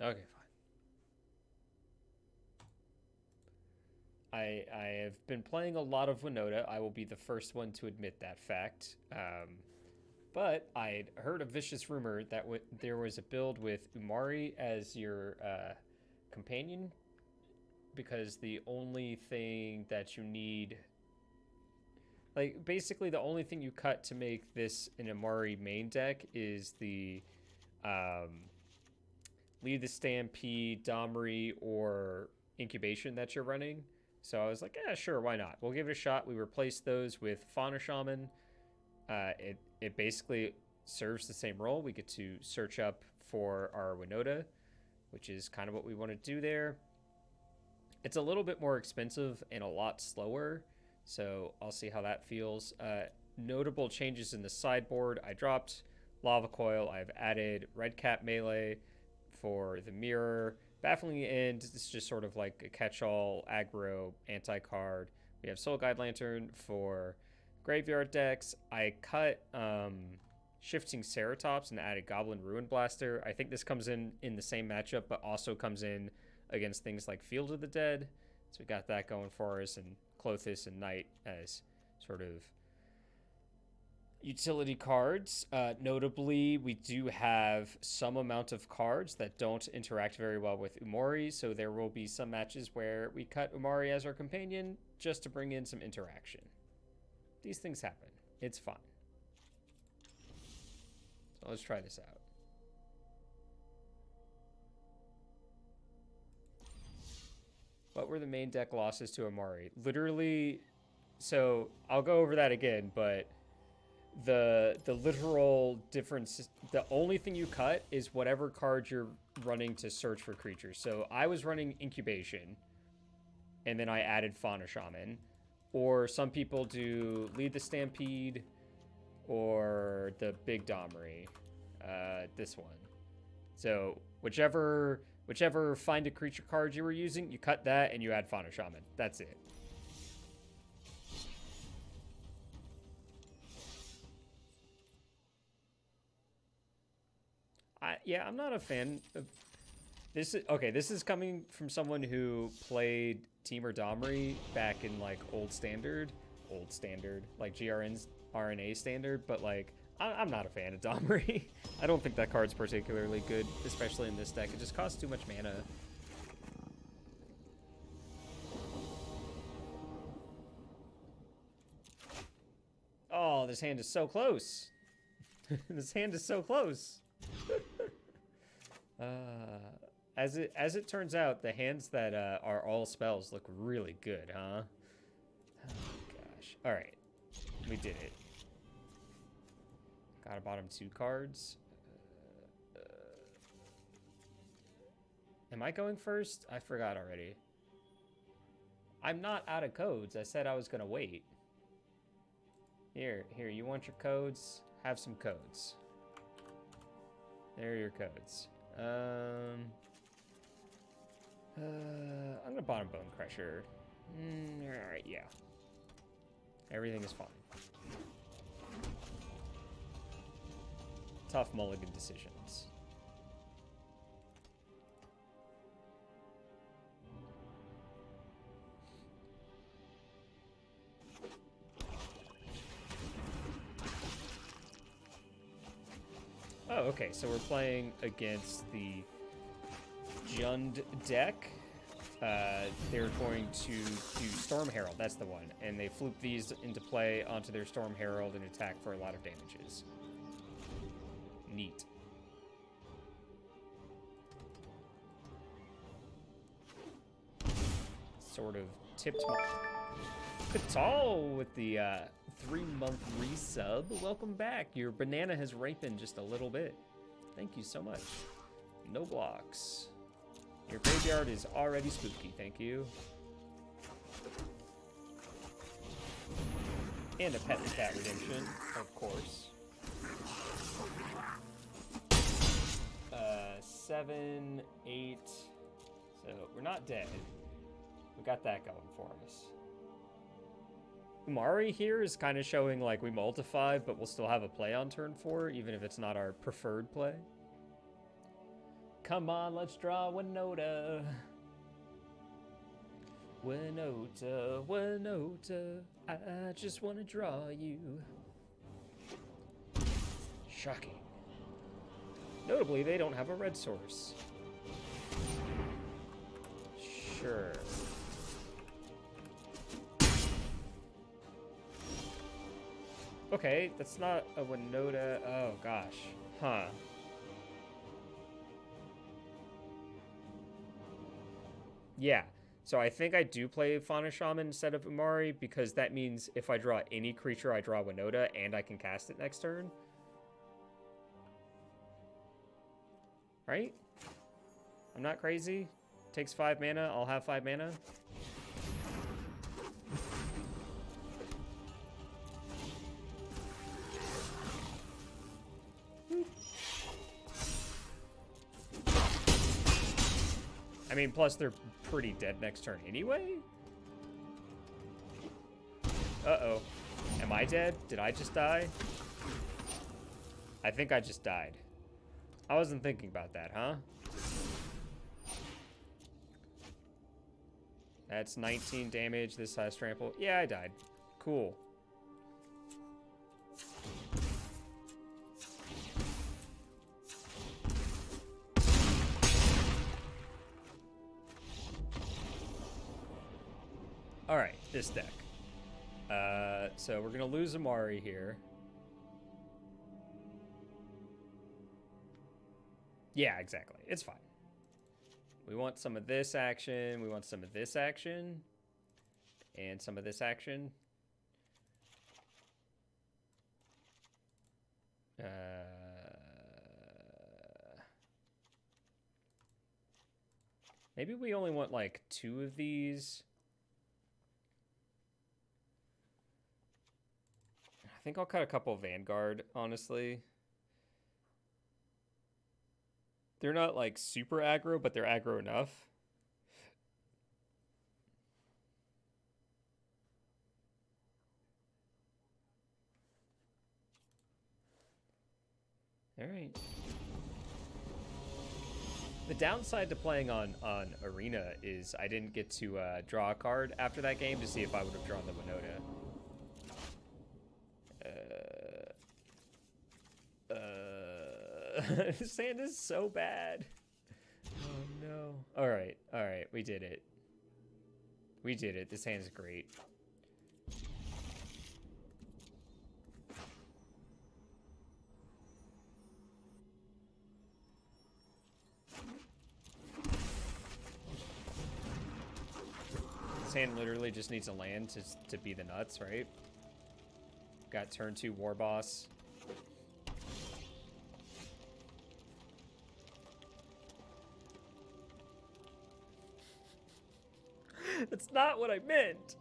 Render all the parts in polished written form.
Okay, fine. I have been playing a lot of Winota. I will be the first one to admit that fact. But I'd heard a vicious rumor that there was a build with Umari as your companion, because the only thing that you need, like basically the only thing you cut to make this an Umari main deck is the um, Lead the Stampede, Domri, or Incubation that you're running. So I was like, yeah, sure, why not? We'll give it a shot. We replaced those with Fauna Shaman. It basically serves the same role. We get to search up for our Winota, which is kind of what we want to do there. It's a little bit more expensive and a lot slower, so I'll see how that feels. Notable changes in the sideboard. I dropped Lava Coil. I've added Red Cap Melee for the mirror. Baffling End is just sort of like a catch-all aggro anti-card. We have Soul Guide Lantern for graveyard decks. I cut Shifting Ceratops and added Goblin Ruin Blaster. I think this comes in the same matchup, but also comes in against things like Field of the Dead. So we got that going for us, and Clothis and Knight as sort of utility cards. Notably, we do have some amount of cards that don't interact very well with Umori, so there will be some matches where we cut Umori as our companion just to bring in some interaction. These things happen. It's fun. So let's try this out. What were the main deck losses to Amari? Literally, so I'll go over that again, but the literal difference, the only thing you cut is whatever card you're running to search for creatures. So I was running Incubation, and then I added Fauna Shaman. Or some people do Lead the Stampede or the Big Domri. This one. So whichever find a creature card you were using, you cut that and you add Fauna Shaman. That's it. I'm not a fan of this. Okay, this is coming from someone who played Team or Domri back in like old standard, like GRN's RNA standard, but like I'm not a fan of Domri. I don't think that card's particularly good, especially in this deck. It just costs too much mana. Oh, this hand is so close. This hand is so close. As it turns out, the hands that are all spells look really good, huh? Oh gosh. All right, we did it. Got a bottom 2 cards. Am I going first? I forgot already. I'm not out of codes. I said I was gonna wait. Here, you want your codes? Have some codes. There are your codes. I'm gonna bottom Bone Crusher. Alright, yeah. Everything is fine. Tough mulligan decisions. Oh, okay, so we're playing against the Jund deck. They're going to do Storm Herald, that's the one. And they floop these into play onto their Storm Herald and attack for a lot of damages. Neat. Sort of tipped my... Katal with the 3-month resub. Welcome back. Your banana has ripened just a little bit. Thank you so much. No blocks. Your graveyard is already spooky. Thank you. And a Pet the Cat redemption, of course. 7, 8. So we're not dead. We got that going for us. Umari here is kind of showing like we multiply, but we'll still have a play on turn 4, even if it's not our preferred play. Come on, let's draw Winota. Winota, Winota, I just want to draw you. Shocking. Notably, they don't have a red source. Sure. Okay, that's not a Winota. Oh, gosh. Huh. Yeah. So I think I do play Fauna Shaman instead of Umari, because that means if I draw any creature, I draw Winota, and I can cast it next turn. Right? I'm not crazy. Takes 5 mana. I'll have 5 mana. I mean, plus they're pretty dead next turn anyway? Uh-oh. Am I dead? Did I just die? I think I just died. I wasn't thinking about that, huh? That's 19 damage. This has trample. Yeah, I died. Cool. All right, this deck. So we're gonna lose Umari here. Yeah, exactly. It's fine. We want some of this action. We want some of this action. And some of this action. Maybe we only want like 2 of these. I think I'll cut a couple of Vanguard, honestly. They're not like super aggro, but they're aggro enough. All right. The downside to playing on Arena is I didn't get to draw a card after that game to see if I would have drawn the Winota. Sand is so bad. Oh no. All right, we did it. We did it. This hand's great. This hand literally just needs a land to be the nuts, right? Got turn 2 War Boss. That's not what I meant.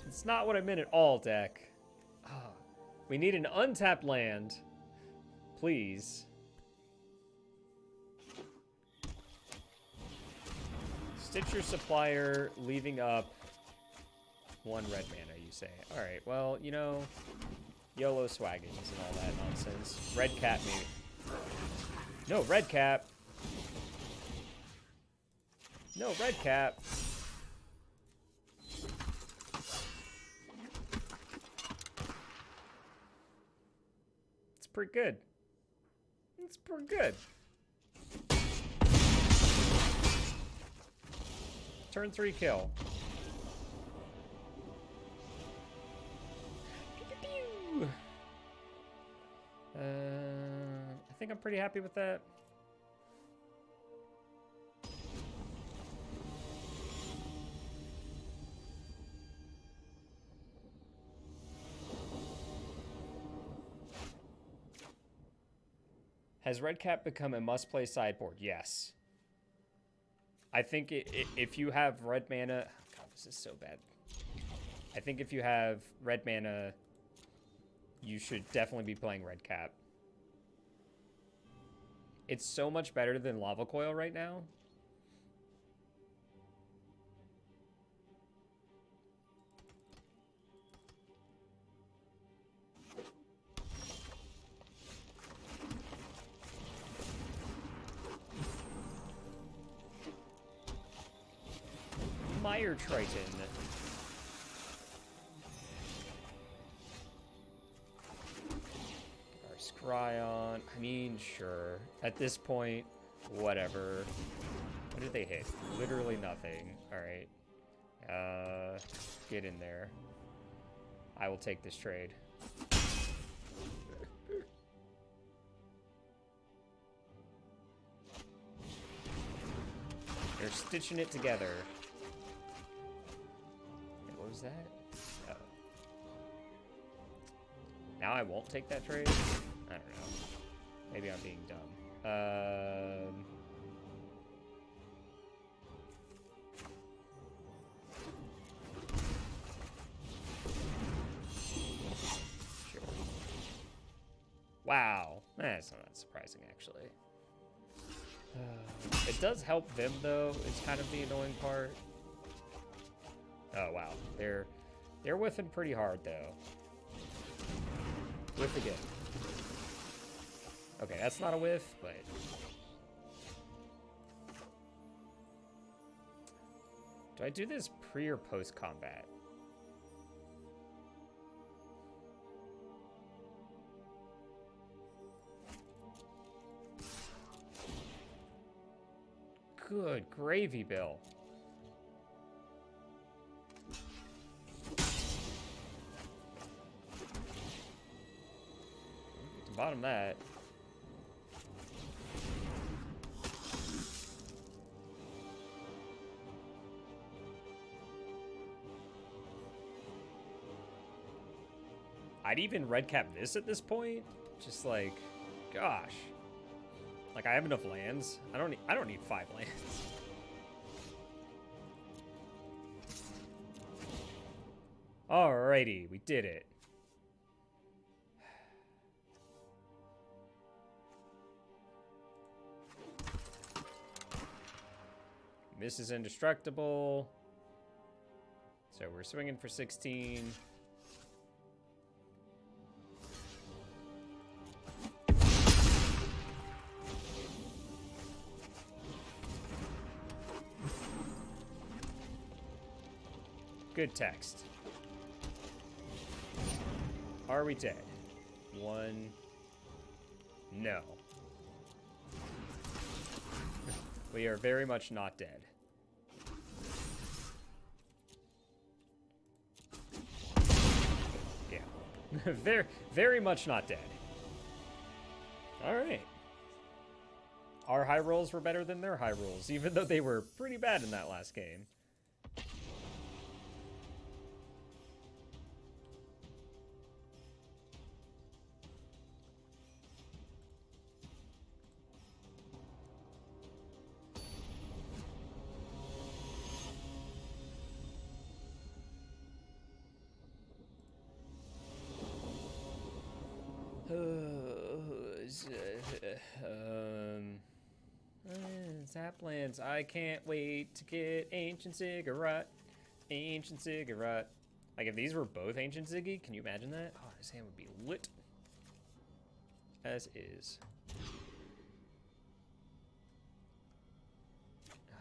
It's not what I meant at all, deck. Oh, we need an untapped land. Please. Stitcher Supplier, leaving up 1 red mana, you say. Alright, well, you know, YOLO swaggings and all that nonsense. Red cap, maybe. No, red cap. No, red cap. It's pretty good. It's pretty good. Turn 3 kill. I think I'm pretty happy with that. Has Red Cap become a must-play sideboard? Yes. I think if you have red mana... Oh God, this is so bad. I think if you have red mana, you should definitely be playing Red Cap. It's so much better than Lava Coil right now. Fire Triton. Our Scryon. I mean, sure. At this point, whatever. What did they hit? Literally nothing. Alright. Get in there. I will take this trade. They're stitching it together. Wait, what was that? Oh. Now I won't take that trade? I don't know. Maybe I'm being dumb. Sure. Wow. That's not that surprising, actually. It does help them, though. It's kind of the annoying part. Oh, wow. They're whiffing pretty hard, though. Whiff again. Okay, that's not a whiff, but... Do I do this pre- or post-combat? Good gravy, Bill. To bottom that. I'd even red cap this at this point. Just like, gosh. Like, I have enough lands. I don't need 5 lands. Alrighty, we did it. This is indestructible. So we're swinging for 16. Good text. Are we dead? 1. No. We are very much not dead. Yeah. very much not dead. Alright. Our high rolls were better than their high rolls, even though they were pretty bad in that last game. Zaplands, I can't wait to get Ancient Ziggurat. Ancient Ziggurat. Like, if these were both Ancient Ziggy, can you imagine that? Oh, this hand would be lit. As is.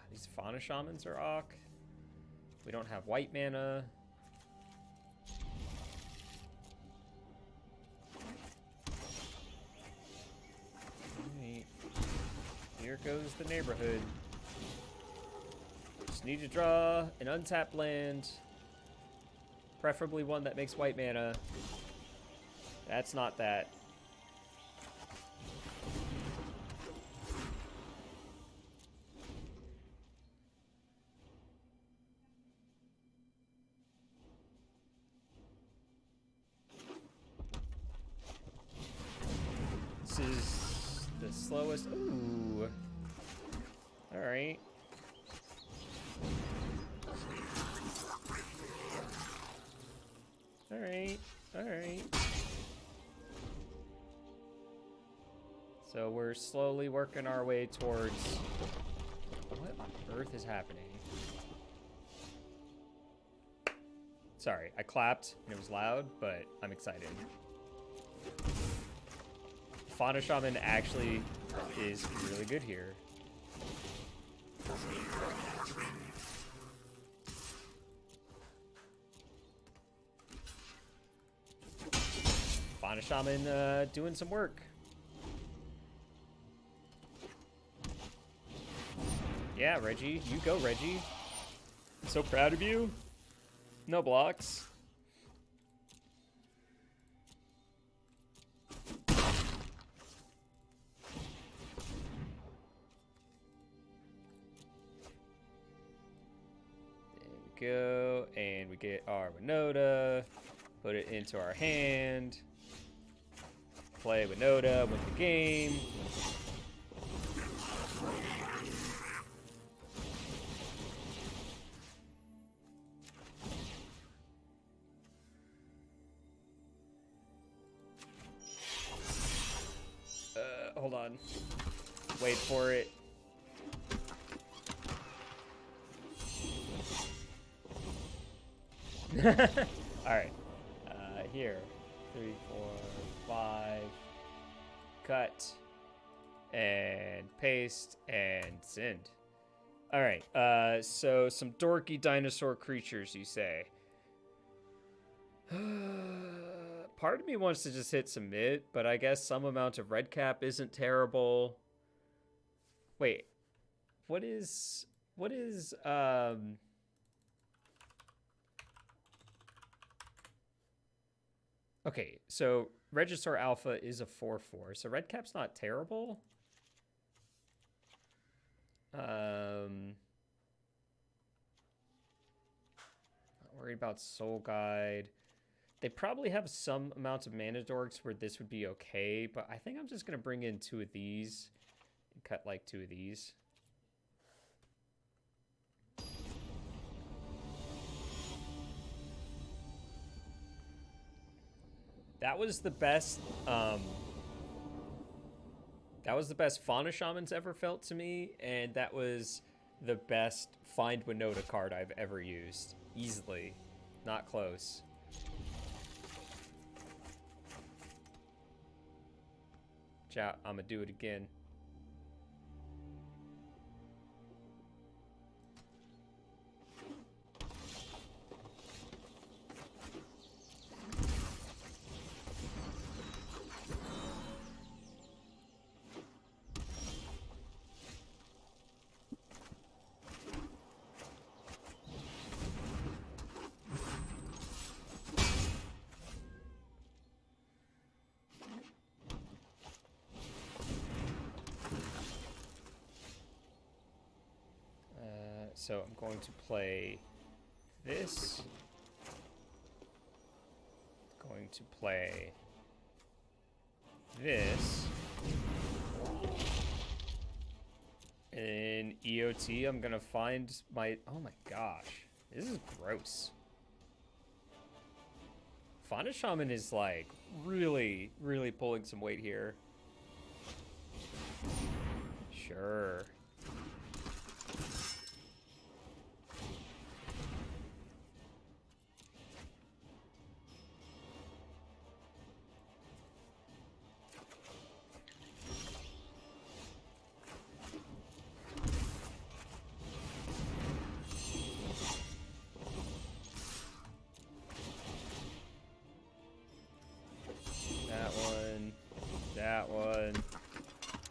These Fauna Shamans are awk. We don't have white mana. Here goes the neighborhood. Just need to draw an untapped land. Preferably one that makes white mana. That's not that. This is the slowest. Ooh. All right. All right. All right. So we're slowly working our way towards... What on earth is happening? Sorry, I clapped and it was loud, but I'm excited. Fauna Shaman actually is really good here. Find a shaman doing some work. Yeah, Reggie. You go, Reggie. I'm so proud of you. No blocks. Go, and we get our Winota, put it into our hand, play Winota, win the game. Hold on. Wait for it. Alright. Here. 3, 4, 5. Cut. And paste. And send. Alright. So some dorky dinosaur creatures, you say. Part of me wants to just hit submit, but I guess some amount of red cap isn't terrible. Wait. What is okay, so Regisaur Alpha is a 4/4, so red cap's not terrible. Not worried about Soul Guide. They probably have some amount of mana dorks where this would be okay, but I think I'm just gonna bring in 2 of these and cut like 2 of these. That was the best Fauna Shaman's ever felt to me, and that was the best Find Winota card I've ever used. Easily. Not close. Chat, I'm gonna do it again. So I'm going to play this. Going to play this. In EOT, I'm gonna find my... Oh my gosh. This is gross. Fauna Shaman is like really, really pulling some weight here. Sure.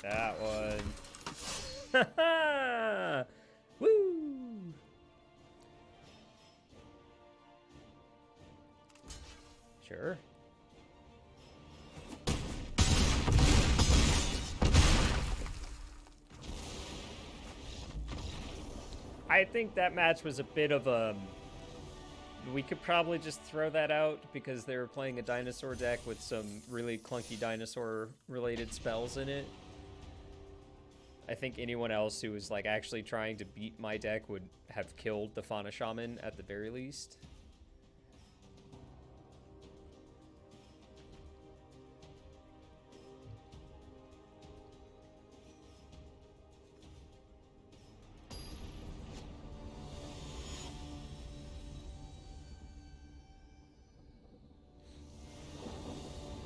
That one. Woo! Sure. I think that match was a bit of a... We could probably just throw that out because they were playing a dinosaur deck with some really clunky dinosaur-related spells in it. I think anyone else who was like actually trying to beat my deck would have killed the Fauna Shaman at the very least.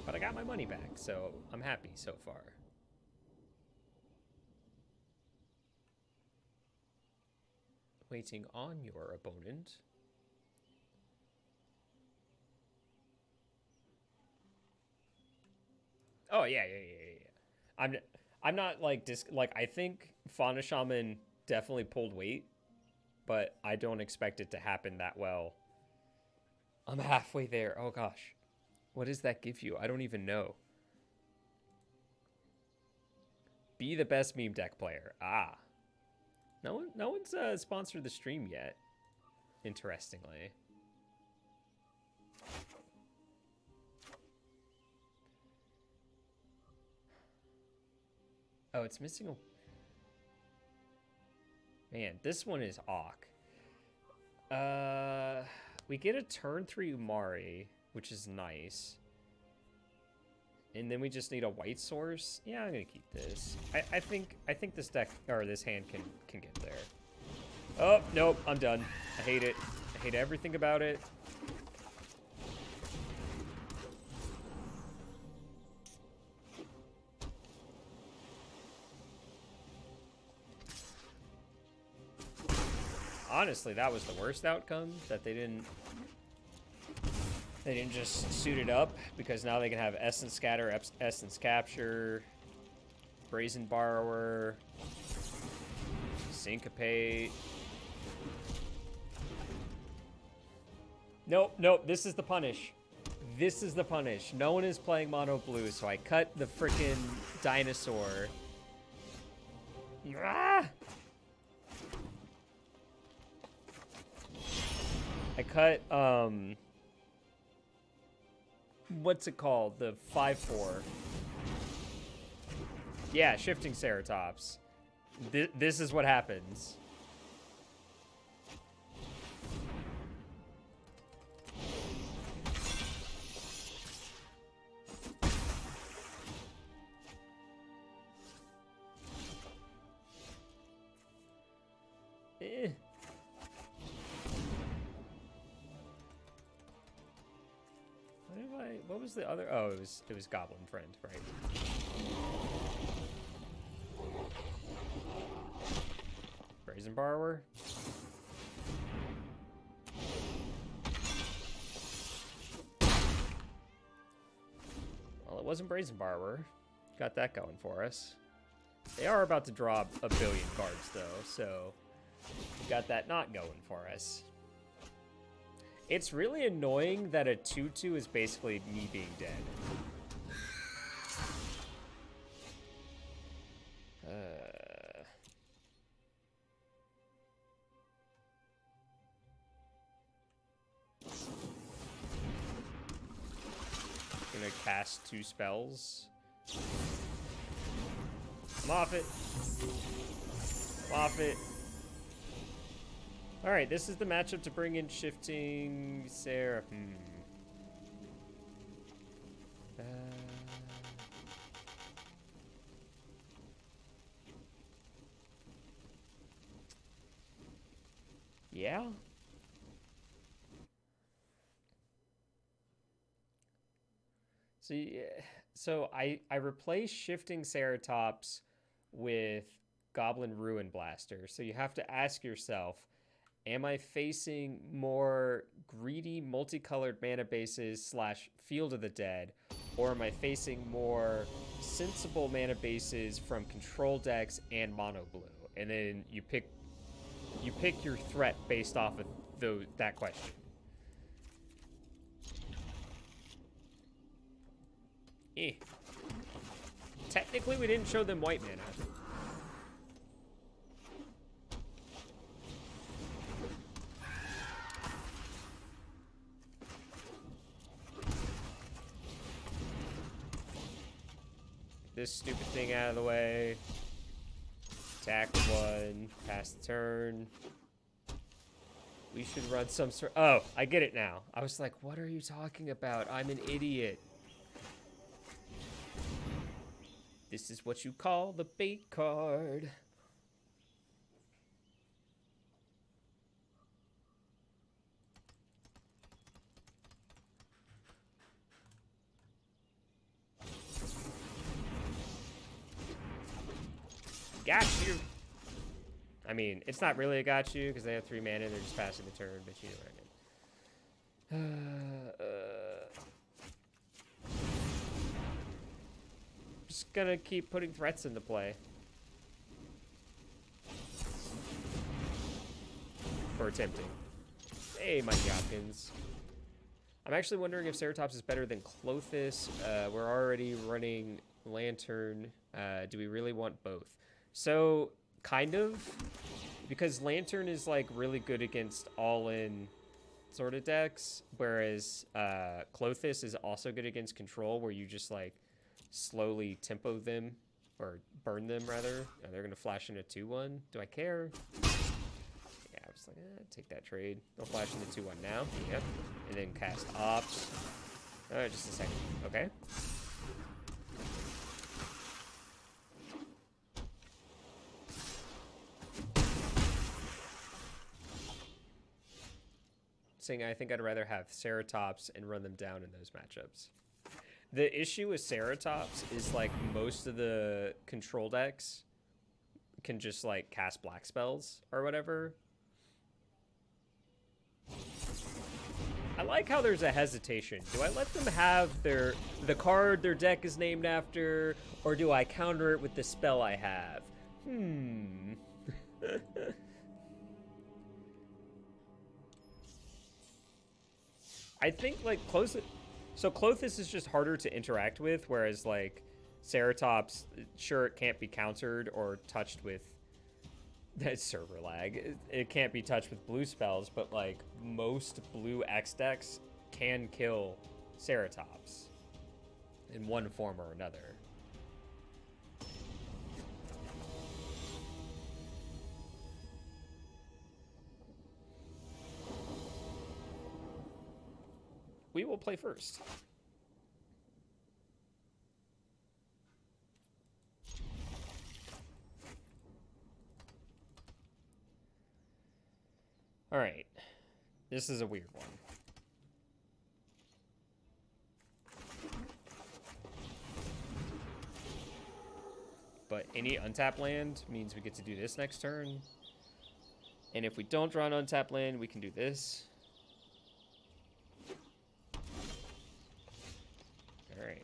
But I got my money back, so I'm happy so far. Waiting on your opponent. Oh yeah, yeah, yeah, yeah. I'm not like like I think Fauna Shaman definitely pulled weight, but I don't expect it to happen that well. I'm halfway there. Oh gosh. What does that give you? I don't even know. Be the best meme deck player. Ah. No one's sponsored the stream yet. Interestingly. Oh, it's missing a... Man, this one is awk. We get a turn 3 Umari, which is nice. And then we just need a white source. Yeah, I'm gonna keep this. I think this deck or this hand can get there. Oh nope, I'm done. I hate it. I hate everything about it. Honestly, that was the worst outcome, that they didn't just suit it up, because now they can have Essence Scatter, Essence Capture, Brazen Borrower, Syncopate. Nope, this is the punish. This is the punish. No one is playing mono blue, so I cut the frickin' dinosaur. Ah! I cut, what's it called? The 5/4. Yeah, Shifting Ceratops. This is what happens. What was the other? Oh, it was Goblin Friend, right? Brazen Borrower. Well, it wasn't Brazen Borrower. Got that going for us. They are about to draw a billion cards, though, so got that not going for us. It's really annoying that a 2/2 is basically me being dead. Gonna cast 2 spells. I'm off it. I'm off it. Alright, this is the matchup to bring in Shifting Seraph. Yeah? So I replaced Shifting Ceratops with Goblin Ruin Blaster. So you have to ask yourself, am I facing more greedy multicolored mana bases / Field of the Dead, or am I facing more sensible mana bases from control decks and mono blue? And then you pick your threat based off of that question. Technically, we didn't show them white mana. This stupid thing out of the way. Attack 1. Pass the turn. We should run some sort... Oh, I get it now. I was like, what are you talking about? I'm an idiot. This is what you call the bait card. Got you. I mean, it's not really a got you because they have 3 mana and they're just passing the turn, but you know what I mean. Just gonna keep putting threats into play. Or attempting. Hey, Mikey Hopkins. I'm actually wondering if Ceratops is better than Clothis. We're already running Lantern. Do we really want both? So, kind of. Because Lantern is, like, really good against all-in sort of decks. Whereas Clothis is also good against Control, where you just, like, slowly tempo them. Or burn them, rather. Oh, they're going to flash into 2-1. Do I care? Yeah, I was like, take that trade. They'll flash into 2-1 now. Yep. And then cast Ops. Just a second. Okay. Saying I think I'd rather have Ceratops and run them down in those matchups. The issue with Ceratops is, like, most of the control decks can just, like, cast black spells or whatever. I like how there's a hesitation. Do I let them have the card their deck is named after, or do I counter it with the spell I have? I think, like, Clothis is just harder to interact with, whereas, like, Ceratops, sure, it can't be countered or touched with server lag. It can't be touched with blue spells, but, like, most blue X decks can kill Ceratops in one form or another. We will play first. All right. This is a weird one. But any untap land means we get to do this next turn. And if we don't draw an untap land, we can do this. All right.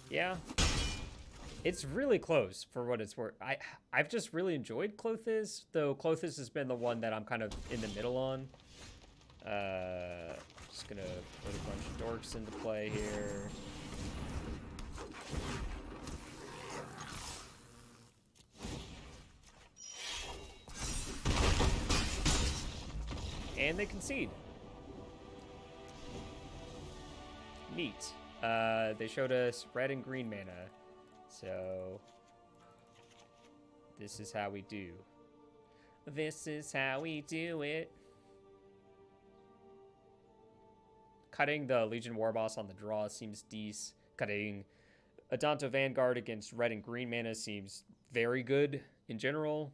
Yeah. It's really close for what it's worth. I've just really enjoyed Clothis, though Clothis has been the one that I'm kind of in the middle on. Just gonna put a bunch of dorks into play here. And they concede. Neat. They showed us red and green mana. So, this is how we do. This is how we do it. Cutting the Legion Warboss on the draw seems decent. Cutting Adanto Vanguard against red and green mana seems very good in general.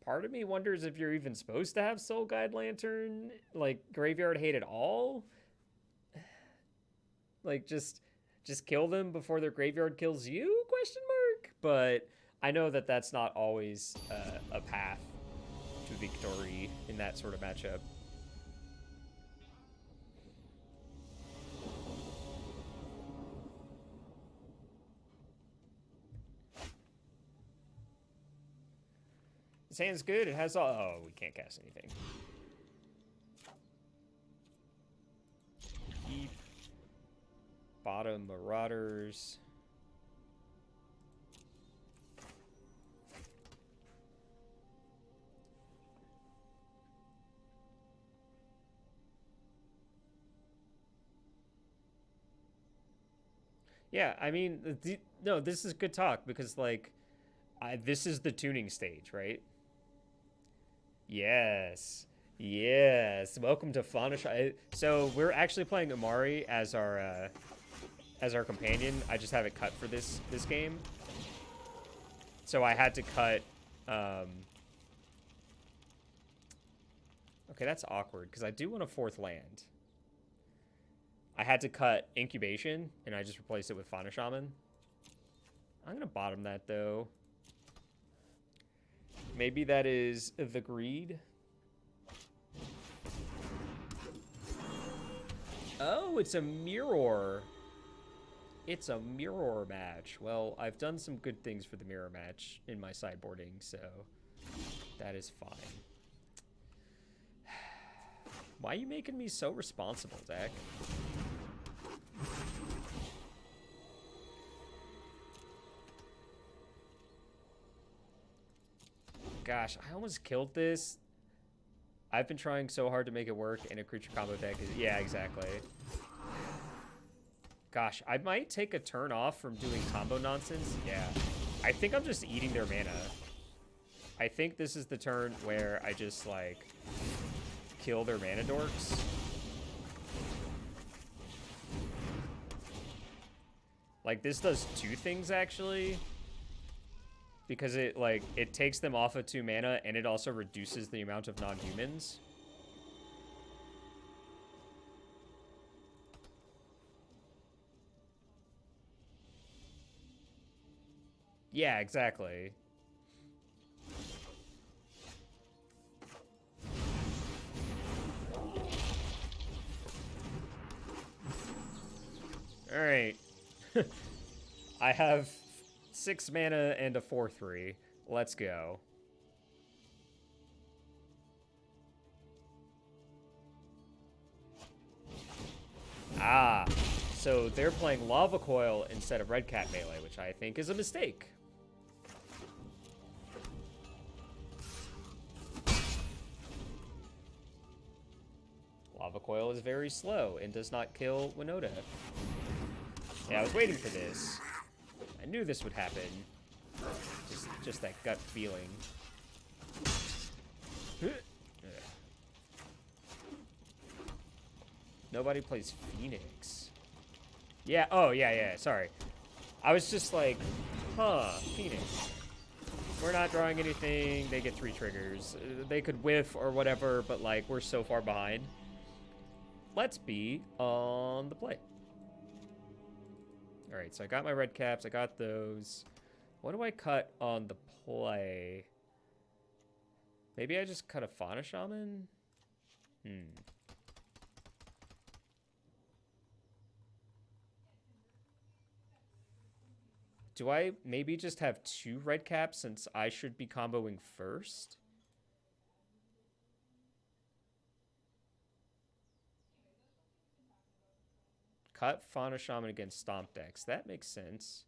Part of me wonders if you're even supposed to have Soul Guide Lantern, like, Graveyard Hate at all. Like, just kill them before their graveyard kills you, question mark? But I know that that's not always a path to victory in that sort of matchup. His hand's good. It has all... Oh, we can't cast anything. Keep. Bottom Marauders. Yeah, I mean, no, this is good talk because, like, this is the tuning stage, right? Yes. Yes. Welcome to Fauna. So we're actually playing Umori as our companion. I just have it cut for this game. So I had to cut okay, that's awkward because I do want a fourth land. I had to cut Incubation and I just replaced it with Fauna Shaman. I'm gonna bottom that though. Maybe that is the greed. Oh, it's a mirror. It's a mirror match. Well, I've done some good things for the mirror match in my sideboarding, so that is fine. Why are you making me so responsible, Zach? Gosh, I almost killed this. I've been trying so hard to make it work in a creature combo deck. Yeah, exactly. Gosh, I might take a turn off from doing combo nonsense. Yeah. I think I'm just eating their mana. I think this is the turn where I just, like, kill their mana dorks. Like, this does two things, actually. Because it, like, it takes them off of 2 mana, and it also reduces the amount of non-humans. Yeah, exactly. Alright. I have 6 mana and a 4/3. Let's go. Ah, so they're playing Lava Coil instead of Red Cat Melee, which I think is a mistake. Lava Coil is very slow and does not kill Winota. Yeah, I was waiting for this. I knew this would happen. Just that gut feeling. Nobody plays Phoenix. Yeah, oh, yeah, sorry. I was just like, huh, Phoenix. We're not drawing anything. They get 3 triggers. They could whiff or whatever, but, like, we're so far behind. Let's be on the play. All right, so I got my red caps. I got those. What do I cut on the play? Maybe I just cut a Fauna Shaman? Do I maybe just have 2 red caps since I should be comboing first? Cut Fauna Shaman against Stomp decks. That makes sense.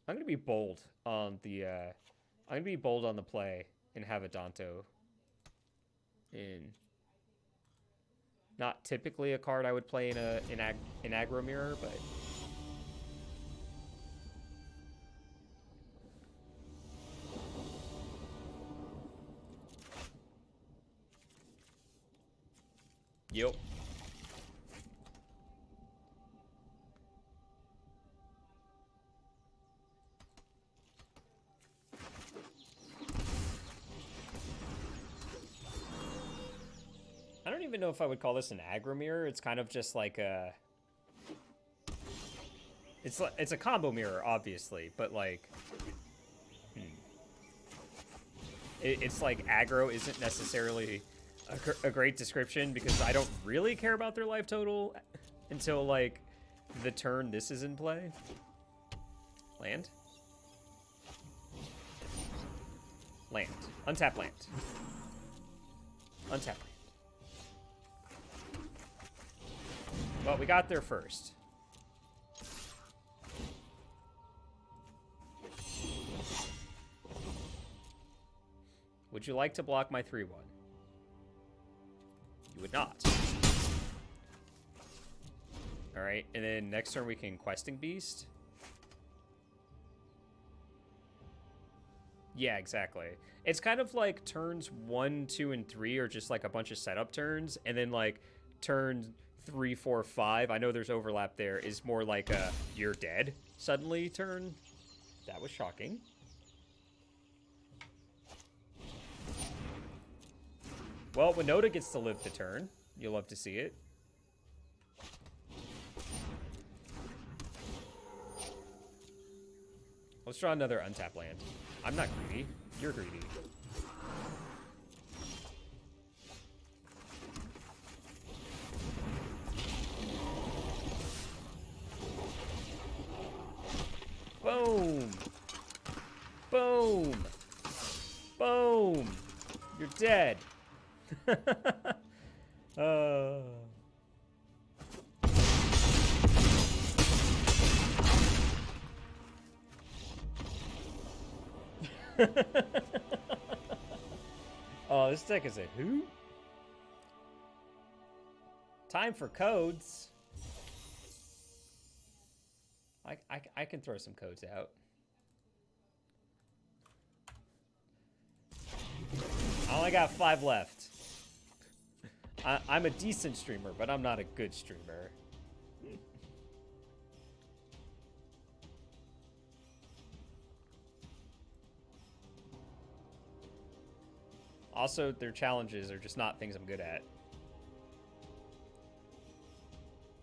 I'm gonna be bold on the play and have a Danto in. Not typically a card I would play in aggro mirror, but yep. I don't even know if I would call this an aggro mirror. It's kind of just like a... It's a combo mirror, obviously, but like... It's like aggro isn't necessarily a great description because I don't really care about their life total until, like, the turn this is in play. Land? Land. Untap land. Untap land. Well, we got there first. Would you like to block my 3/1? You would not. Alright, and then next turn we can Questing Beast. Yeah, exactly. It's kind of like turns 1, 2, and 3 are just like a bunch of setup turns, and then like turn 3, 4, 5, I know there's overlap there, is more like a you're dead suddenly turn. That was shocking. Well, Winota gets to live the turn. You'll love to see it. Let's draw another untapped land. I'm not greedy. You're greedy. Boom! Boom! Boom! You're dead. Oh, this deck is a hoot. Time for codes. I can throw some codes out. I only got 5 left. I'm a decent streamer, but I'm not a good streamer. Also, their challenges are just not things I'm good at.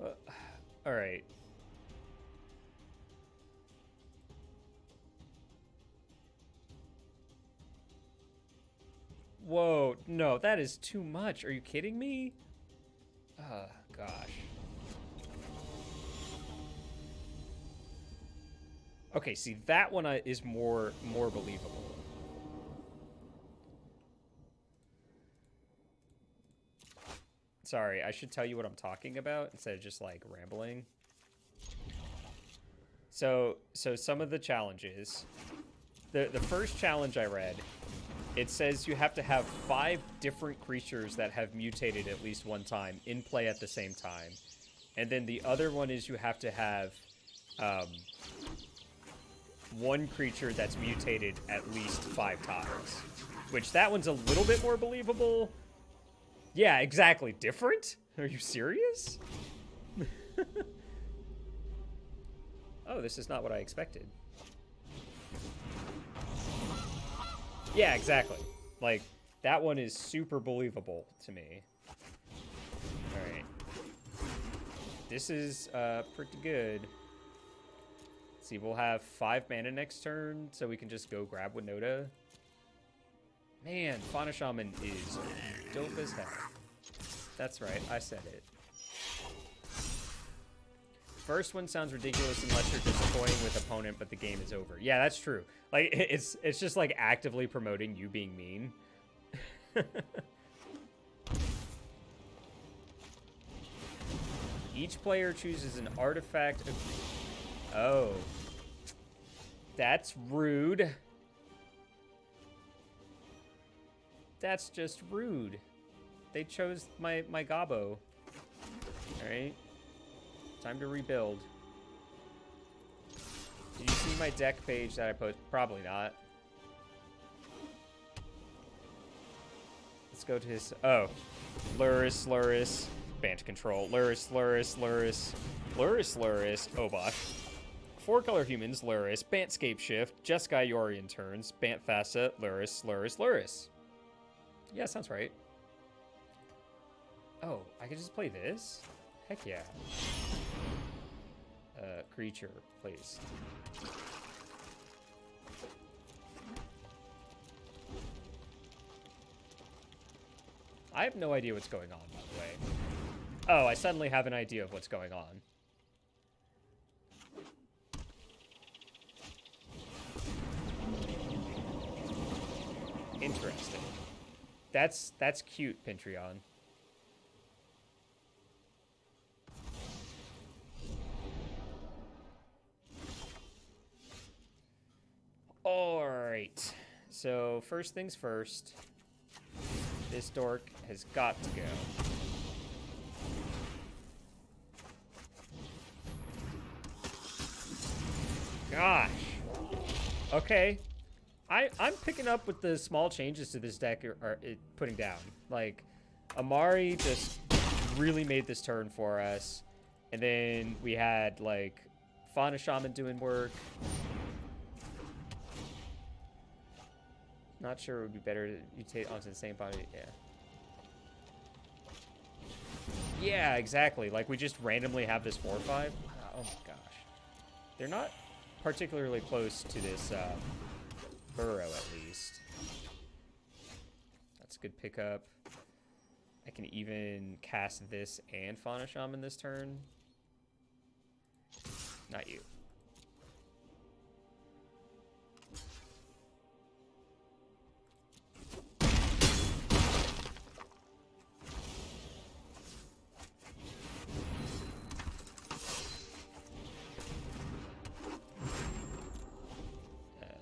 All right. Whoa, no, that is too much. Are you kidding me? Oh, gosh. Okay, see, that one is more believable. Sorry, I should tell you what I'm talking about instead of just, like, rambling. So some of the challenges. The first challenge I read, it says you have to have 5 different creatures that have mutated at least one time in play at the same time. And then the other one is you have to have one creature that's mutated at least 5 times. Which, that one's a little bit more believable. Yeah, exactly. Different? Are you serious? Oh, this is not what I expected. Yeah, exactly. Like, that one is super believable to me. Alright. This is pretty good. Let's see, we'll have 5 mana next turn, so we can just go grab Winota. Man, Fauna Shaman is dope as hell. That's right, I said it. First one sounds ridiculous unless you're just toying with opponent, but the game is over. Yeah, that's true. Like, it's just like actively promoting you being mean. Each player chooses an artifact. Oh. That's rude. That's just rude. They chose my Gabo. Alright. Time to rebuild. Did you see my deck page that I posted? Probably not. Let's go to his... Oh. Luris. Bant control. Luris. Obosh. 4-color humans. Luris. Bantscape Shift. Jeskai Yorian turns. Bant Thassa. Luris. Yeah, sounds right. Oh, I can just play this? Heck yeah. Creature, please. I have no idea what's going on, by the way. Oh, I suddenly have an idea of what's going on. Interesting. That's cute, Pintreon. Alright. So, first things first. This dork has got to go. Gosh. Okay. I'm picking up with the small changes to this deck are putting down. Like, Umori just really made this turn for us. And then we had, like, Fauna Shaman doing work. Not sure it would be better to mutate onto the same body. Yeah. Yeah, exactly. Like, we just randomly have this 4/5. Oh my gosh. They're not particularly close to this burrow, at least. That's a good pickup. I can even cast this and Fauna Shaman this turn. Not you.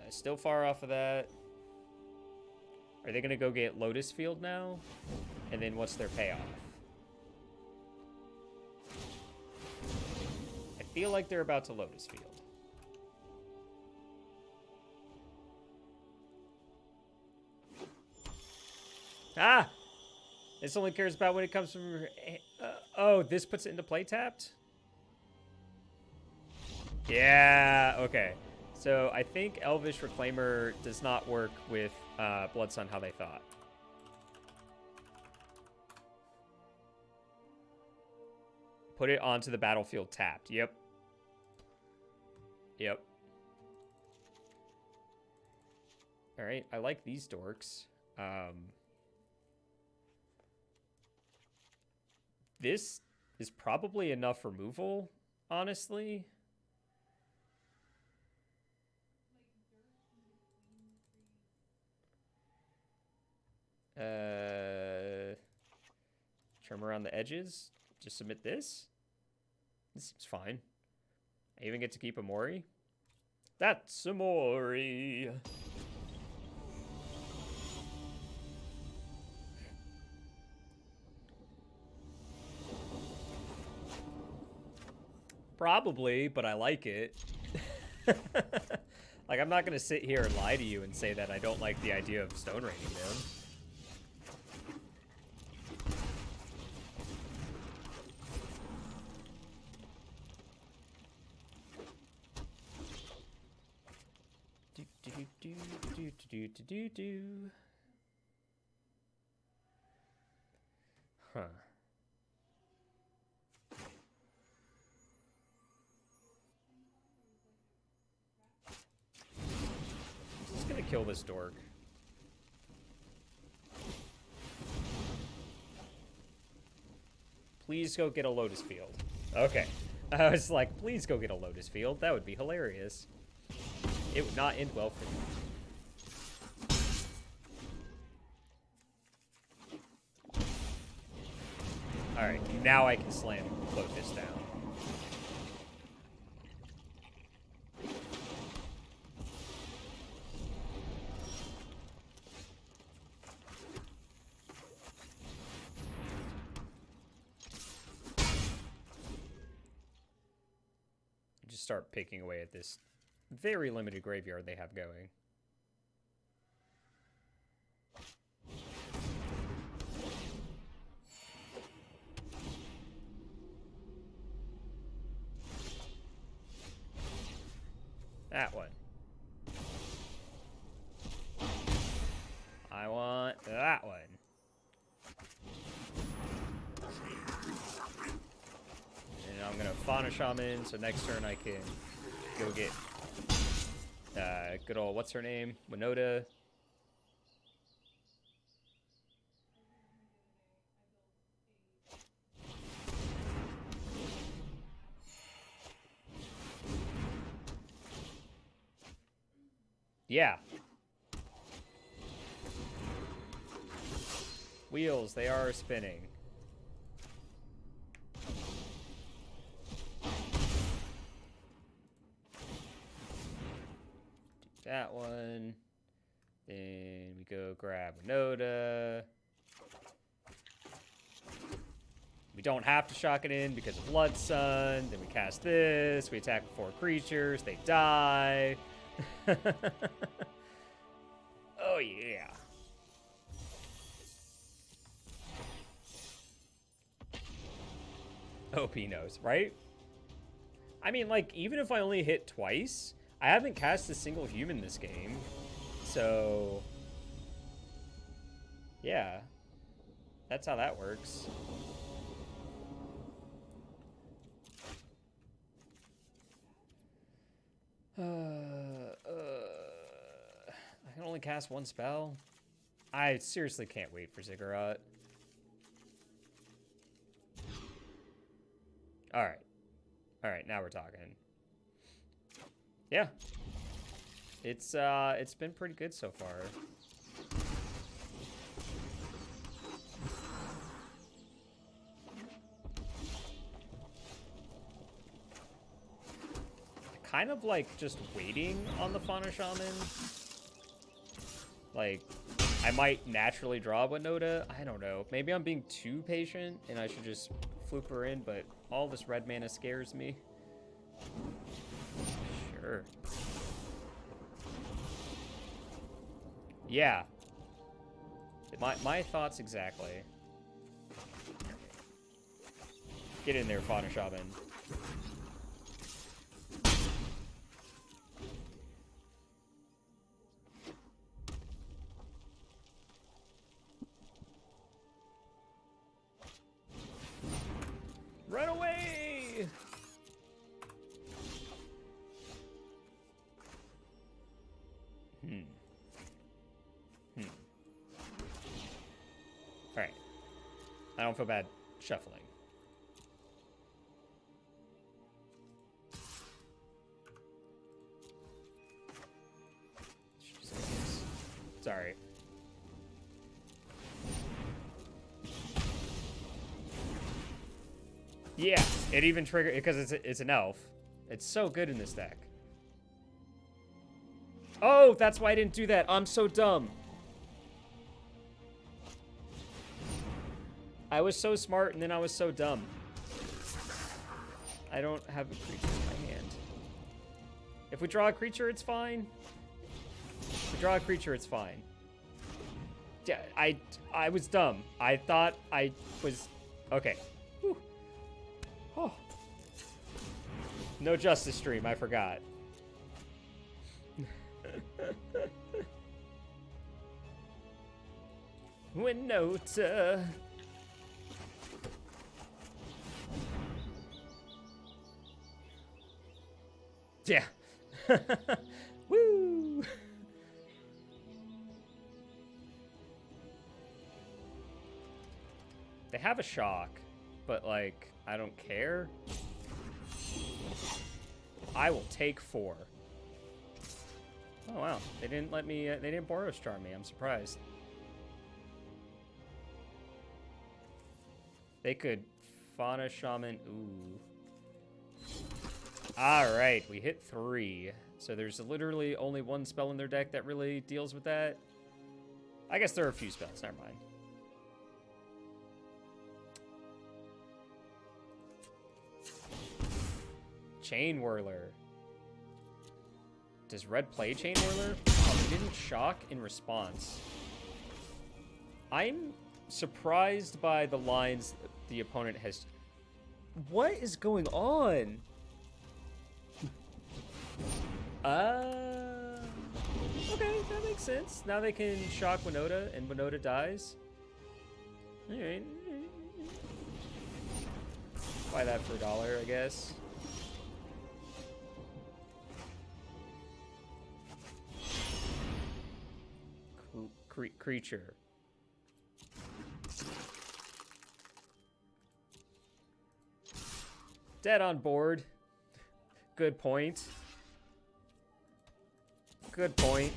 Still far off of that. Are they going to go get Lotus Field now? And then what's their payoff? I feel like they're about to Lotus Field. Ah! This only cares about when it comes from... oh, this puts it into play tapped? Yeah, okay. So I think Elvish Reclaimer does not work with Blood Sun how they thought. Put it onto the battlefield tapped. Yep. Yep. All right, I like these dorks. This is probably enough removal, honestly. Trim around the edges. Just submit this. This seems fine. I even get to keep Umori. That's Umori. Probably, but I like it. Like, I'm not going to sit here and lie to you and say that I don't like the idea of Stone Raining them. Huh. I'm just gonna kill this dork. Please go get a Lotus Field. Okay. I was like, please go get a Lotus Field. That would be hilarious. It would not end well for me. Alright, now I can slam Lotus down. Just start picking away at this very limited graveyard they have going. That one. I want that one. And I'm gonna Fauna Shaman, so next turn I can go get good old, what's her name? Winota. Yeah. Wheels, they are spinning. Do that one. Then we go grab Winota. We don't have to shock it in because of Blood Sun. Then we cast this. We attack with 4 creatures. They die. Oh, yeah. OP knows, right? I mean, like, even if I only hit twice, I haven't cast a single human this game. So, yeah. That's how that works. cast one spell? I seriously can't wait for Ziggurat. Alright. Alright, now we're talking. Yeah. It's been pretty good so far. Kind of like just waiting on the Fauna Shaman. Like, I might naturally draw Winota. I don't know. Maybe I'm being too patient and I should just floop her in, but all this red mana scares me. Sure. Yeah. My thoughts exactly. Get in there, Fauna Shaman. Run away! Alright. I don't feel bad shuffling. Sorry. Yeah, it even triggered because it's an elf. It's so good in this deck. Oh, that's why I didn't do that. I'm so dumb. I was so smart and then I was so dumb. I don't have a creature in my hand. If we draw a creature, it's fine. If we draw a creature, it's fine. Yeah, I was dumb. I thought I was... Okay. Whew. Oh. No Justice Stream, I forgot. Winota. Yeah. Woo! They have a shock, but like, I don't care. I will take 4. Oh wow, they didn't let me, they didn't Boros Charm me, I'm surprised. They could Fauna Shaman, ooh. Alright, we hit 3. So there's literally only one spell in their deck that really deals with that. I guess there are a few spells, never mind. Chain Whirler. Does red play Chain Whirler? Oh, they didn't shock in response. I'm surprised by the lines the opponent has... What is going on? Okay, that makes sense. Now they can shock Winota, and Winota dies. Alright. Buy that for $1, I guess. Creature. Dead on board. Good point. Good point.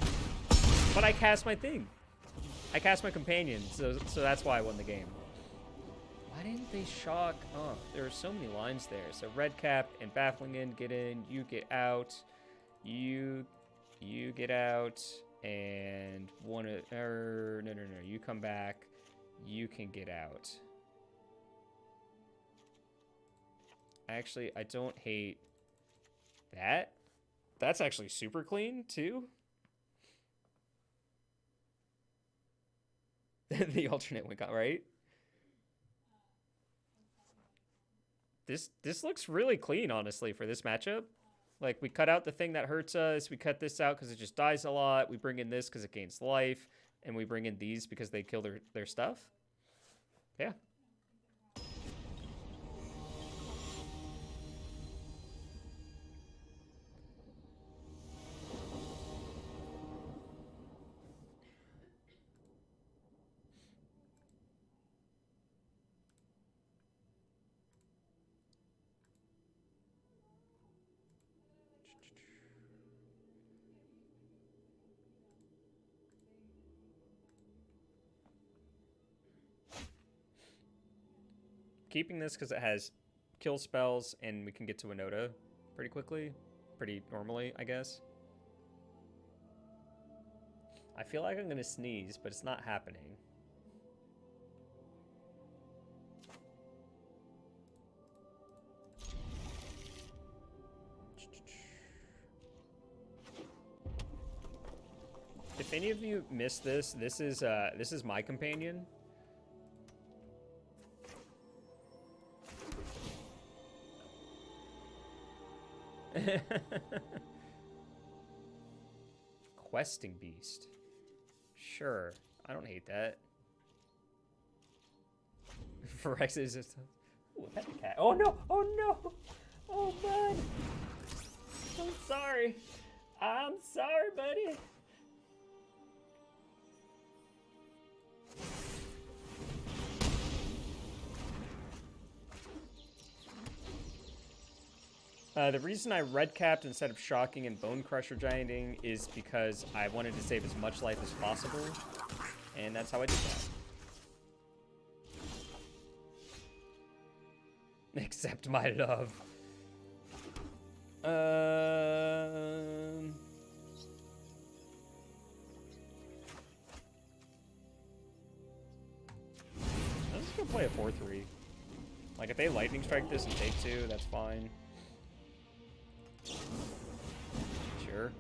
But I cast my thing. I cast my companion, so that's why I won the game. Why didn't they shock? Oh, there are so many lines there. So red cap and baffling in, get in, you get out, you get out, and one of no, you come back, you can get out. Actually, I don't hate that. That's actually super clean, too. The alternate win got right. This looks really clean, honestly, for this matchup. Like, we cut out the thing that hurts us. We cut this out because it just dies a lot. We bring in this because it gains life. And we bring in these because they kill their stuff. Yeah. keeping this because it has kill spells and we can get to Winota pretty quickly. Pretty normally, I guess. I feel like I'm going to sneeze, but it's not happening. If any of you missed this, this is my companion. Questing beast. Sure, I don't hate that. Rex is just. Ooh, pet cat. Oh no! Oh no! Oh man! I'm sorry. I'm sorry, buddy. The reason I red capped instead of shocking and bone crusher gianting is because I wanted to save as much life as possible, and that's how I did that. Accept my love. I'm just gonna play a 4-3. Like, if they lightning strike this and take 2, that's fine. Sure.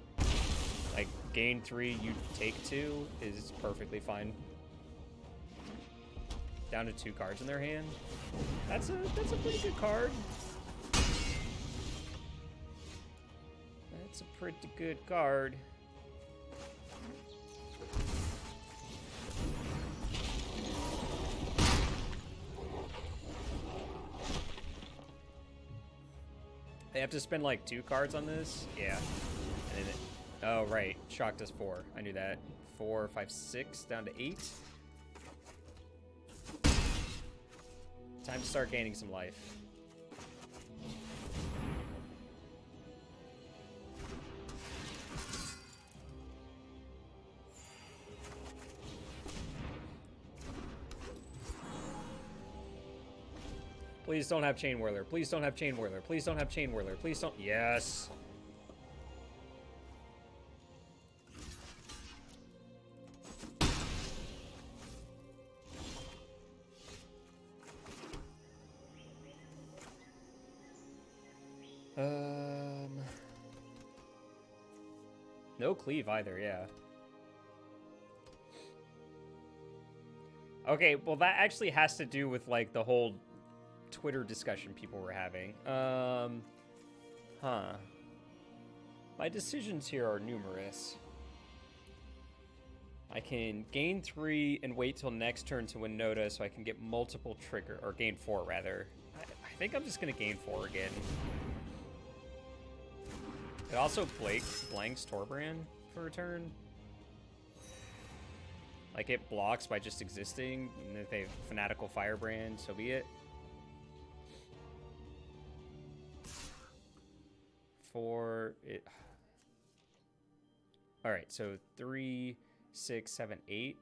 Like, gain 3, you take 2 is perfectly fine. Down to 2 cards in their hand. That's a pretty good card. That's a pretty good card. They have to spend like 2 cards on this? Yeah. And then oh, right. Shocked us 4. I knew that. 4, 5, 6, down to 8. Time to start gaining some life. Please don't have Chain Whirler. Please don't have Chain Whirler. Please don't have Chain Whirler. Please don't. Yes. No cleave either, yeah. Okay, well that actually has to do with like the whole Twitter discussion people were having. My decisions here are numerous. I can gain 3 and wait till next turn to Winota so I can get multiple trigger, or gain 4 rather. I think I'm just gonna gain 4 again. It also blanks Torbrand for a turn. Like, it blocks by just existing, and if they have Fanatical Firebrand, so be it. 4, Alright, so 3, 6, 7, 8.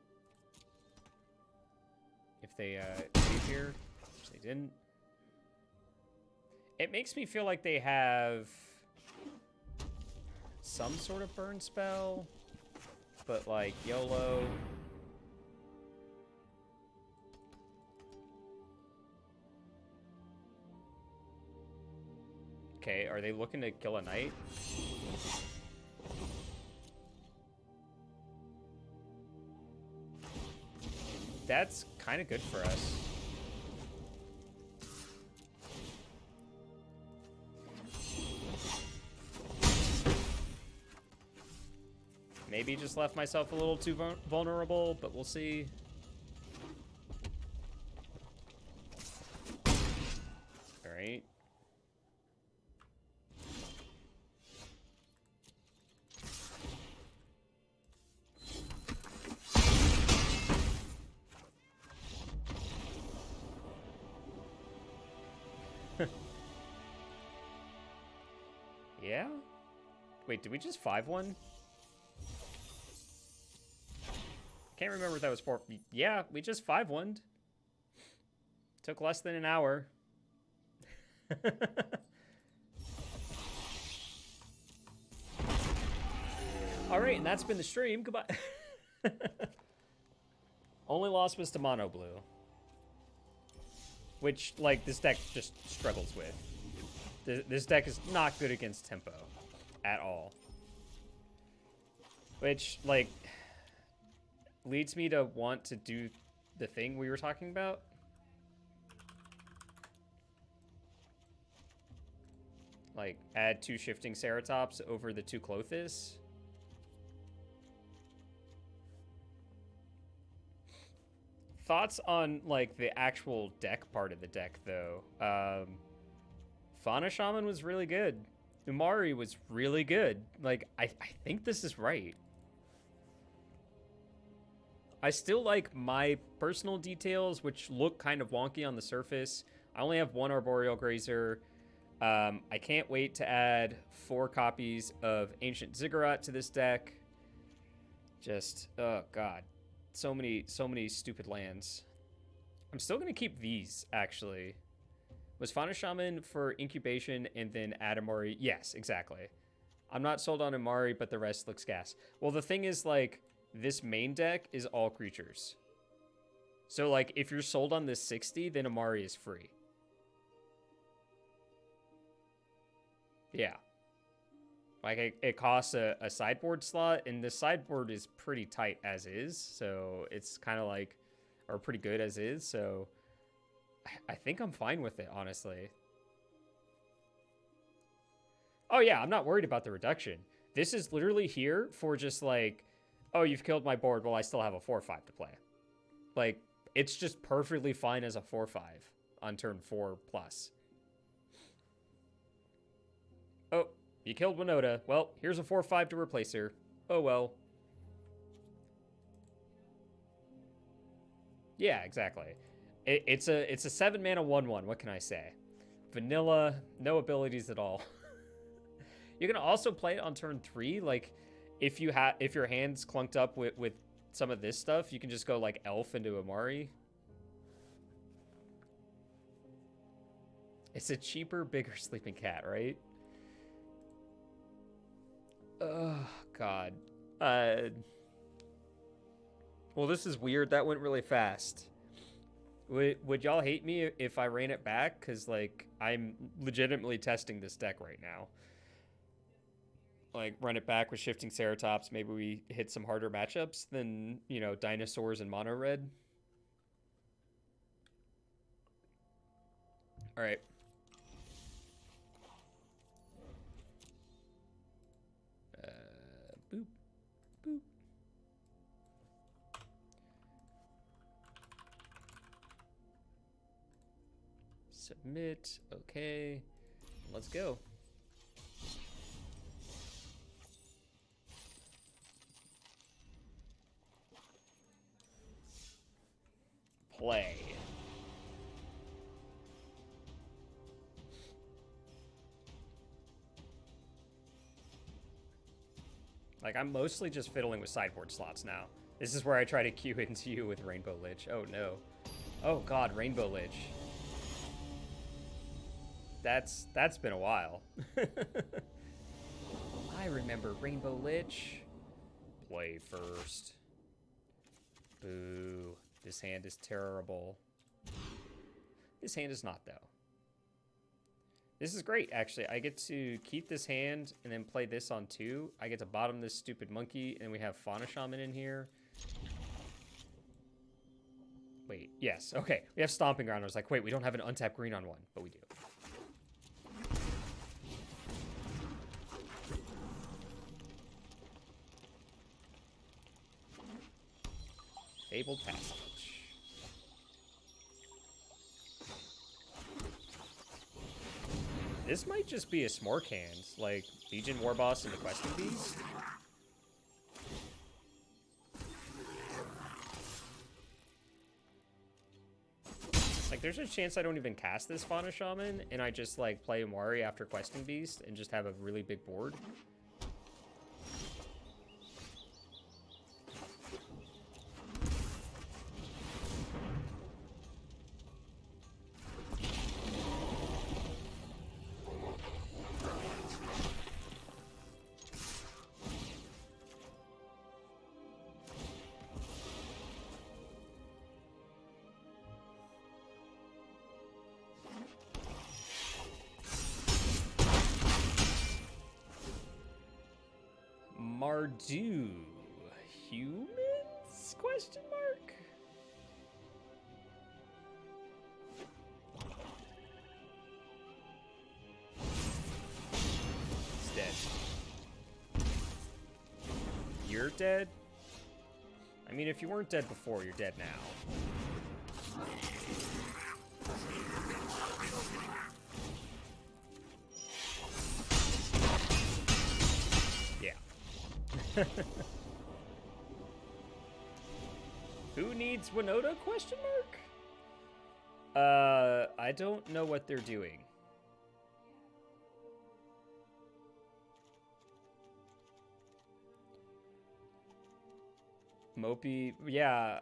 If they leave here, which they didn't. It makes me feel like they have some sort of burn spell, but like YOLO. Okay, are they looking to kill a knight? That's kind of good for us. Maybe just left myself a little too vulnerable, but we'll see. All right. Yeah? Wait, did we just 5-1? Can't remember if that was 4. Yeah, we just 5-1'd. Took less than an hour. All right, and that's been the stream. Goodbye. Only loss was to Mono Blue, which, like, this deck just struggles with. This deck is not good against tempo at all. Which, like, leads me to want to do the thing we were talking about. Like, add 2 Shifting Ceratops over the 2 Clothis. Thoughts on, like, the actual deck part of the deck, though. Fauna Shaman was really good. Umari was really good. Like, I think this is right. I still like my personal details, which look kind of wonky on the surface. I only have 1 Arboreal Grazer. I can't wait to add 4 copies of Ancient Ziggurat to this deck. Just, oh god. So many stupid lands. I'm still going to keep these, actually. Was Fauna Shaman for incubation and then add Umari? Yes, exactly. I'm not sold on Umari, but the rest looks gas. Well, the thing is, like, this main deck is all creatures. So, like, if you're sold on this 60, then Umari is free. Yeah. Like, it costs a sideboard slot, and the sideboard is pretty tight as is, so it's kind of like, or pretty good as is, so I think I'm fine with it, honestly. Oh yeah, I'm not worried about the reduction. This is literally here for just like, oh, you've killed my board, well, I still have a 4/5 to play. Like, it's just perfectly fine as a 4/5 on turn 4+. Oh. You killed Winota. Well, here's a 4/5 to replace her. Oh well. Yeah, exactly. It's a 7-mana 1/1. What can I say? Vanilla, no abilities at all. You can also play it on turn 3. Like, if your hand's clunked up with some of this stuff, you can just go like Elf into Umari. It's a cheaper, bigger sleeping cat, right? Oh, God. Well, this is weird. That went really fast. Would y'all hate me if I ran it back? Because, like, I'm legitimately testing this deck right now. Like, run it back with Shifting Ceratops. Maybe we hit some harder matchups than, you know, Dinosaurs and Mono Red. All right. Boop. Boop. Submit. Okay. Let's go. Play. Like, I'm mostly just fiddling with sideboard slots now. This is where I try to queue into you with Rainbow Lich. Oh, no. Oh, God, Rainbow Lich. That's been a while. I remember Rainbow Lich. Play first. Boo. This hand is terrible. This hand is not, though. This is great, actually. I get to keep this hand and then play this on 2. I get to bottom this stupid monkey, and we have Fauna Shaman in here. Wait, yes, okay. We have Stomping Ground. I was like, wait, we don't have an untapped green on 1, but we do. Fabled Passage. This might just be a Smork hand, like Legion Warboss and the Questing Beast. Like, there's a chance I don't even cast this Fauna Shaman, and I just, like, play Umari after Questing Beast and just have a really big board. Mardu. Humans? Question mark? It's dead. You're dead? I mean, if you weren't dead before, you're dead now. Yeah. Who needs Winota? Question mark? I don't know what they're doing. Mopey, yeah.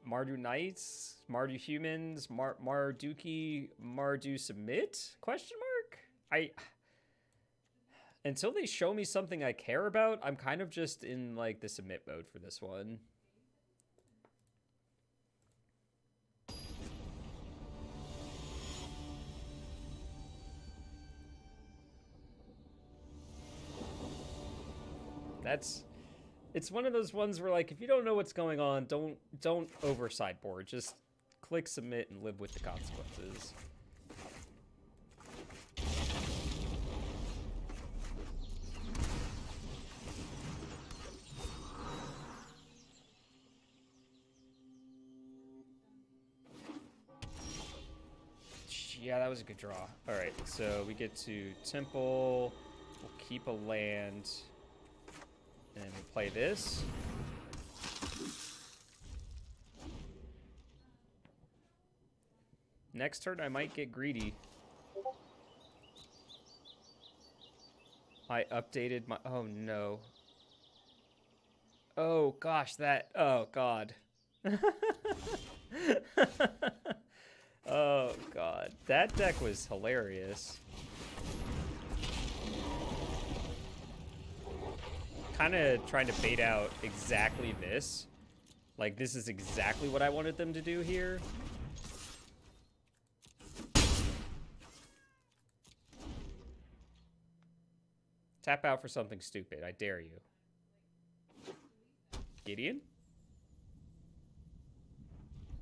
Mardu Knights, Mardu Humans, Marduki, Mardu Submit? Question mark? Until they show me something I care about, I'm kind of just in, like, the submit mode for this one. It's one of those ones where, like, if you don't know what's going on, don't over sideboard. Just click submit and live with the consequences. Yeah, that was a good draw. All right, so we get to Temple. We'll keep a land. And we play this. Next turn, I might get greedy. I updated my... Oh, no. Oh, gosh, that... Oh, God. Oh, God. That deck was hilarious. Kind of trying to bait out exactly this. Like, this is exactly what I wanted them to do here. Tap out for something stupid. I dare you. Gideon?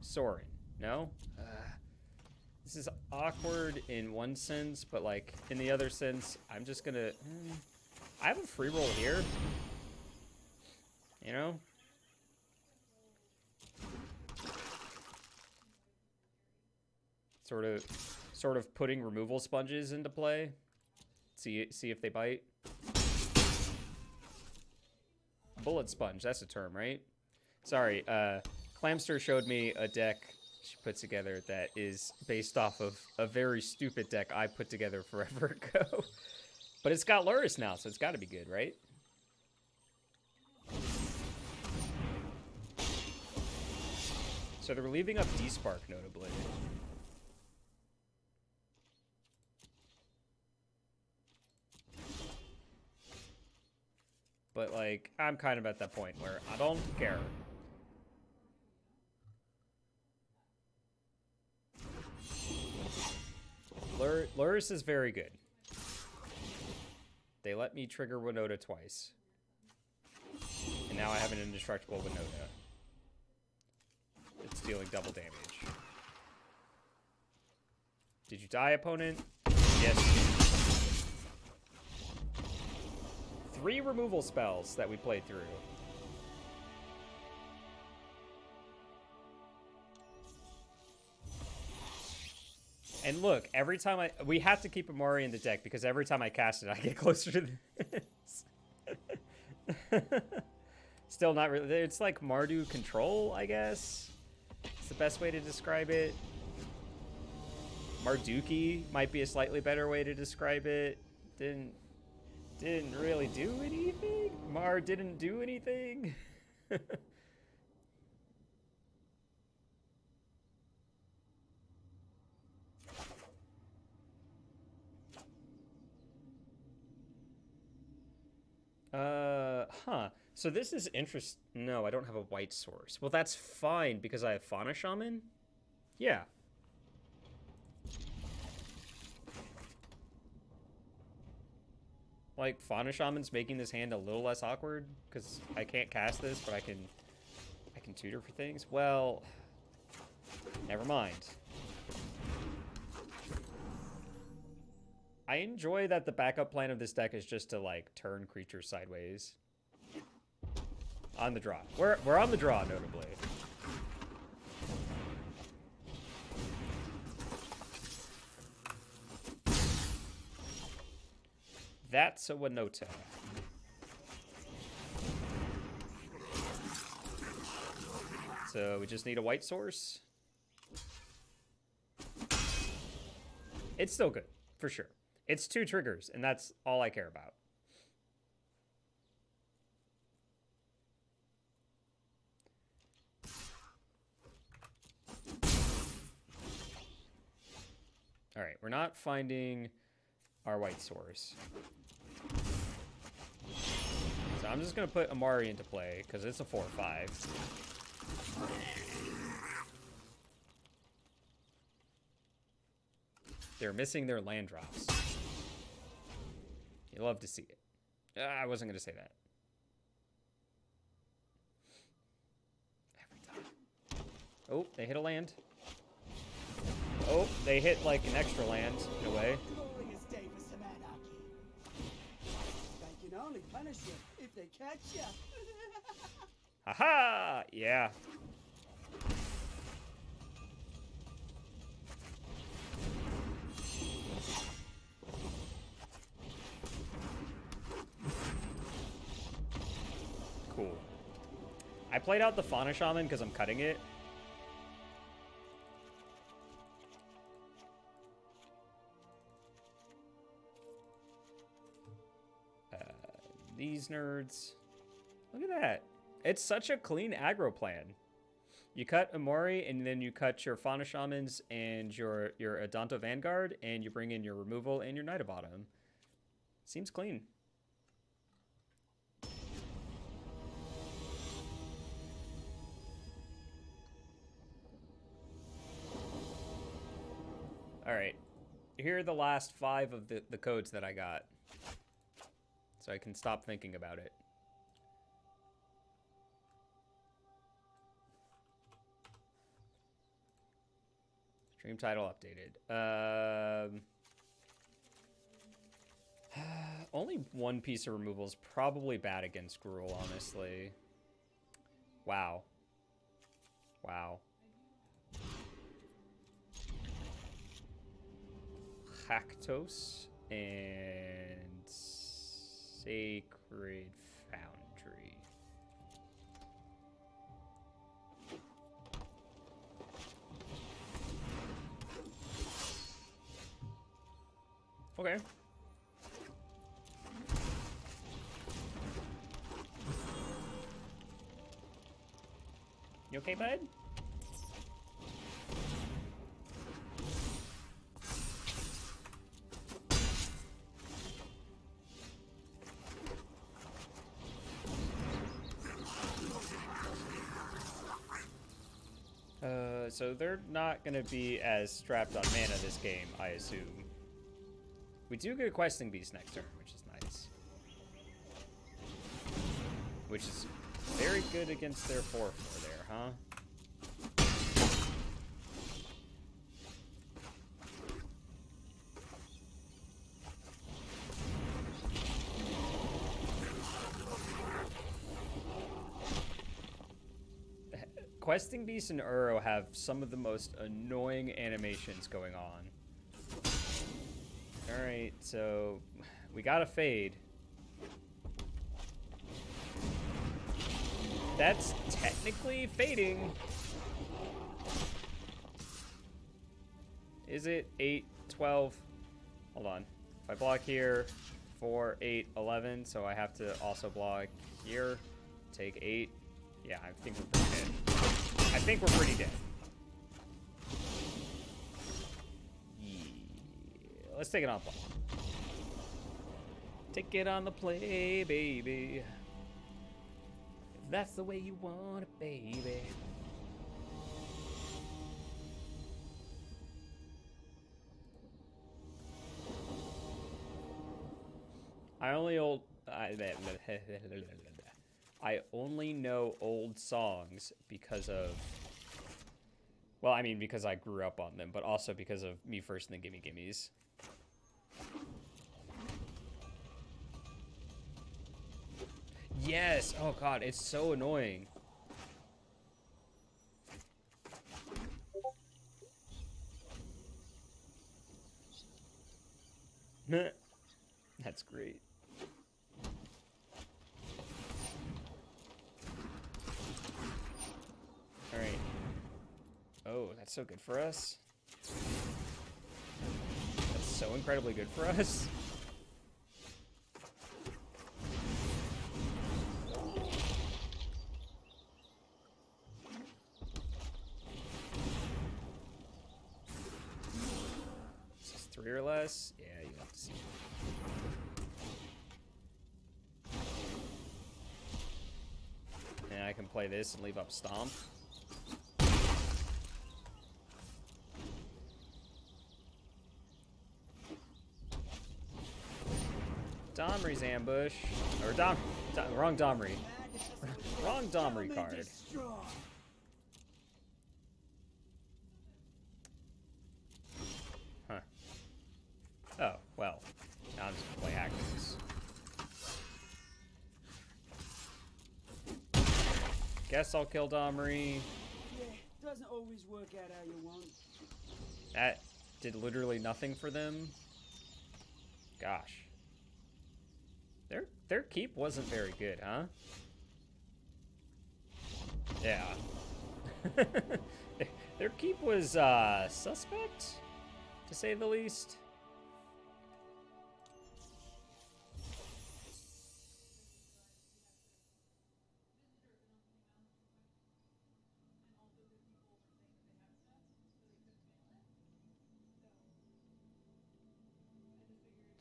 Sorin. No? This is awkward in one sense, but, like, in the other sense, I'm just gonna... I have a free roll here. You know? Sort of putting removal sponges into play. See if they bite. Bullet sponge, that's a term, right? Sorry, Clamster showed me a deck she put together that is based off of a very stupid deck I put together forever ago. But it's got Luris now, so it's got to be good, right? So they're leaving up D-Spark, notably. But, like, I'm kind of at that point where I don't care. Luris is very good. They let me trigger Winota twice. And now I have an indestructible Winota. It's dealing double damage. Did you die, opponent? Yes. 3 removal spells that we played through. And look, every time we have to keep Umori in the deck because every time I cast it, I get closer to this. Still not really. It's like Mardu control, I guess. It's the best way to describe it. Marduki might be a slightly better way to describe it. Didn't really do anything. Mar didn't do anything. Huh. So this is interest. No, I don't have a white source. Well, that's fine because I have Fauna Shaman. Yeah. like Fauna Shaman's making this hand a little less awkward because I can't cast this, but I can tutor for things. Well, never mind. I enjoy that the backup plan of this deck is just to like turn creatures sideways. On the draw. We're on the draw, notably. That's a Winota. So we just need a white source. It's still good, for sure. It's 2 triggers, and that's all I care about. All right, we're not finding our white source. So I'm just going to put Umori into play, because it's a 4/5. They're missing their land drops. You love to see it. I wasn't going to say that. Every time. Oh, they hit a land. Oh, they hit like an extra land in a way. Glorious day for some anarchy. They can only punish you if they catch you. Haha! Yeah. Cool. I played out the Fauna Shaman because I'm cutting it. These nerds. Look at that. It's such a clean aggro plan. You cut Umori, and then you cut your Fauna Shamans and your Adonto Vanguard, and you bring in your removal and your Knight of Bottom. Seems clean. All right. Here are the last 5 of the codes that I got. So I can stop thinking about it. Stream title updated. Only 1 piece of removal is probably bad against Gruul, honestly. Wow. Wow. Haktos and Sacred Foundry. Okay. You okay, bud? So they're not going to be as strapped on mana this game, I assume. We do get a Questing Beast next turn, which is nice. Which is very good against their 4/4 there, huh? Questing Beast and Uro have some of the most annoying animations going on. Alright, so we got a fade. That's technically fading. Is it 8, 12? Hold on. If I block here, 4, 8, 11, so I have to also block here, take 8. Yeah, I think we're pretty dead. I think we're pretty dead. Yeah. Let's take it on play. Take it on the play, baby. If that's the way you want it, baby. I only know old songs because of, well, I mean, because I grew up on them, but also because of Me First and the Gimme Gimmes. Yes! Oh god, it's so annoying. That's great. Alright. Oh, that's so good for us. That's so incredibly good for us. This is 3 or less? Yeah, you have to see. And I can play this and leave up Stomp. Domri's ambush. Or wrong Domri. Wrong Domri card. Huh. Oh, well. Now I'm just gonna play Hackers. Guess I'll kill Domri. Yeah, doesn't always work out how you want. That did literally nothing for them. Gosh. Their keep wasn't very good, huh? Yeah. Their keep was suspect, to say the least.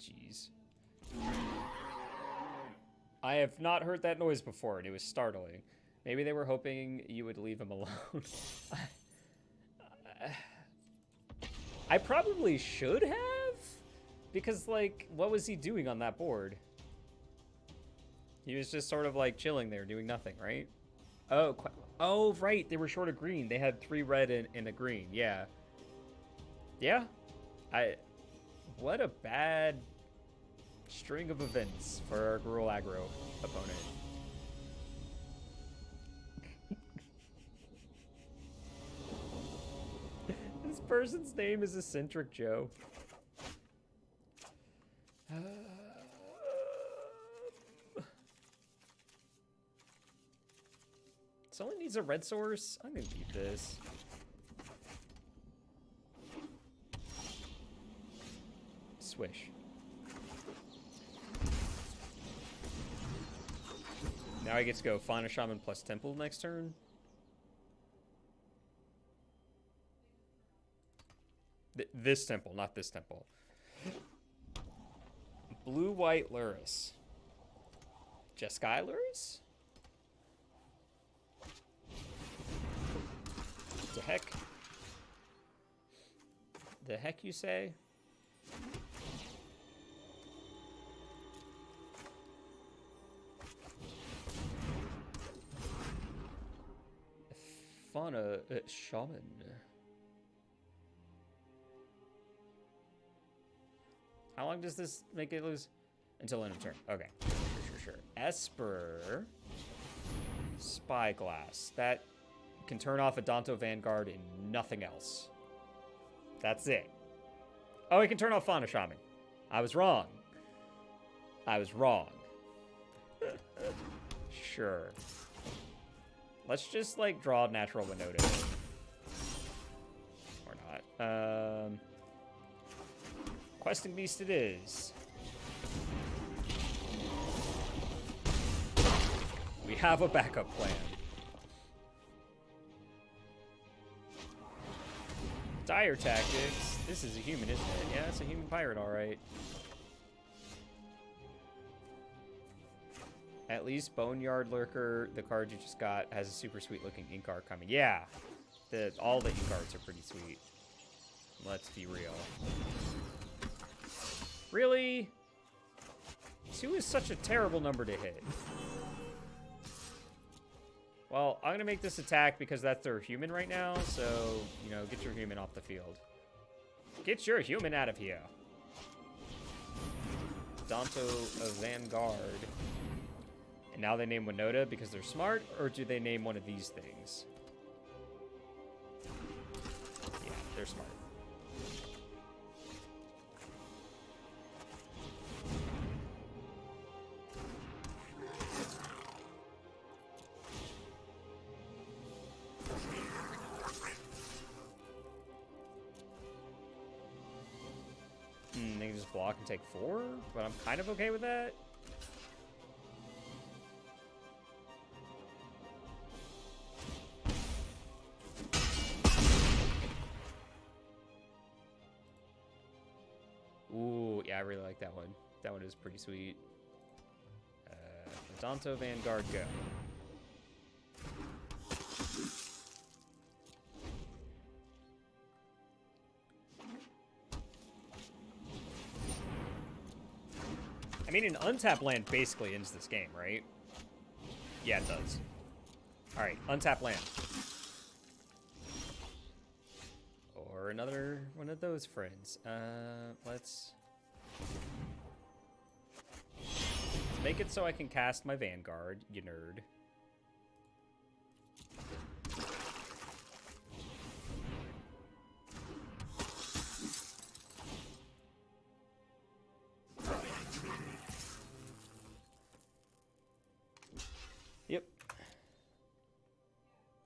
Jeez. I have not heard that noise before, and it was startling. Maybe they were hoping you would leave him alone. I probably should have? Because, like, what was he doing on that board? He was just sort of, like, chilling there, doing nothing, right? Oh, right, they were short of green. They had 3 red and a green, yeah. Yeah? What a bad string of events for our Gruul aggro opponent. This person's name is Eccentric Joe. Someone needs a red source. I'm gonna keep this. Swish. Now I get to go Fauna Shaman plus Temple next turn. This temple, not this temple. Blue-white Luris. Jeskai Luris? The heck? The heck you say? Fauna Shaman. How long does this make it lose? Until end of turn. Okay. Sure. Esper. Spyglass. That can turn off a Danto Vanguard and nothing else. That's it. Oh, it can turn off Fauna Shaman. I was wrong. Sure. Let's just, like, draw natural Winota. Or not. Questing Beast it is. We have a backup plan. Dire Tactics. This is a human, isn't it? Yeah, it's a human pirate, alright. At least Boneyard Lurker, the card you just got, has a super sweet looking ink art coming. Yeah, all the ink arts are pretty sweet. Let's be real. Really? 2 is such a terrible number to hit. Well, I'm going to make this attack because that's their human right now. So, you know, get your human off the field. Get your human out of here. Danto of Vanguard. And now they name Winota because they're smart, or do they name one of these things? Yeah, they're smart. They can just block and take 4, but I'm kind of okay with that. Ooh, yeah, I really like that one. That one is pretty sweet. Danto Vanguard, go. I mean, an untapped land basically ends this game, right? Yeah, it does. Alright, untapped land. Or another one of those friends. Let's make it so I can cast my Vanguard, you nerd. Yep.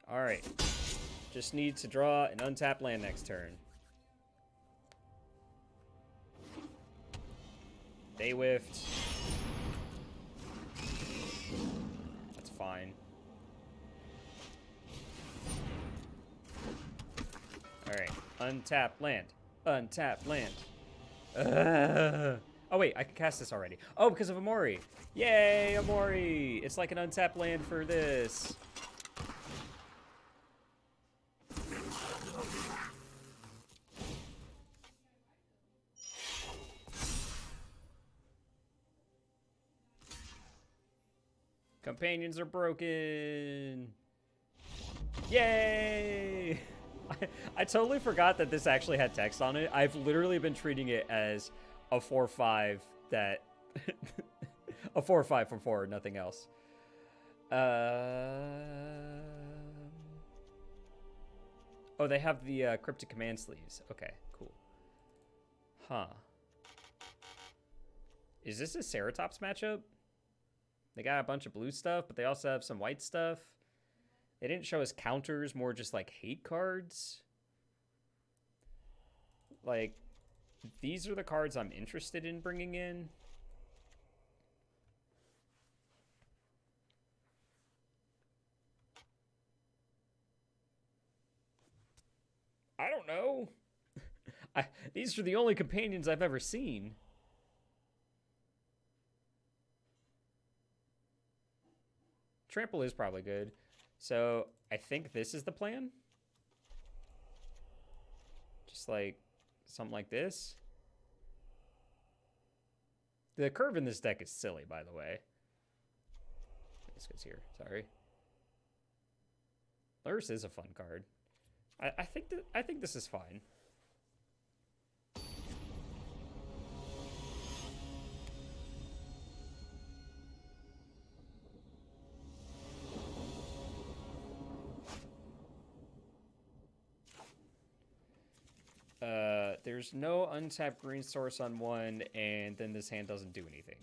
Alright. Just need to draw an untapped land next turn. They whiffed. That's fine. Alright. Untapped land. Untapped land. Oh, wait. I can cast this already. Oh, because of Umori. Yay, Umori. It's like an untapped land for this. Companions are broken. Yay! I totally forgot that this actually had text on it. I've literally been treating it as a 4/5 that... a 4/5 for 4, nothing else. Oh, they have the Cryptic Command sleeves. Okay, cool. Huh. Is this a Ceratops matchup? They got a bunch of blue stuff, but they also have some white stuff. They didn't show us counters, more just like hate cards. Like, these are the cards I'm interested in bringing in. I don't know. These are the only companions I've ever seen. Trample is probably good. So I think this is the plan. Just like something like this. The curve in this deck is silly, by the way. This goes here. Sorry. Lurrus is a fun card. I think this is fine. There's no untapped green source on one, and then this hand doesn't do anything.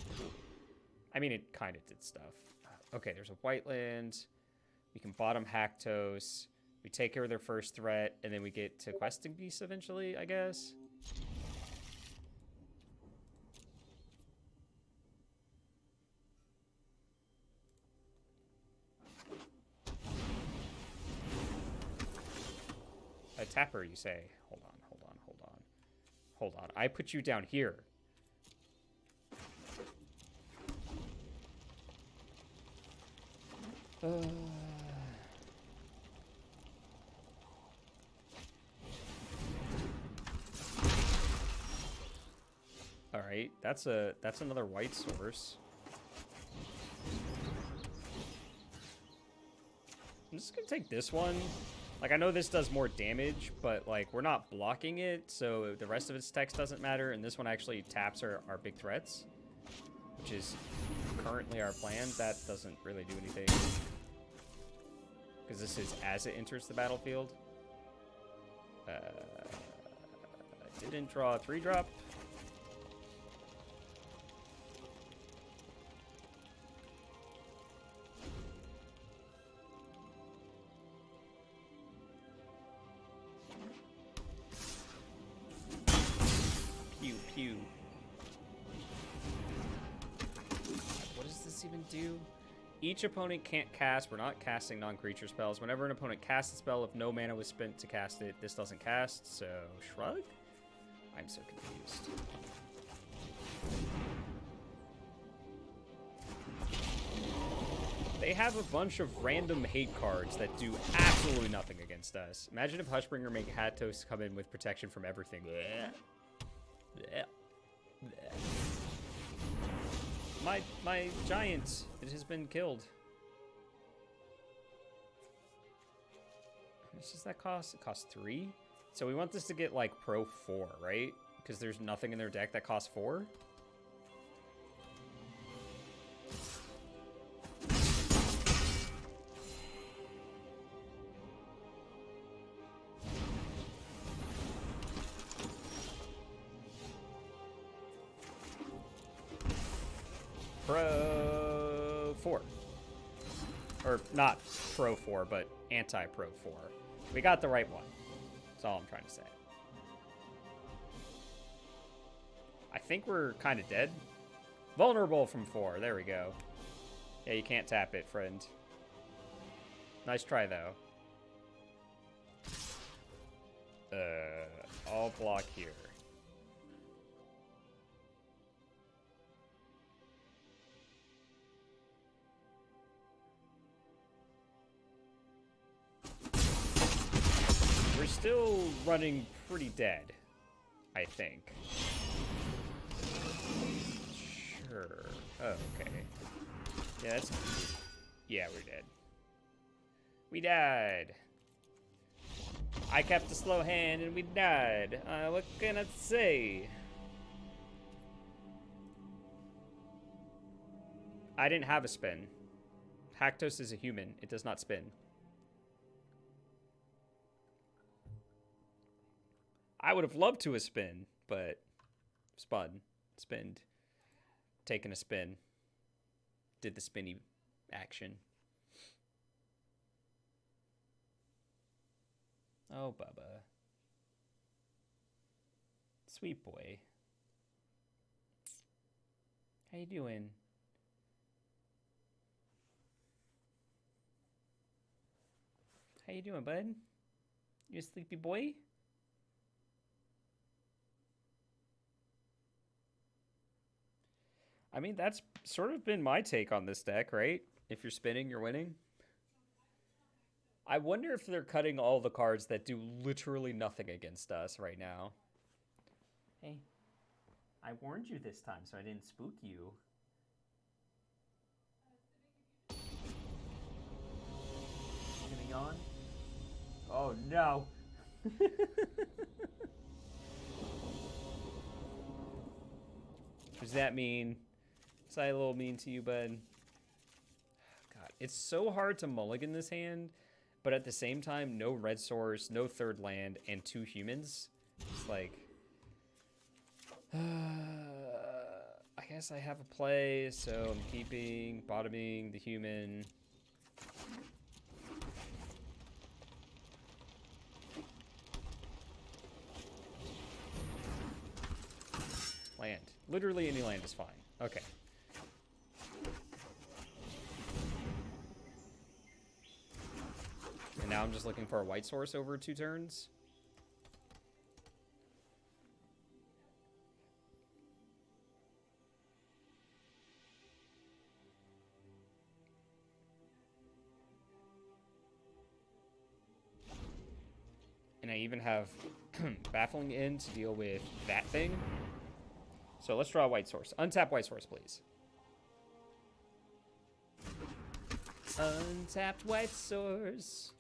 I mean, it kind of did stuff. Okay, there's a white land. We can bottom Haktos. We take care of their first threat, and then we get to Questing Beast eventually, I guess. A tapper, you say? Hold on, hold on, hold on. Hold on, I put you down here. Alright, that's another white source. I'm just gonna take this one. Like, I know this does more damage, but, like, we're not blocking it, so the rest of its text doesn't matter, and this one actually taps our big threats, which is currently our plan. That doesn't really do anything, because this is as it enters the battlefield. I didn't draw a 3-drop. Pew. What does this even do? Each opponent can't cast. We're not casting non-creature spells. Whenever an opponent casts a spell, if no mana was spent to cast it, this doesn't cast. So, shrug? I'm so confused. They have a bunch of random hate cards that do absolutely nothing against us. Imagine if Hushbringer made Hatos come in with protection from everything. Blech. My giant, it has been killed. How much does that cost? It costs 3. So we want this to get like pro 4, right? Because there's nothing in their deck that costs 4. Pro 4. Or not Pro 4, but anti-Pro 4. We got the right one. That's all I'm trying to say. I think we're kind of dead. Vulnerable from 4. There we go. Yeah, you can't tap it, friend. Nice try, though. I'll block here. We're still running pretty dead, I think. Sure. Oh, okay. Yeah, that's... Yeah, we're dead. We died. I kept a slow hand and we died. What can I say? I didn't have a spin. Haktos is a human. It does not spin. I would have loved to have spin, but spinned, taking a spin, did the spinny action. Oh, Bubba. Sweet boy. How you doing? How you doing, bud? You a sleepy boy? I mean, that's sort of been my take on this deck, right? If you're spinning, you're winning. I wonder if they're cutting all the cards that do literally nothing against us right now. Hey, I warned you this time, so I didn't spook you. You gonna yawn? Oh, no. Does that mean... Was I a little mean to you, bud? God, it's so hard to mulligan this hand, but at the same time, no red source, no third land, and 2 humans. It's like... I guess I have a play, so I'm keeping, bottoming the human. Land. Literally any land is fine. Okay. And now I'm just looking for a white source over 2 turns. And I even have Baffling In to deal with that thing. So let's draw a white source. Untap white source, please. Untapped white source.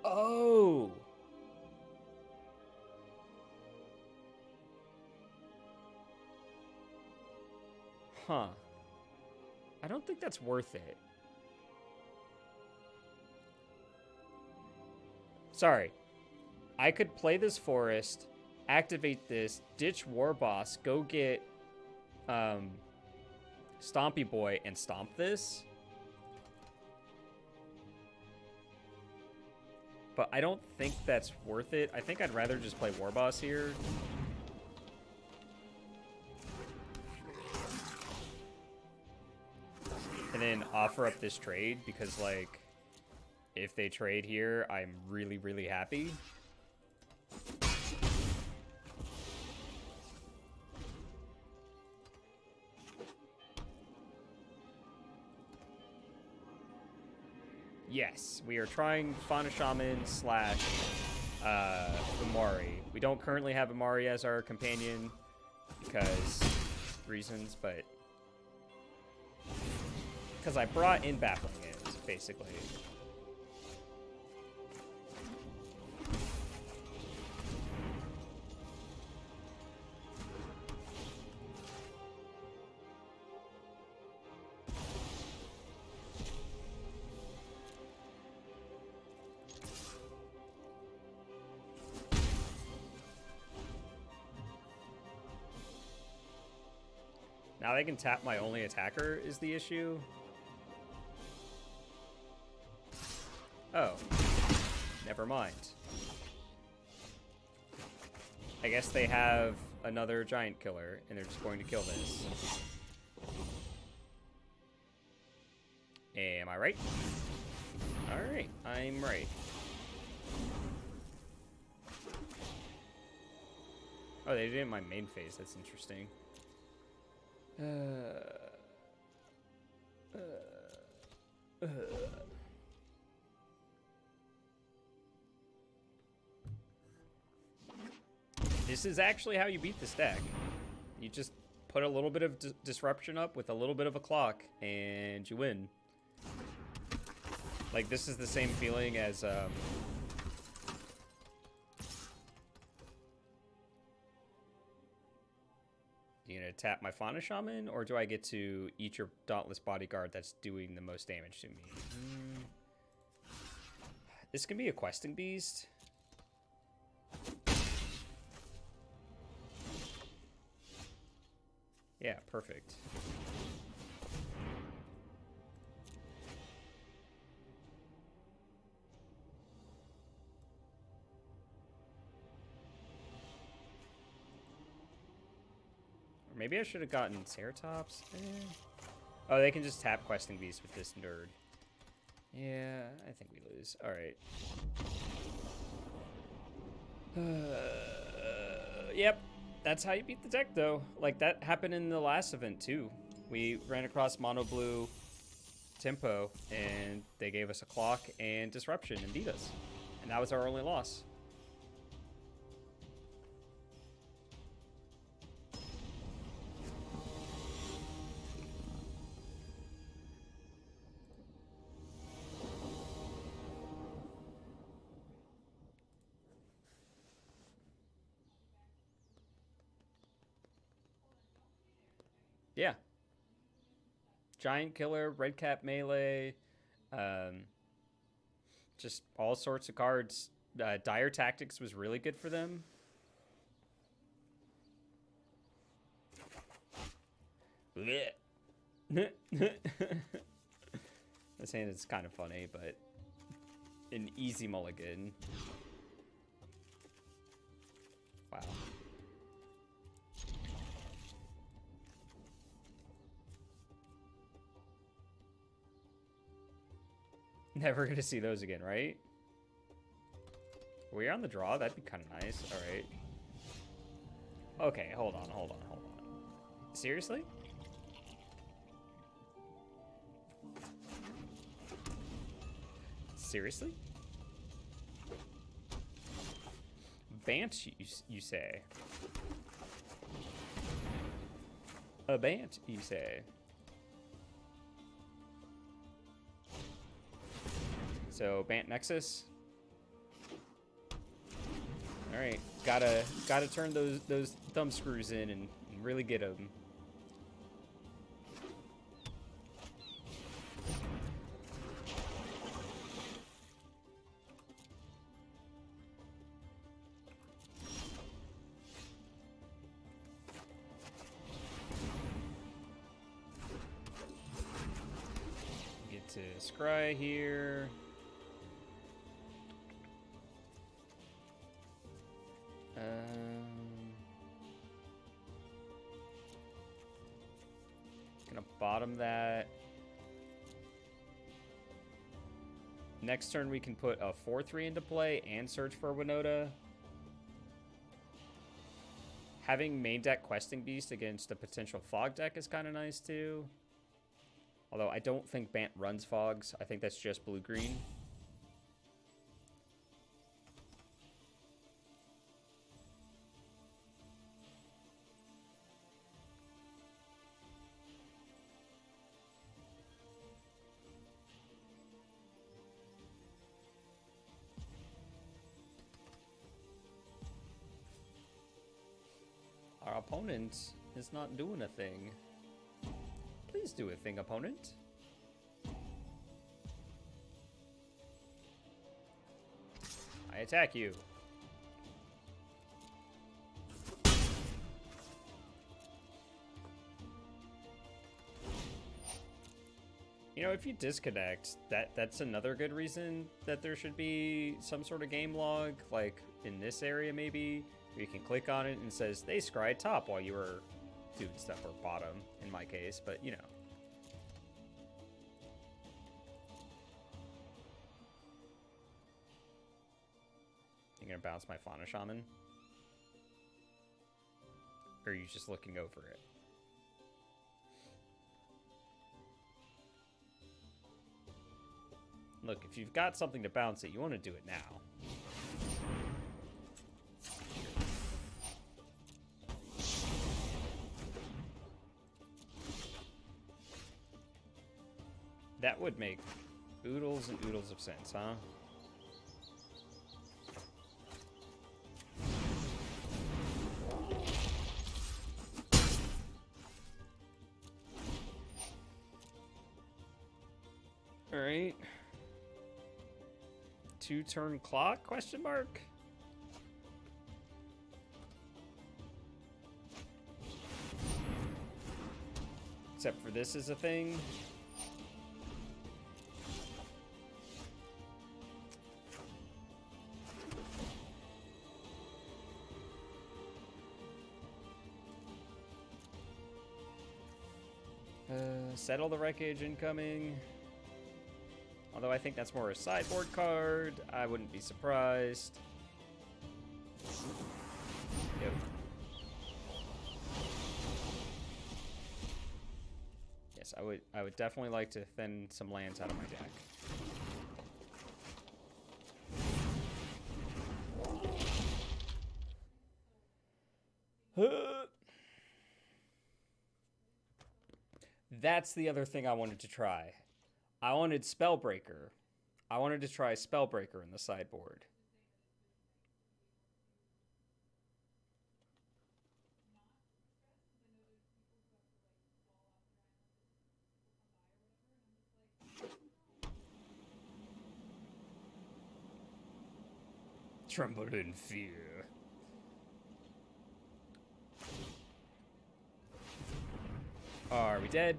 Oh. Huh. I don't think that's worth it. Sorry. I could play this forest, activate this, ditch War Boss, go get Stompy Boy and stomp this. But I don't think that's worth it. I think I'd rather just play War Boss here. And then offer up this trade because, like, if they trade here, I'm really, really happy. Yes, we are trying Fauna Shaman slash Umori. We don't currently have Umori as our companion because reasons, but because I brought in Baffling Is, basically. Now they can tap my only attacker is the issue. Oh. Never mind. I guess they have another giant killer, and they're just going to kill this. Am I right? Alright, I'm right. Oh, they did it in my main phase. That's interesting. This is actually how you beat this deck. You just put a little bit of disruption up with a little bit of a clock, and you win. Like, this is the same feeling as... You gonna tap my Fauna Shaman, or do I get to eat your Dauntless Bodyguard that's doing the most damage to me? This can be a Questing Beast. Yeah, perfect. Or maybe I should have gotten Ceratops. Oh, they can just tap Questing Beast with this nerd. Yeah, I think we lose. All right. Yep. That's how you beat the deck, though. Like, that happened in the last event, too. We ran across Mono Blue Tempo, and they gave us a clock and disruption and beat us. And that was our only loss. Yeah. Giant Killer, Red Cap Melee, just all sorts of cards. Dire Tactics was really good for them. This hand is kind of funny, but an easy mulligan. Wow. Never gonna see those again, right? Are we on the draw? That'd be kind of nice. All right. Okay, hold on. Seriously? Seriously? Bant, you say? A Bant, you say? So Bant Nexus. All right, gotta turn those thumb screws in and really get them. Get to scry here. Gonna bottom that. Next turn we can put a 4/3 into play and search for Winota. Having main deck Questing Beast against a potential fog deck is kind of nice too. Although I don't think Bant runs fogs. I think that's just blue-green. Our opponent is not doing a thing. Please do a thing, opponent. I attack you. You know, if you disconnect, that's another good reason that there should be some sort of game log, like in this area maybe. You can click on it and it says they scryed top while you were doing stuff, or bottom in my case, but you know. You're gonna bounce my Fauna Shaman? Or are you just looking over it? Look, if you've got something to bounce it, you want to do it now. That would make oodles and oodles of sense, huh? All right. 2-turn clock, question mark? Except for this is a thing. Settle the Wreckage incoming. Although I think that's more a sideboard card. I wouldn't be surprised. Yep. Yes, I would definitely like to thin some lands out of my deck. That's the other thing I wanted to try. I wanted Spellbreaker. I wanted to try Spellbreaker in the sideboard. Tremble in fear. Are we dead?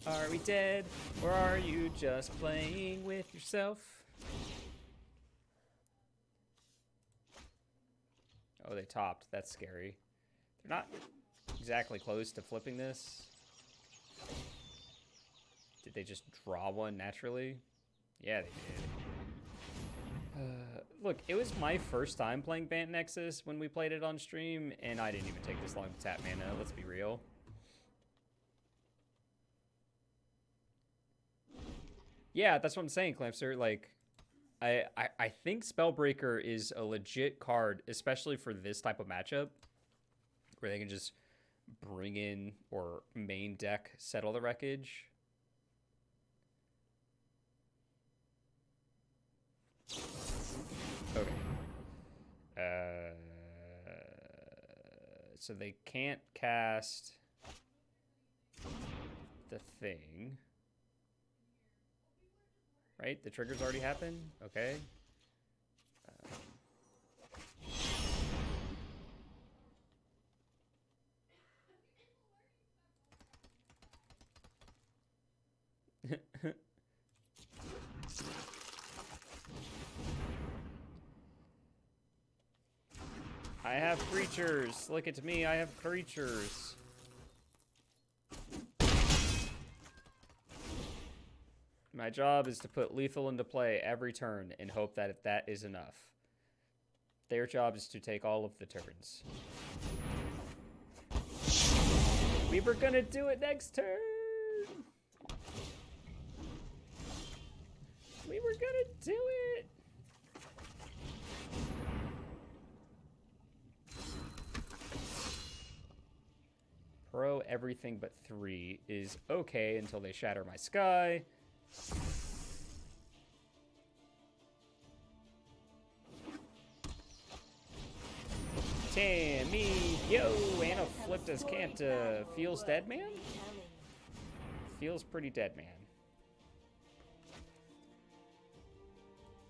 Are we dead? Or are you just playing with yourself? Oh, they topped. That's scary. They're not exactly close to flipping this. Did they just draw one naturally? Yeah, they did. Look, it was my first time playing Bant Nexus when we played it on stream, and I didn't even take this long to tap mana, let's be real. Yeah, that's what I'm saying, Clamster. Like, I think Spellbreaker is a legit card, especially for this type of matchup, where they can just bring in or main deck Settle the Wreckage. Okay. So they can't cast the thing. Right? The trigger's already happened? Okay. I have creatures. Look at me. I have creatures. My job is to put lethal into play every turn and hope that that is enough. Their job is to take all of the turns. We were gonna do it next turn. We were gonna do it. Pro everything but 3 is okay until they shatter my sky. Tammy, yo, Anna flipped as Kanta. Feels dead, man? Feels pretty dead, man.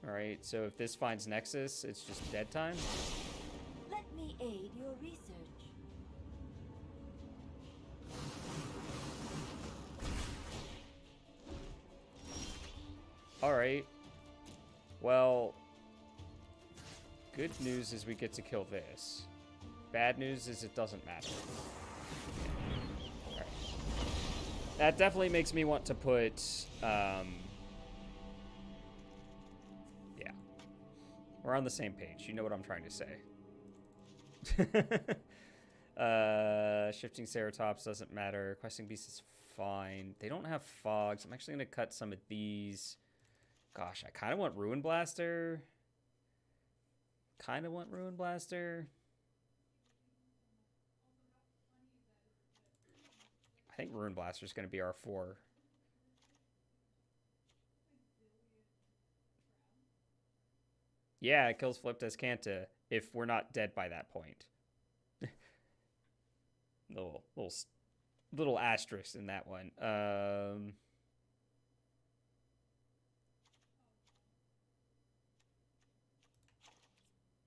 Alright, so if this finds Nexus, it's just dead time? Let me aid your research. Alright. Well, good news is we get to kill this. Bad news is it doesn't matter. Alright. That definitely makes me want to put, yeah. We're on the same page. You know what I'm trying to say. Shifting Ceratops doesn't matter. Questing Beast is fine. They don't have fogs. I'm actually going to cut some of these. Gosh, I kind of want Ruin Blaster. I think Ruin Blaster is going to be our 4. Yeah, it kills Flipped as Kanta if we're not dead by that point. little asterisk in that one. All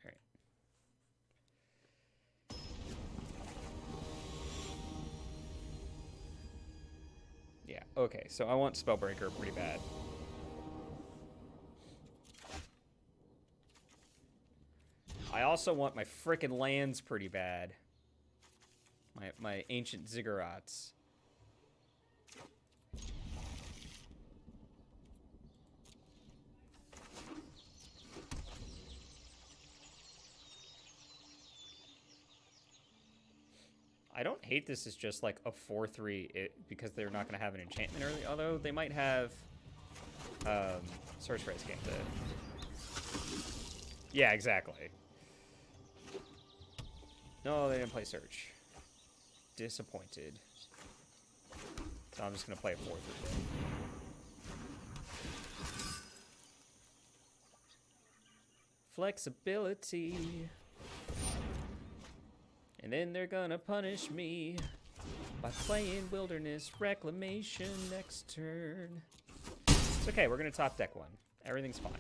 right. Yeah, okay, so I want Spellbreaker pretty bad. I also want my frickin' lands pretty bad. My ancient ziggurats. I don't hate this as just like a 4/3 because they're not going to have an enchantment early. Although they might have Search for Escanta. Yeah, exactly. No, they didn't play Search. Disappointed. So I'm just going to play a 4/3. Flexibility. And then they're gonna punish me by playing Wilderness Reclamation next turn. It's okay, we're gonna top deck one. Everything's fine.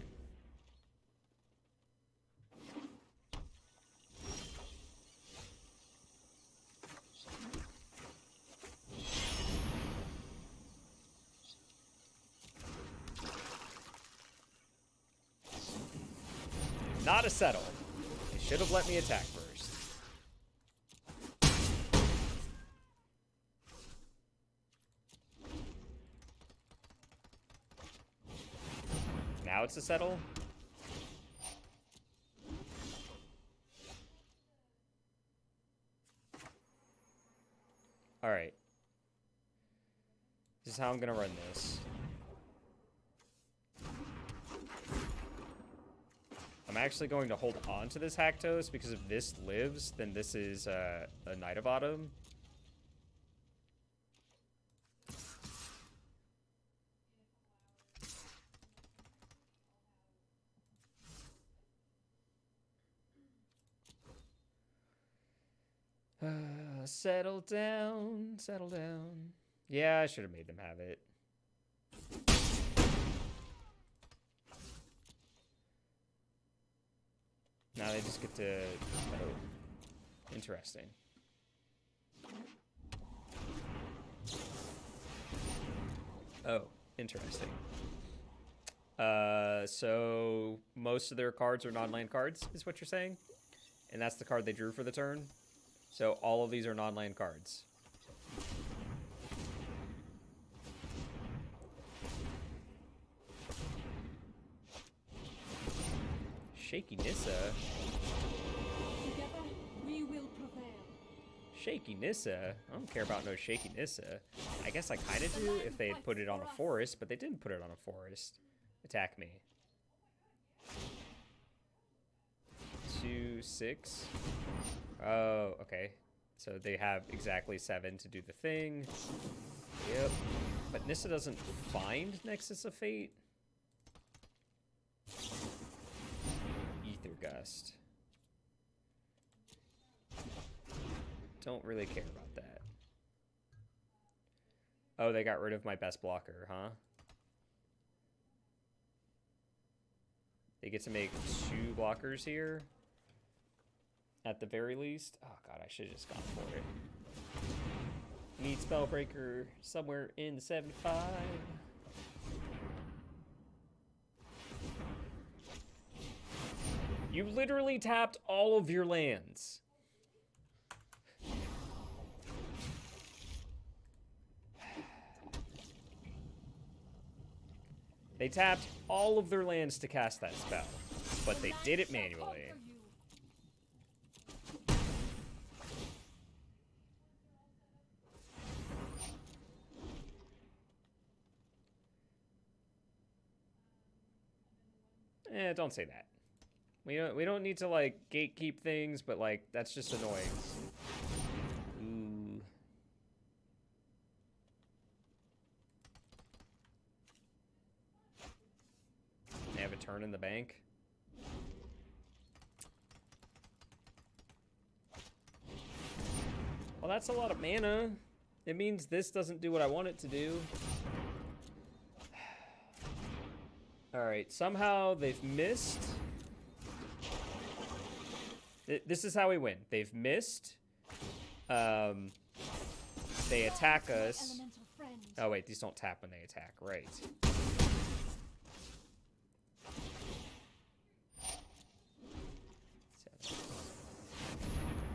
Not a settle. They should have let me attack first. Now it's a settle. All right. This is how I'm gonna run this. I'm actually going to hold on to this Haktos because if this lives, then this is a Knight of Autumn. Settle down, settle down. Yeah, I should have made them have it. Now they just get to... Oh, interesting. Oh, interesting. So most of their cards are non-land cards, is what you're saying? And that's the card they drew for the turn? So all of these are non-land cards. Shaky Nissa? Together, we will prevail. Shaky Nissa? I don't care about no Shaky Nissa. I guess I kind of do if they had put it on a forest, but they didn't put it on a forest. Attack me. 2, 6. Oh, okay. So they have exactly 7 to do the thing. Yep. But Nissa doesn't find Nexus of Fate. Ether Gust. Don't really care about that. Oh, they got rid of my best blocker, huh? They get to make 2 blockers here. At the very least. Oh god, I should have just gone for it. Need Spellbreaker somewhere in the 75. You literally tapped all of your lands. They tapped all of their lands to cast that spell, but they did it manually. Don't say that. We don't need to like gatekeep things, but like that's just annoying. Ooh. They have a turn in the bank. Well, that's a lot of mana. It means this doesn't do what I want it to do. Alright, somehow they've missed. This is how we win. They've missed. They attack us. Oh wait, these don't tap when they attack, right.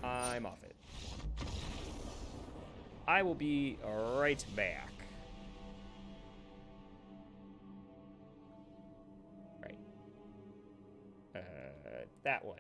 I'm off it. I will be right back. Right. That one.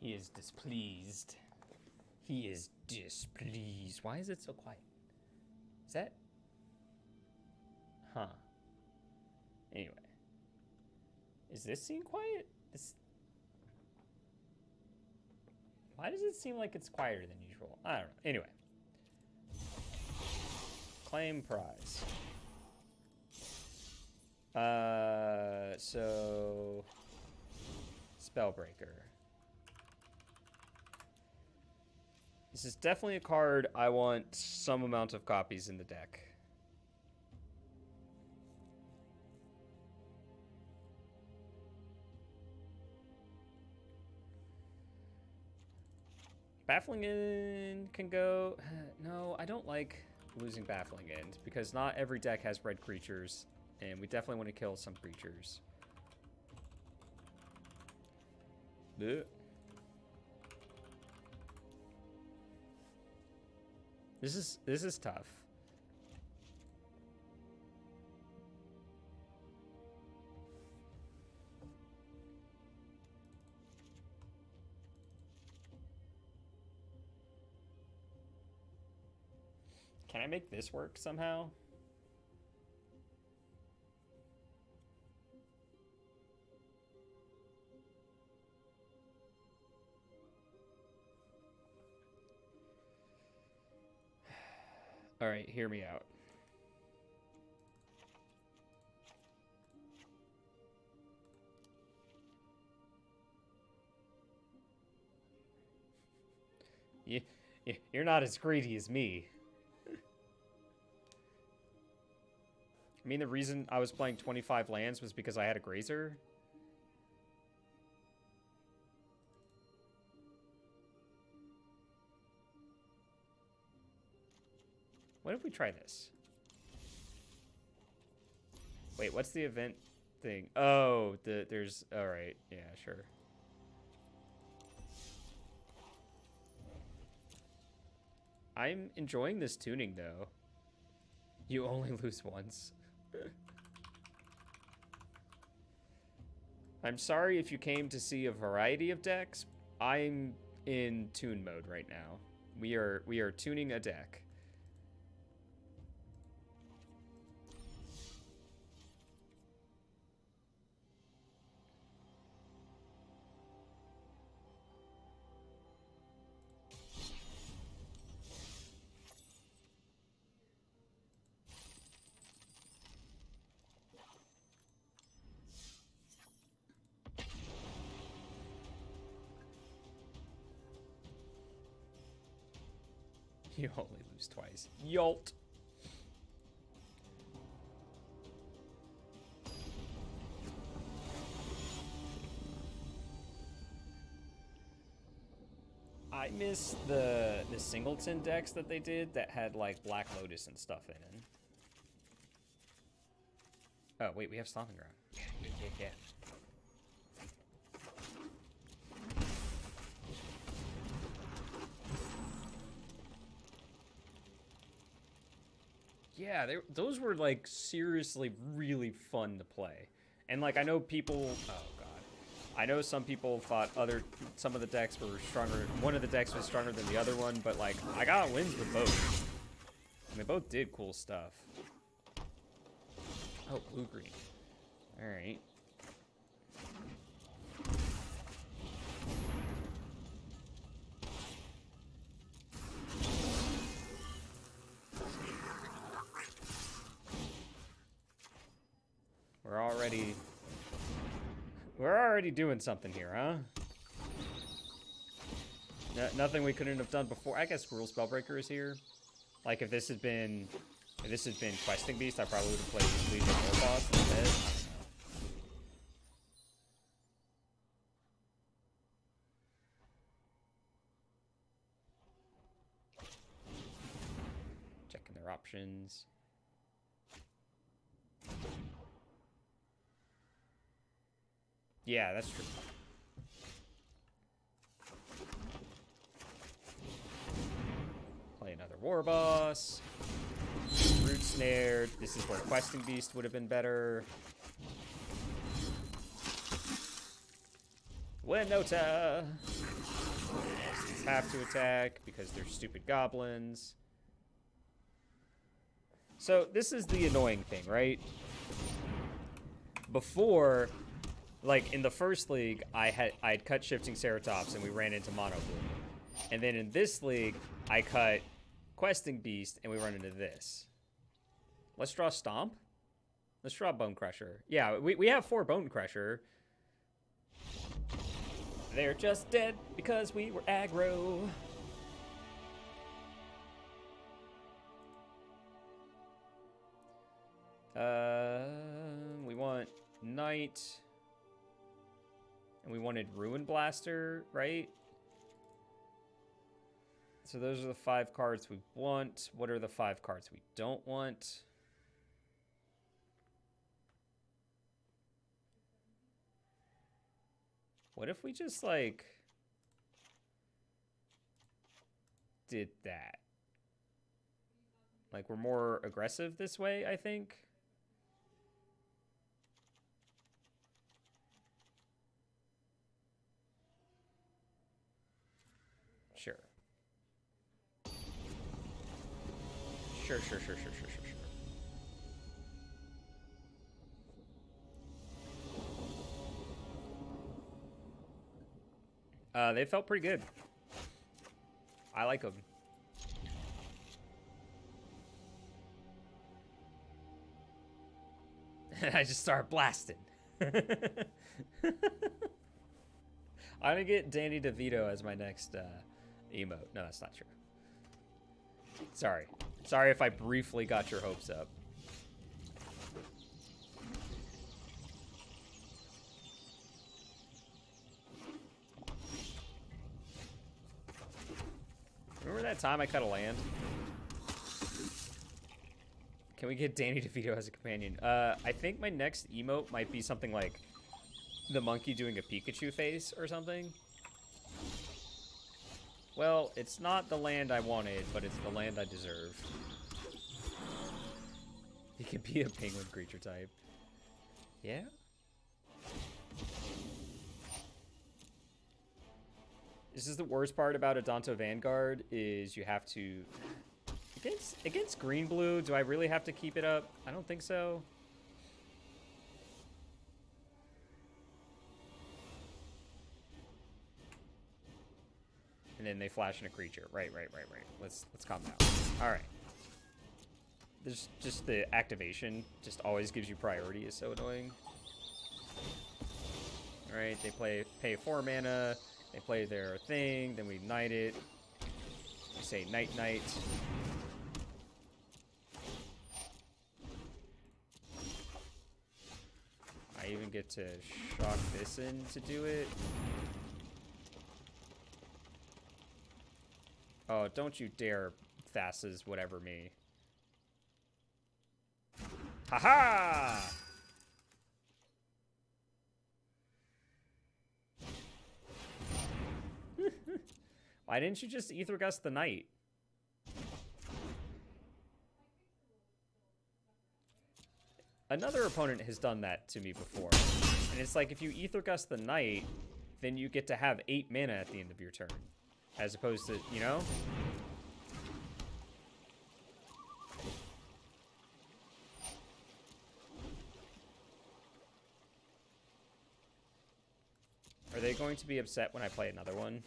He is displeased. He is displeased. Why is it so quiet? Is that... Huh. Anyway. Is this scene quiet? Why does it seem like it's quieter than usual? I don't know. Anyway. Claim prize. So... Spellbreaker. This is definitely a card I want some amount of copies in the deck. Baffling End can go... No, I don't like losing Baffling End because not every deck has red creatures, and we definitely want to kill some creatures. Blech. This is tough. Can I make this work somehow? All right, hear me out. You're not as greedy as me. I mean, the reason I was playing 25 lands was because I had a grazer. What if we try this? Wait, what's the event thing? Oh, there's... Alright, yeah, sure. I'm enjoying this tuning, though. You only lose once. I'm sorry if you came to see a variety of decks. I'm in tune mode right now. We are tuning a deck. You only lose twice. Yolt. I miss the Singleton decks that they did that had like Black Lotus and stuff in it. Oh wait, we have Stomping Ground. Yeah. Yeah, those were like seriously really fun to play. And like I know people, oh god. I know some people thought some of the decks were stronger. One of the decks was stronger than the other one, but like I got wins with both. And they both did cool stuff. Oh, blue-green. All right. We're already doing something here, huh? Nothing we couldn't have done before. I guess Gruul Spellbreaker is here. Like if this had been Questing Beast, I probably would have played Legion War Boss instead. Checking their options. Yeah, that's true. Play another War Boss. Root Snared. This is where Questing Beast would have been better. Winota. beasts have to attack because they're stupid goblins. So this is the annoying thing, right? Before, like in the first league, I'd cut Shifting Ceratops and we ran into Mono Blue. And then in this league, I cut Questing Beast and we run into this. Let's draw Stomp. Let's draw Bone Crusher. Yeah, we have 4 Bone Crusher. They're just dead because we were aggro. We want Knight. And we wanted Ruin Blaster, right? So those are the 5 cards we want. What are the 5 cards we don't want? What if we just, like, did that? Like, we're more aggressive this way, I think. Sure. Sure. They felt pretty good. I like them. And I just start blasting. I'm gonna get Danny DeVito as my next emote. No, that's not true. Sorry. Sorry if I briefly got your hopes up. Remember that time I cut a land? Can we get Danny DeVito as a companion? I think my next emote might be something like the monkey doing a Pikachu face or something. Well, it's not the land I wanted, but it's the land I deserve. He can be a penguin creature type. Yeah? This is the worst part about Adanto Vanguard, is you have to... Against green blue, do I really have to keep it up? I don't think so. And then they flash in a creature. Right. Let's calm down. Alright. There's just the activation just always gives you priority, is so annoying. Alright, they pay 4 mana, they play their thing, then we knight it. We say night. I even get to shock this in to do it. Oh, don't you dare Thassa's whatever me. Haha! Why didn't you just Aether Gust the Knight? Another opponent has done that to me before. And it's like, if you Aether Gust the Knight, then you get to have 8 mana at the end of your turn. As opposed to, you know? Are they going to be upset when I play another one?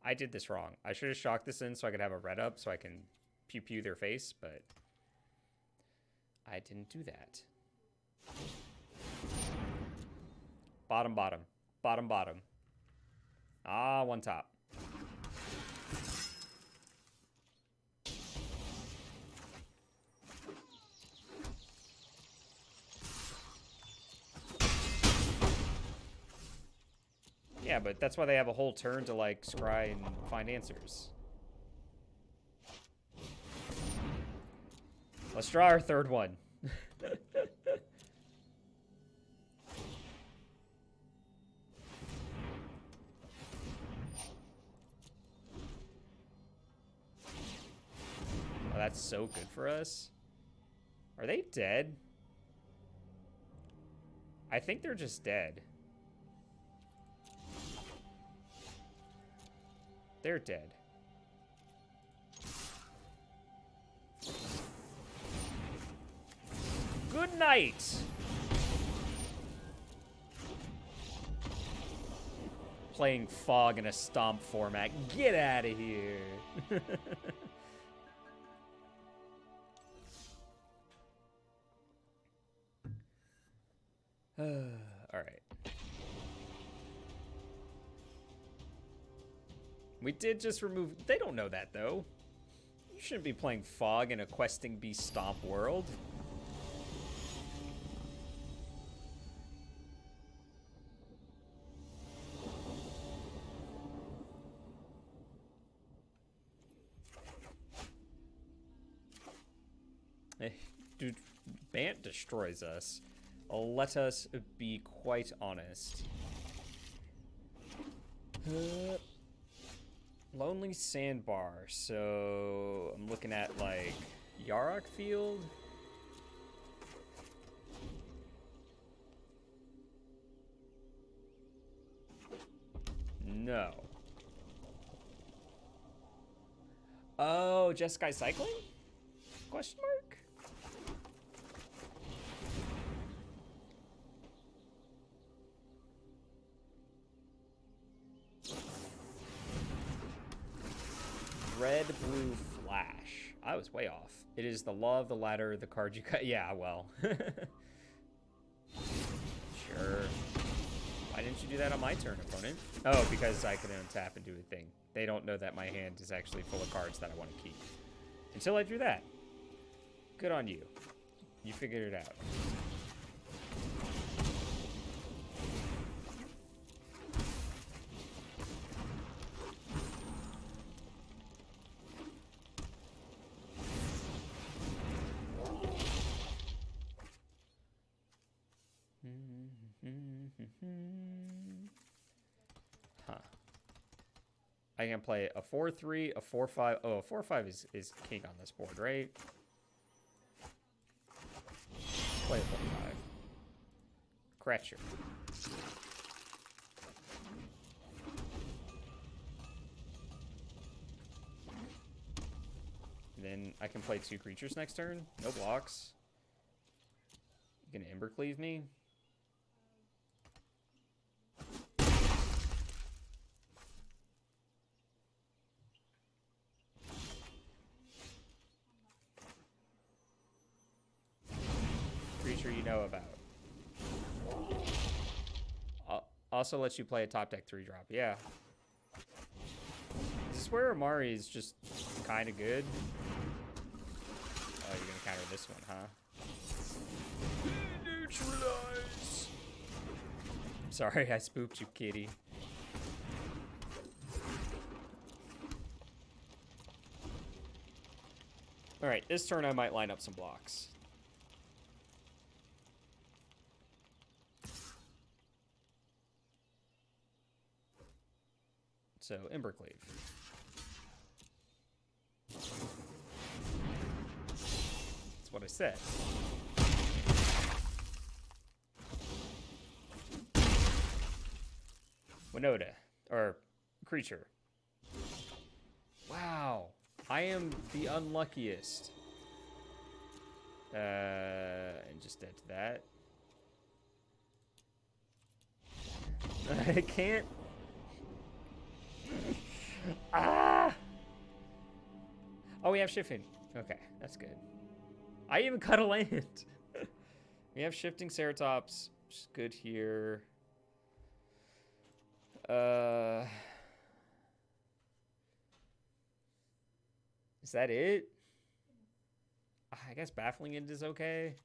I did this wrong. I should have shocked this in so I could have a red up so I can pew their face, but I didn't do that. Bottom. Ah, one top. Yeah, but that's why they have a whole turn to, like, scry and find answers. Let's draw our third one. Oh, that's so good for us. Are they dead? I think they're just dead. They're dead. Good night! Playing Fog in a Stomp format. Get out of here! Alright. We did just remove... They don't know that, though. You shouldn't be playing Fog in a Questing Beast Stomp world. Dude, Bant destroys us. Let us be quite honest. Lonely Sandbar. So I'm looking at like Yarok Field. No. Oh, Jeskai Cycling? Question mark? Red, blue, flash. I was way off. It is the law of the ladder, the card you cut. Yeah, well. Sure. Why didn't you do that on my turn, opponent? Oh, because I can untap and do a thing. They don't know that my hand is actually full of cards that I want to keep. Until I drew that. Good on you. You figured it out. Huh. I can play a 4-3, a 4-5. Oh, a 4-5 is king on this board, right? Play a 4-5. Cratcher. Then I can play 2 creatures next turn. No blocks. You gonna Embercleave me? Creature you know about. Also lets you play a top deck 3-drop. Yeah. Is this where Umori is just kind of good? Oh, you're gonna counter this one, huh? Neutralize! Sorry, I spooked you, kitty. Alright, this turn I might line up some blocks. So, Embercleave. That's what I said. Winota. Or, creature. Wow. I am the unluckiest. And just dead to that. I can't. Ah! Oh, we have shifting. Okay, that's good. I even cut a land. We have shifting Ceratops, which is good here. Is that it? I guess Baffling End is okay.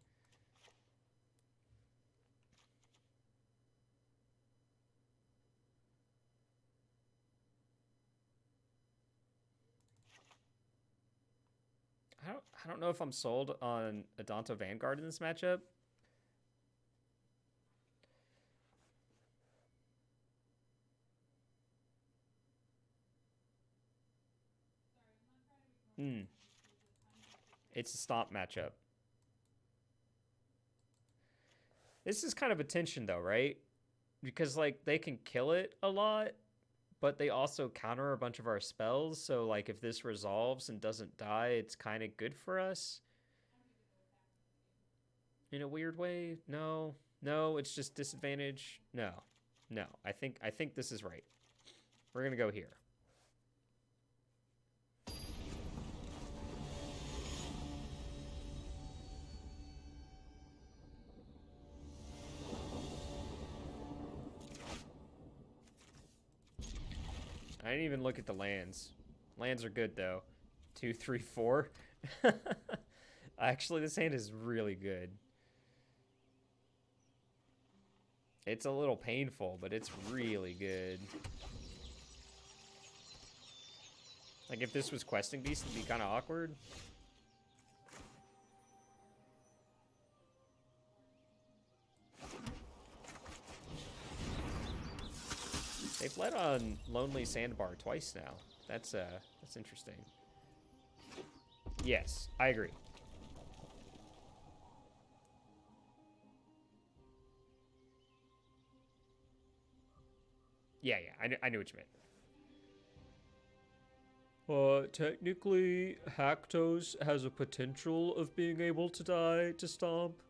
I don't know if I'm sold on Adonto Vanguard in this matchup. It's a stomp matchup. This is kind of a tension though, right? Because like they can kill it a lot, but they also counter a bunch of our spells. So like if this resolves and doesn't die, it's kind of good for us. In a weird way. No. No, it's just disadvantage. No. No. I think this is right. We're going to go here. I didn't even look at the lands. Lands are good, though. 2, 3, 4. Actually, this hand is really good. It's a little painful, but it's really good. Like, if this was Questing Beast, it'd be kind of awkward. They've led on Lonely Sandbar twice now. That's interesting. Yes, I agree. Yeah, I knew what you meant. Technically, Haktos has a potential of being able to die to Stomp.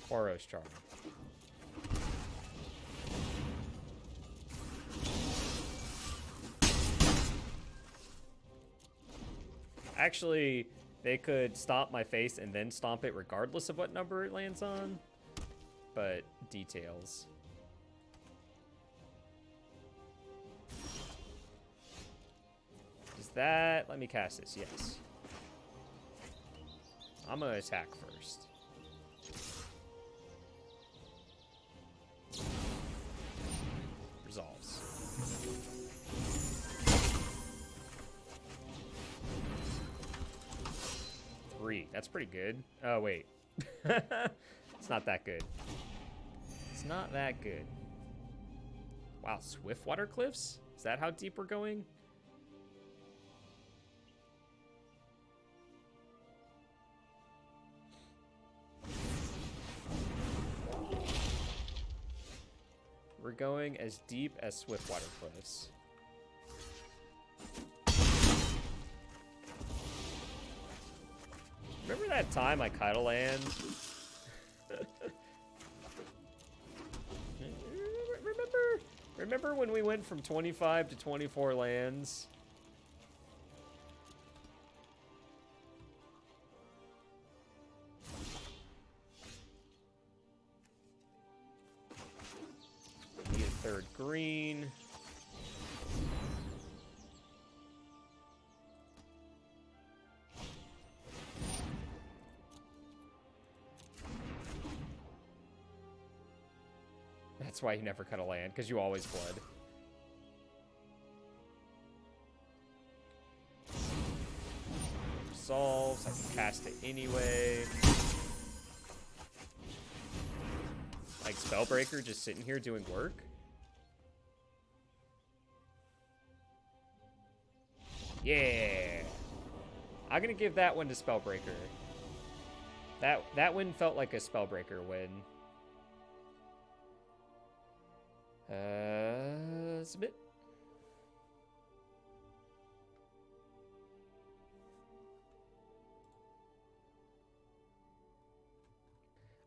Oros Charm. Actually, they could stomp my face and then stomp it regardless of what number it lands on. But details. Is that... Let me cast this, yes. I'm gonna attack first. Resolves. That's pretty good. Oh, wait. It's not that good. It's not that good. Wow, Swiftwater Cliffs? Is that how deep we're going? We're going as deep as Swiftwater Cliffs. Remember that time I cut a land? Remember when we went from 25 to 24 lands? Need a third green. That's why you never cut a land, because you always flood. Solves, I can cast it anyway. Like Spellbreaker just sitting here doing work. Yeah. I'm gonna give that one to Spellbreaker. That win felt like a Spellbreaker win. Submit.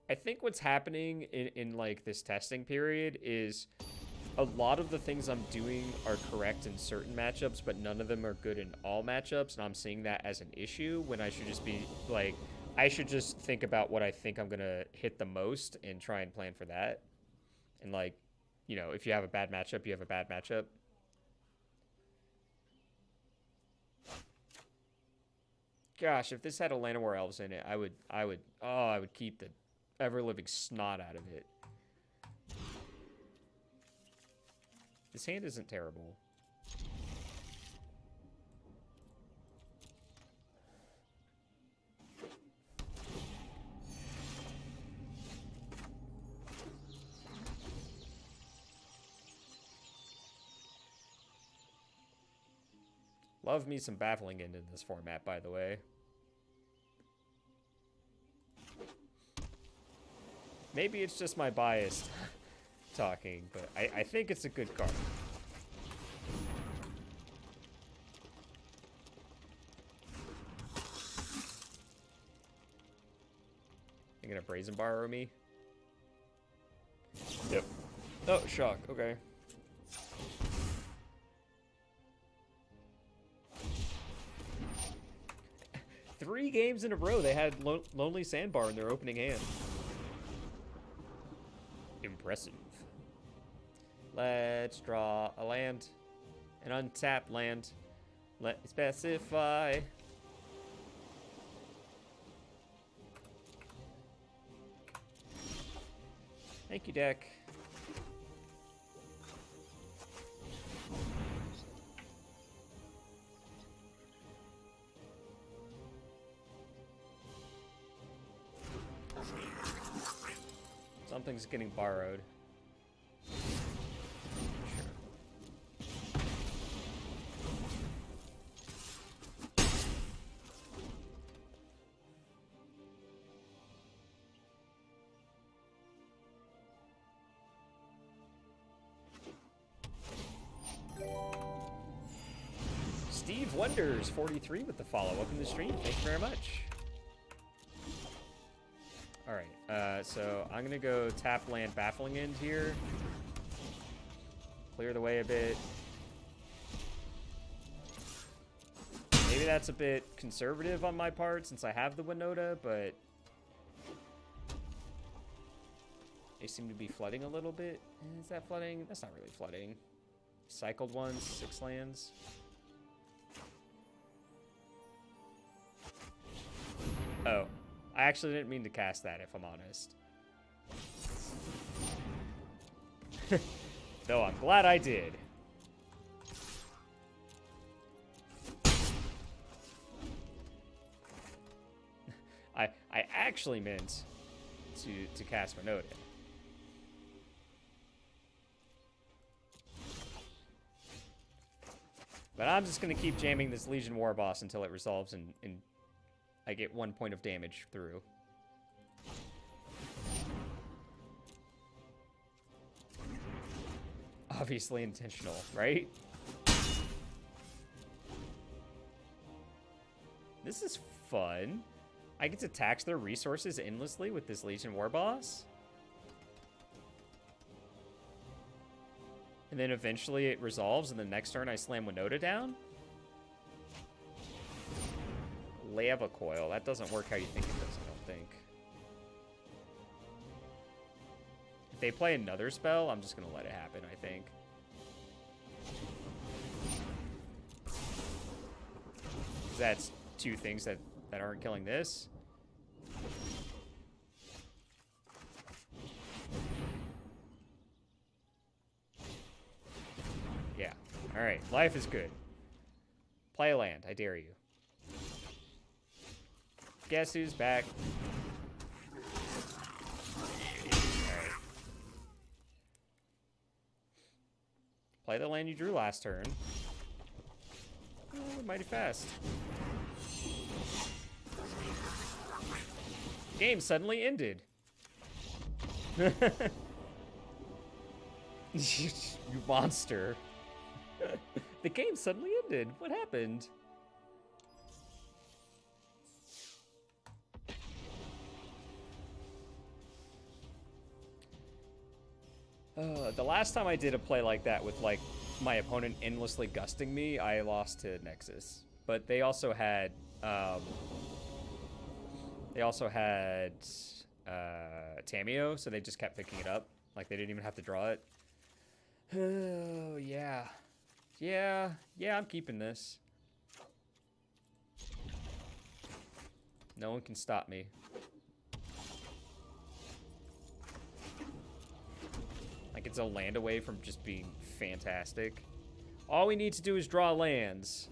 I think what's happening in like this testing period is a lot of the things I'm doing are correct in certain matchups, but none of them are good in all matchups, and I'm seeing that as an issue when I should just be like, I should just think about what I think I'm gonna hit the most and try and plan for that. And like, you know, if you have a bad matchup, you have a bad matchup. Gosh, if this had a Llanowar Elves in it, I would keep the ever-living snot out of it. This hand isn't terrible. Love me some Baffling End in this format, by the way. Maybe it's just my bias talking, but I think it's a good card. You gonna Brazen Borrow me? Yep. Oh, shock. Okay. Three games in a row, they had Lonely Sandbar in their opening hand. Impressive. Let's draw a land. An untapped land. Let me specify. Thank you, deck. Something's getting borrowed. Steve Wonders 43 with the follow. Welcome to the stream. Thank you very much. Alright, so I'm gonna go tap land Baffling End here. Clear the way a bit. Maybe that's a bit conservative on my part since I have the Winota, but they seem to be flooding a little bit. Is that flooding? That's not really flooding. Cycled ones, 6 lands. Oh, I actually didn't mean to cast that, if I'm honest. Though I'm glad I did. I actually meant to cast Winota. But I'm just gonna keep jamming this Legion War Boss until it resolves and I get 1 point of damage through. Obviously intentional, right? This is fun. I get to tax their resources endlessly with this Legion War Boss. And then eventually it resolves, and the next turn I slam Winota down. Lava Coil. That doesn't work how you think it does, I don't think. If they play another spell, I'm just going to let it happen, I think. That's two things that aren't killing this. Yeah. Alright. Life is good. Play a land. I dare you. Guess who's back? Alright. Play the land you drew last turn. Oh, mighty fast. Game suddenly ended. You monster. The game suddenly ended. What happened? The last time I did a play like that with like my opponent endlessly gusting me, I lost to Nexus. But they also had Tameo, so they just kept picking it up. Like they didn't even have to draw it. Oh yeah. Yeah, I'm keeping this. No one can stop me. Like it's a land away from just being fantastic. All we need to do is draw lands.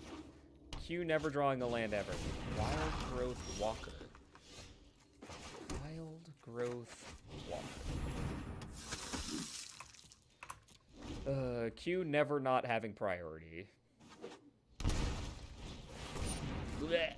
Q never drawing a land ever. Wild Growth Walker. Wild Growth Walker. Q never not having priority. Blech.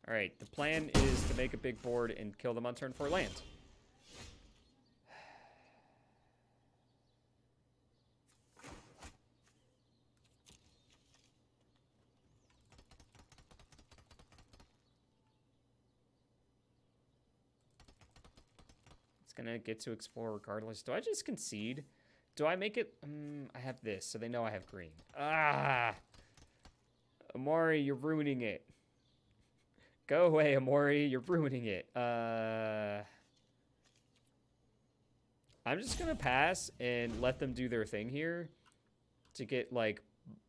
All right, the plan is to make a big board and kill them on turn 4 land. It's gonna get to explore regardless. Do I just concede? Do I make it? I have this, so they know I have green. Ah! Umori, you're ruining it. Go away, Umori. You're ruining it. I'm just going to pass and let them do their thing here to get, like,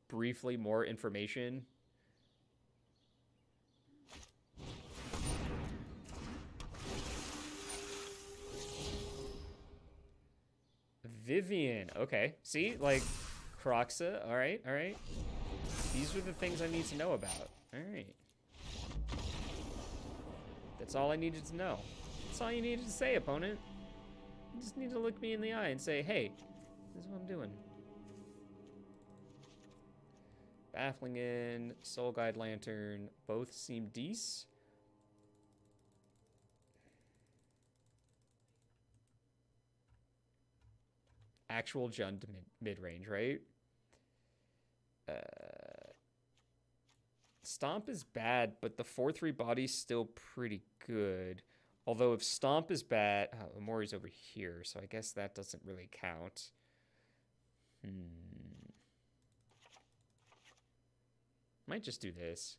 briefly more information. Vivian. Okay. See? Like, Croxa. All right. All right. These are the things I need to know about. All right. That's all I needed to know. That's all you needed to say, opponent. You just need to look me in the eye and say, hey, this is what I'm doing. Baffling In, Soul Guide Lantern, both seem decent. Actual Jund mid-range, right? Stomp is bad, but the 4/3 body's still pretty good. Although if Stomp is bad... Oh, Umori's over here, so I guess that doesn't really count. Might just do this.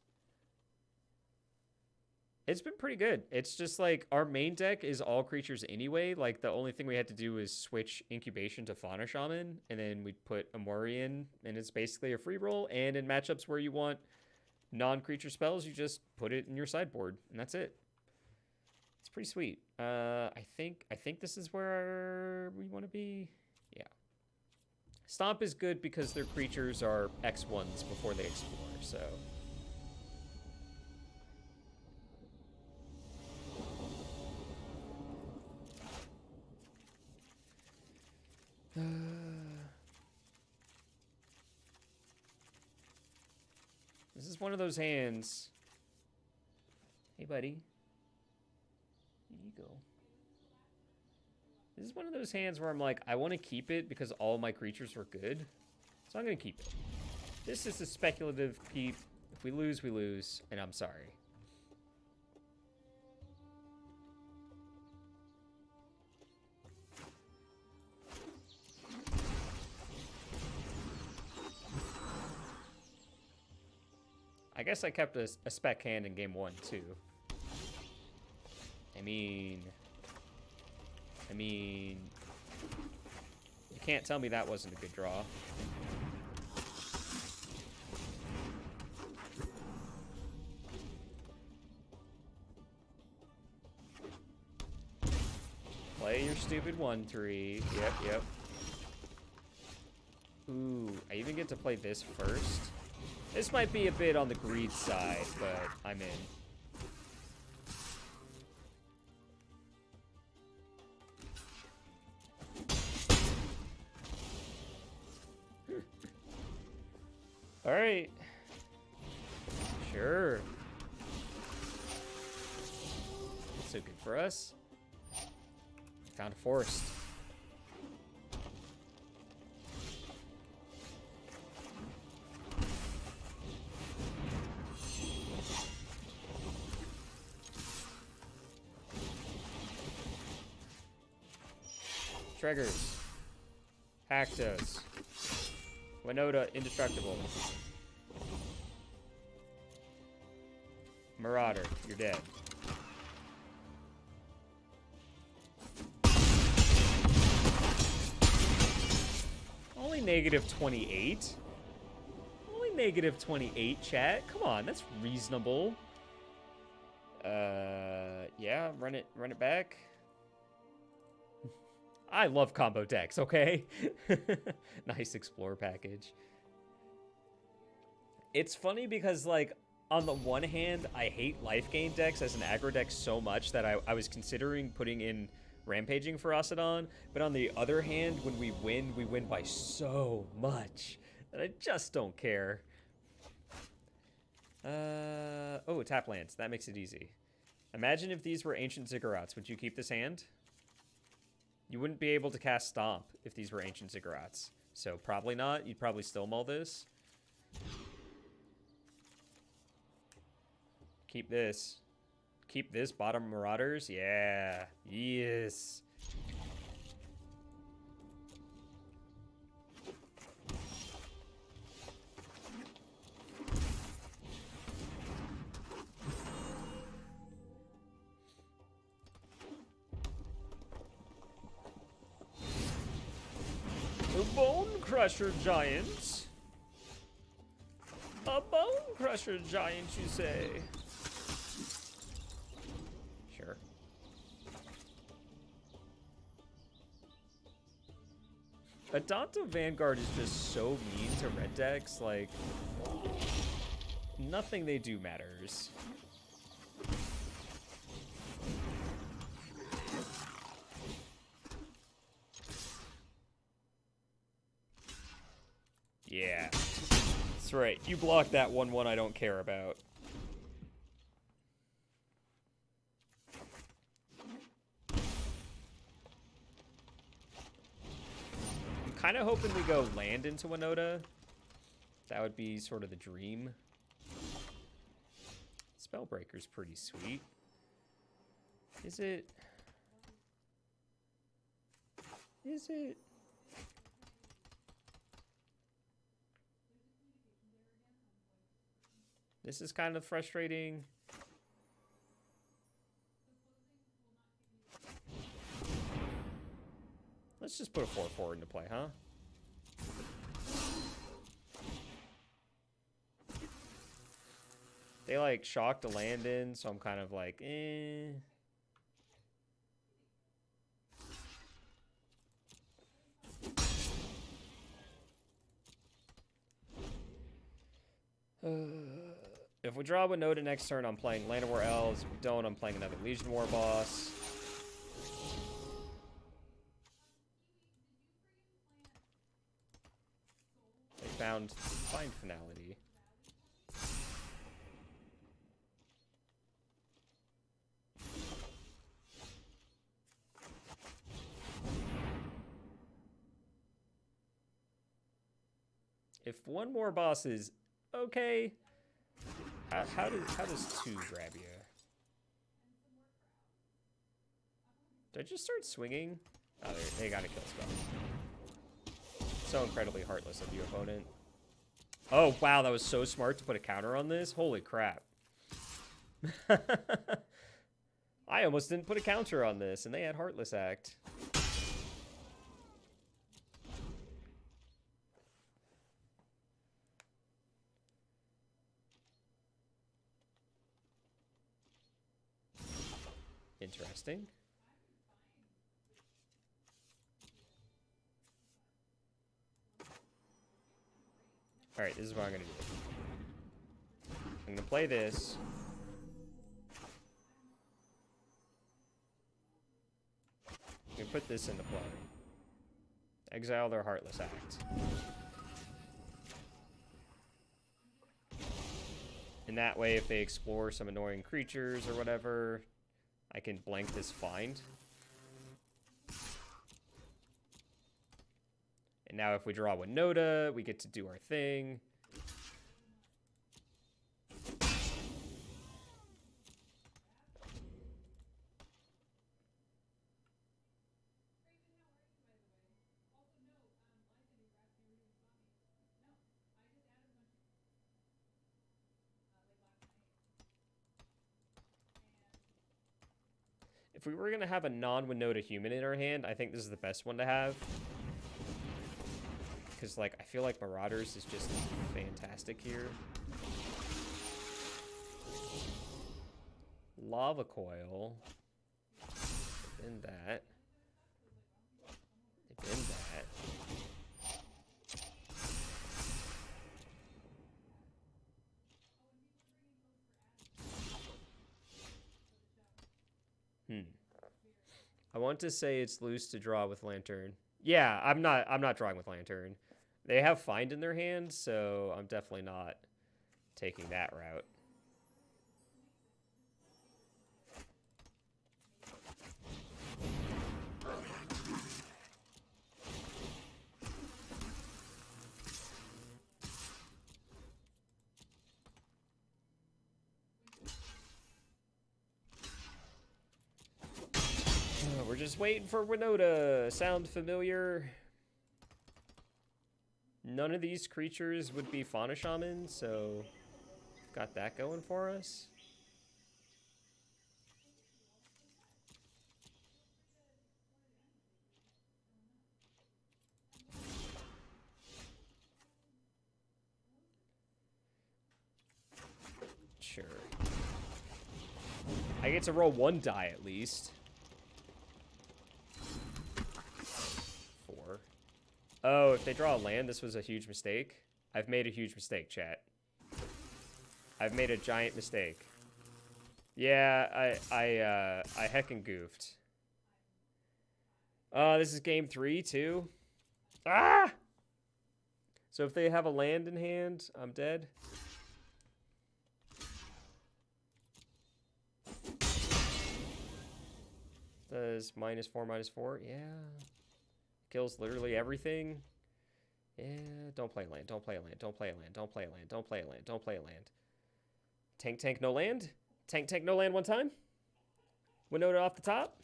It's been pretty good. It's just like our main deck is all creatures anyway. Like the only thing we had to do is switch Incubation to Fauna Shaman, and then we put Umori in, and it's basically a free roll. And in matchups where you want non-creature spells, you just put it in your sideboard, and that's it. It's pretty sweet. I think this is where we want to be. Yeah. Stomp is good because their creatures are X1s before they explore, so... This is one of those hands. Hey, buddy. Here you go. This is one of those hands where I'm like, I want to keep it because all my creatures were good. So I'm going to keep it. This is a speculative keep. If we lose, we lose. And I'm sorry. I guess I kept a spec hand in game 1, too. I mean, you can't tell me that wasn't a good draw. Play your stupid 1/3. Yep. Ooh, I even get to play this first. This might be a bit on the greed side, but I'm in. All right. Sure. So good for us. Found a forest. Triggers. Actos. Winota, indestructible. Marauder, you're dead. Only -28? Only -28, chat? Come on, that's reasonable. Yeah, run it back. I love combo decks, okay? Nice explore package. It's funny because, like, on the one hand, I hate life gain decks as an aggro deck so much that I was considering putting in Rampaging Ferocidon, but on the other hand, when we win by so much that I just don't care. Oh, tap lands. That makes it easy. Imagine if these were Ancient Ziggurats. Would you keep this hand? You wouldn't be able to cast Stomp if these were Ancient Ziggurats. So probably not. You'd probably still mull this. Keep this. Keep this. Bottom Marauders. Yeah. Yes. A Bone Crusher Giant. A Bone Crusher Giant, you say? Sure. Adonto Vanguard is just so mean to red decks, like, nothing they do matters. Yeah. That's right. You block that 1/1 I don't care about. I'm kind of hoping we go land into Winota. That would be sort of the dream. Spellbreaker's pretty sweet. Is it? Is it? This is kind of frustrating. Let's just put a 4/4 into play, huh? They like shocked a land in, so I'm kind of like, eh. If we draw Winota next turn, I'm playing Land of War Elves. If we don't, I'm playing another Legion War boss. They found Find Finality. If one more boss is okay, how does 2 grab you? Did I just start swinging? Oh, they got a kill spell. So incredibly heartless of you, opponent. Oh, wow, that was so smart to put a counter on this. Holy crap. I almost didn't put a counter on this, and they had Heartless Act. Interesting. Alright, this is what I'm going to do. I'm going to play this. I'm going to put this into play. Exile their Heartless Act. And that way, if they explore some annoying creatures or whatever, I can blank this Find. And now if we draw Winota, we get to do our thing. If we were going to have a non-Winota human in our hand, I think this is the best one to have. Because, like, I feel like Marauders is just fantastic here. Lava Coil. And that. And that. I want to say it's loose to draw with Lantern. Yeah, I'm not drawing with Lantern. They have Find in their hand, so I'm definitely not taking that route. We're just waiting for Winota. Sound familiar? None of these creatures would be Fauna Shaman, so got that going for us. Sure. I get to roll 1 die at least. 4. Oh, if they draw a land, this was a huge mistake. I've made a huge mistake, chat. I've made a giant mistake. Yeah, I heckin' goofed. This is game 3 too. Ah! So if they have a land in hand, I'm dead. Does -4/-4? Yeah. Kills literally everything. Yeah, don't play land. Don't play a land. Don't play a land. Don't play a land. Don't play a land. Don't play a land. Tank, no land. Tank, no land one time. Winota off the top.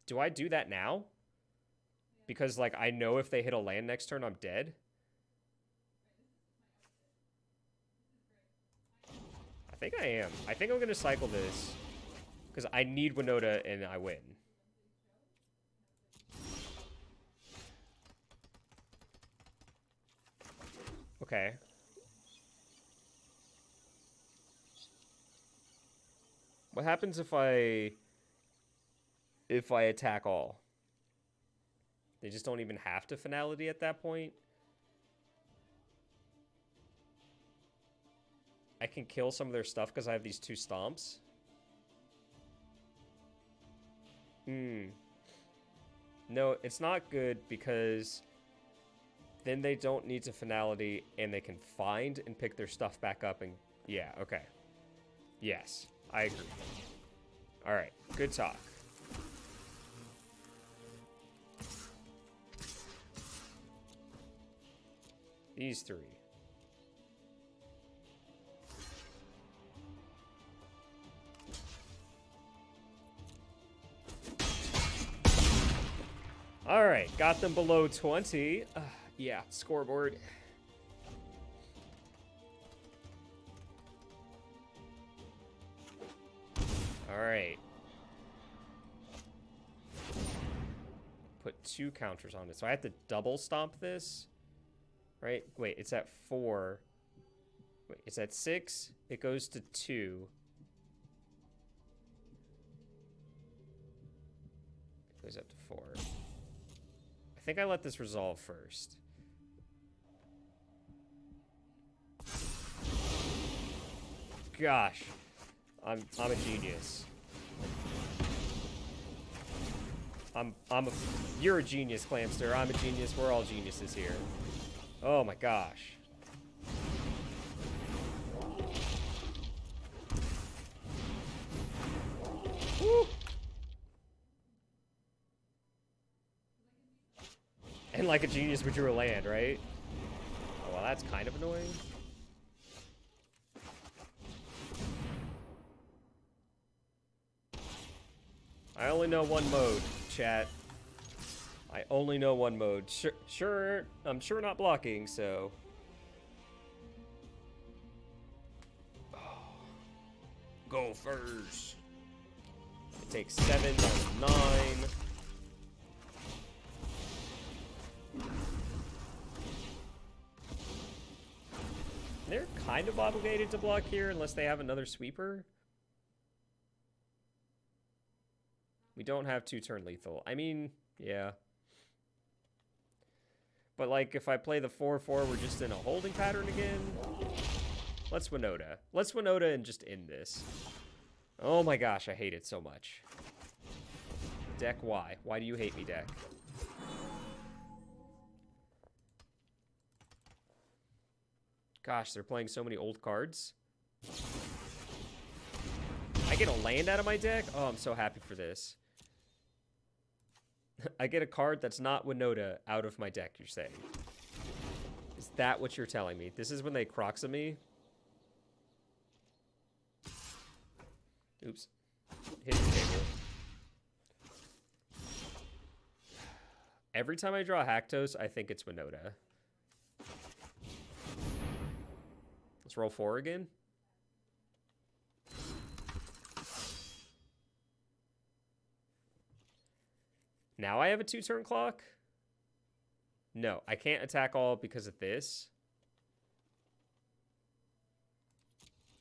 Do I do that now? Because, like, I know if they hit a land next turn, I'm dead. I think I am. I think I'm going to cycle this. Because I need Winota and I win. Okay. What happens if I attack all? They just don't even have to finality at that point. I can kill some of their stuff because I have these 2 stomps. No, it's not good because then they don't need to finality and they can find and pick their stuff back up and... Yeah, okay. Yes, I agree. Alright, good talk. These 3. All right, got them below 20. Yeah, scoreboard. All right. Put 2 counters on it. So I have to double stomp this, right? Wait, it's at 4. Wait, it's at 6. It goes to 2. It goes up to 4. I think I let this resolve first. Gosh, I'm a genius. You're a genius, Clamster. I'm a genius. We're all geniuses here. Oh my gosh. Woo. And like a genius, we drew a land, right? Oh, well, that's kind of annoying. I only know one mode, chat. I only know one mode. Sure, I'm sure not blocking, so... Oh. Go first. It takes 7, that's 9. They're kind of obligated to block here unless they have another sweeper. We don't have 2-turn lethal. I mean, yeah. But, like, if I play the 4-4, we're just in a holding pattern again. Let's Winota. Let's Winota and just end this. Oh my gosh, I hate it so much. Deck, why? Why do you hate me, deck? Gosh, they're playing so many old cards. I get a land out of my deck? Oh, I'm so happy for this. I get a card that's not Winota out of my deck, you're saying. Is that what you're telling me? This is when they Croxa me? Oops. Hit the table. Every time I draw Haktos, I think it's Winota. Let's roll 4 again. Now I have a 2-turn clock? No, I can't attack all because of this.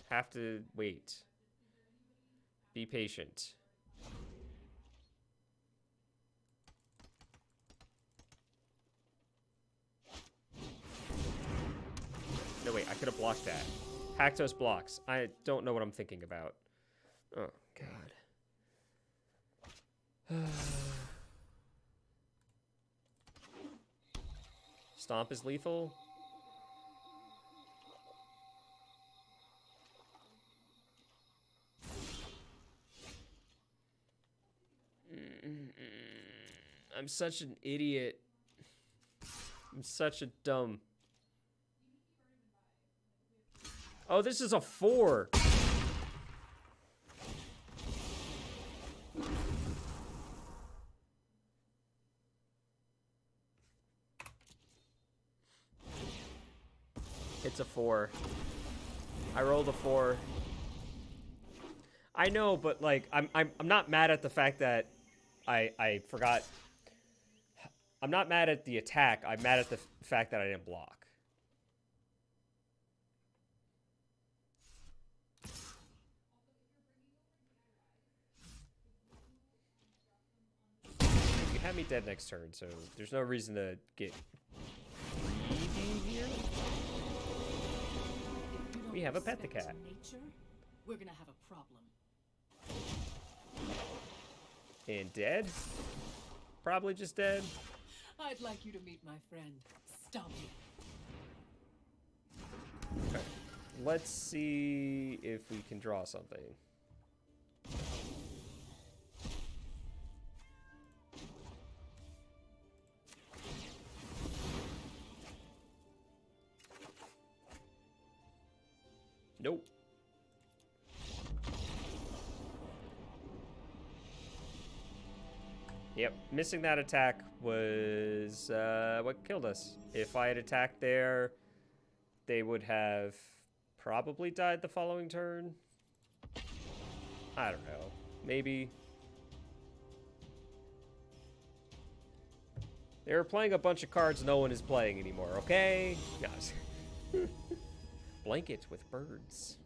Have to wait. Be patient. No, wait, I could have blocked that. Haktos blocks. I don't know what I'm thinking about. Oh, God. Stomp is lethal. I'm such an idiot. I'm such a dumb. Oh, this is a 4. It's a 4. I rolled a 4. I know, but like I'm not mad at the fact that I forgot. I'm not mad at the attack. I'm mad at the fact that I didn't block. You have me dead next turn, so there's no reason to get greedy here. We have a pet the cat. Nature, we're gonna have a problem. And dead? Probably just dead. I'd like you to meet my friend, Stumpy. Okay. Let's see if we can draw something. Nope. Yep, missing that attack was what killed us. If I had attacked there, they would have probably died the following turn. I don't know. Maybe. They're playing a bunch of cards no one is playing anymore, okay? No. Blanket with birds.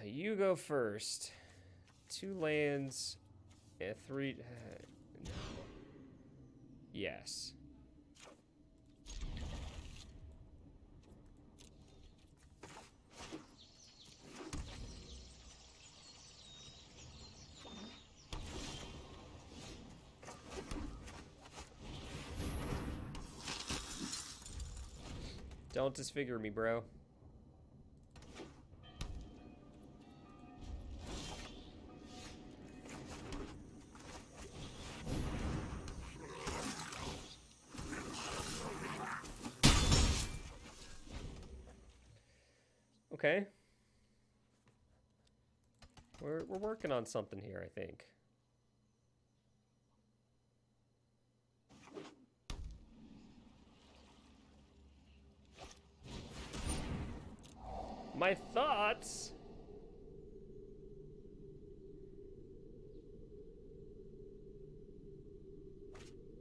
You go first. 2 lands and 3. No. Yes. Don't disfigure me, bro. Okay. We're working on something here, I think. My thoughts.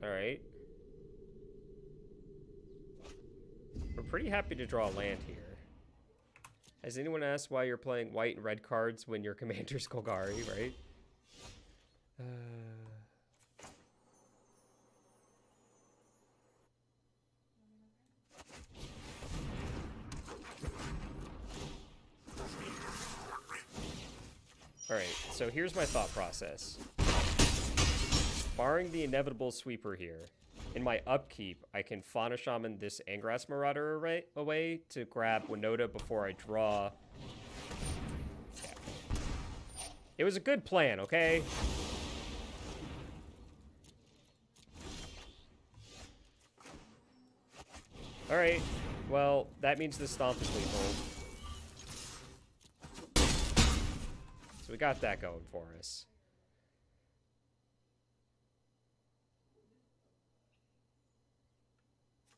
All right. We're pretty happy to draw land here. Has anyone asked why you're playing white and red cards when your commander's Golgari, right? Alright, so here's my thought process. Barring the inevitable sweeper here, in my upkeep, I can Fauna Shaman this Angrass Marauder away to grab Winota before I draw. Yeah. It was a good plan, okay? Alright, well, that means the Stomp is lethal. So we got that going for us.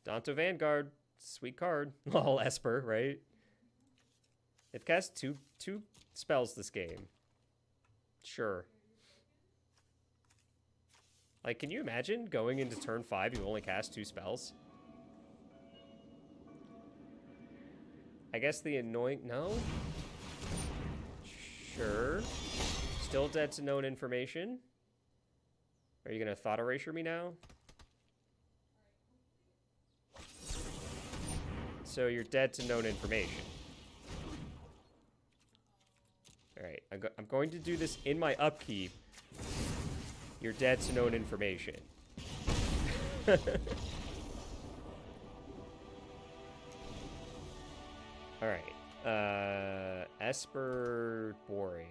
Danto Vanguard, sweet card. Lol, Esper, right? They've cast two spells this game. Sure. Like, can you imagine going into turn 5, you only cast 2 spells? I guess the annoying... No? Sure. Still dead to known information. Are you gonna thought erasure me now? So you're dead to known information. Alright, I'm going to do this in my upkeep. You're dead to known information. Alright. Esper boring.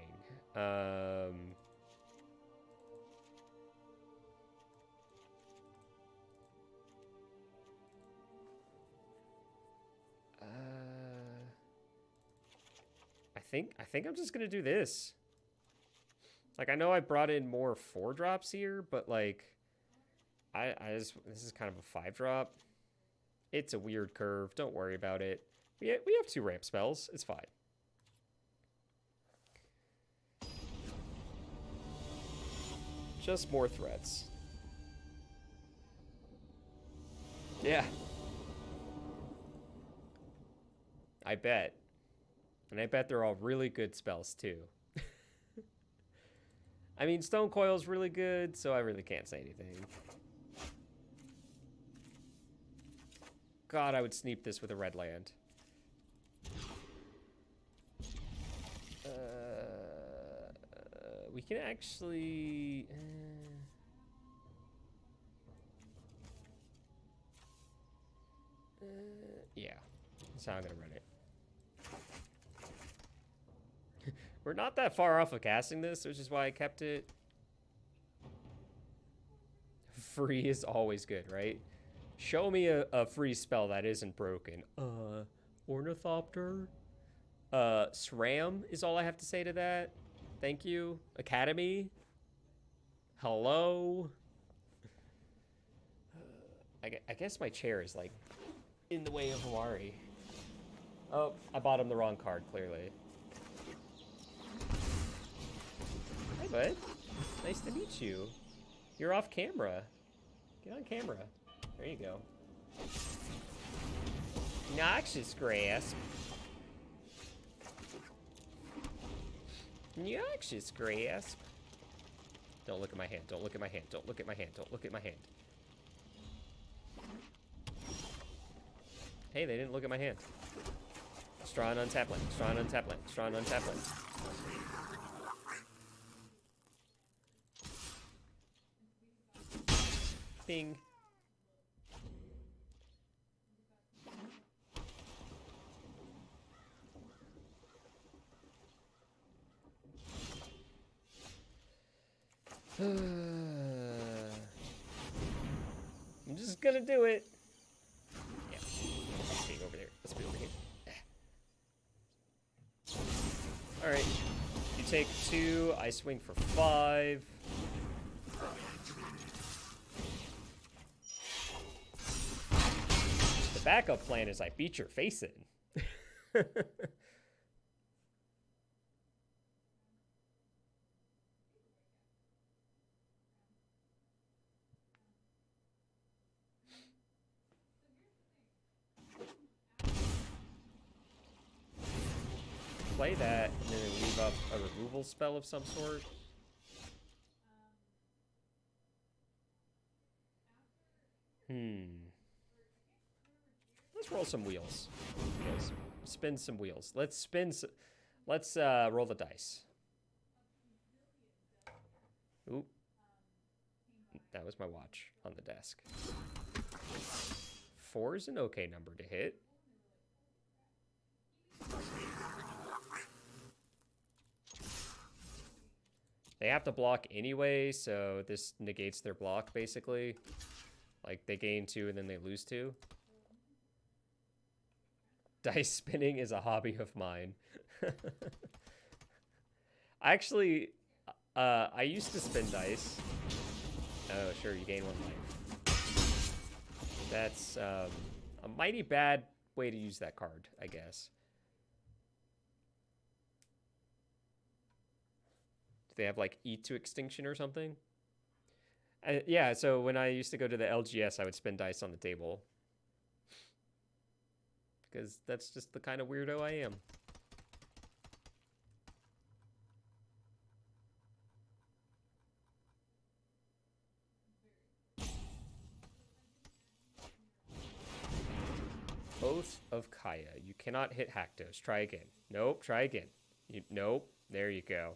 I think I'm just gonna do this. Like, I know I brought in more 4-drops here, but like, this is kind of a 5-drop. It's a weird curve. Don't worry about it. We have 2 ramp spells. It's fine. Just more threats. Yeah. I bet. And I bet they're all really good spells, too. I mean, Stone Coil's really good, so I really can't say anything. God, I would sneak this with a red land. We can actually... yeah, that's how I'm going to run it. We're not that far off of casting this, which is why I kept it. Free is always good, right? Show me a free spell that isn't broken. Ornithopter? SRAM is all I have to say to that. Thank you. Academy? Hello? I guess my chair is, like, in the way of Umori. Oh, I bought him the wrong card, clearly. Hi, bud. Nice to meet you. You're off camera. Get on camera. There you go. Noxious Grasp. Noxious Grasp. Don't look at my hand. Don't look at my hand. Don't look at my hand. Don't look at my hand. Hey, they didn't look at my hand. Straw and untap land. Straw and untap land. Straw and untap land. Bing. I'm just gonna do it. Yeah. Let's be over there. Let's be over here. Alright. You take 2. I swing for 5. The backup plan is I beat your face in. play that and then leave up a removal spell of some sort. Let's roll some wheels. Let's spin some wheels. Let's roll the dice. Oop. That was my watch on the desk. 4 is an okay number to hit. They have to block anyway, so this negates their block, basically. Like, they gain 2 and then they lose 2. Dice spinning is a hobby of mine. Actually, I used to spin dice. Oh, sure, you gain 1 life. That's a mighty bad way to use that card, I guess. Do they have, like, Eat to Extinction or something? Yeah, so when I used to go to the LGS, I would spin dice on the table. Because that's just the kind of weirdo I am. Oath of Kaya. You cannot hit Haktos. Try again. Nope, try again. Nope. There you go.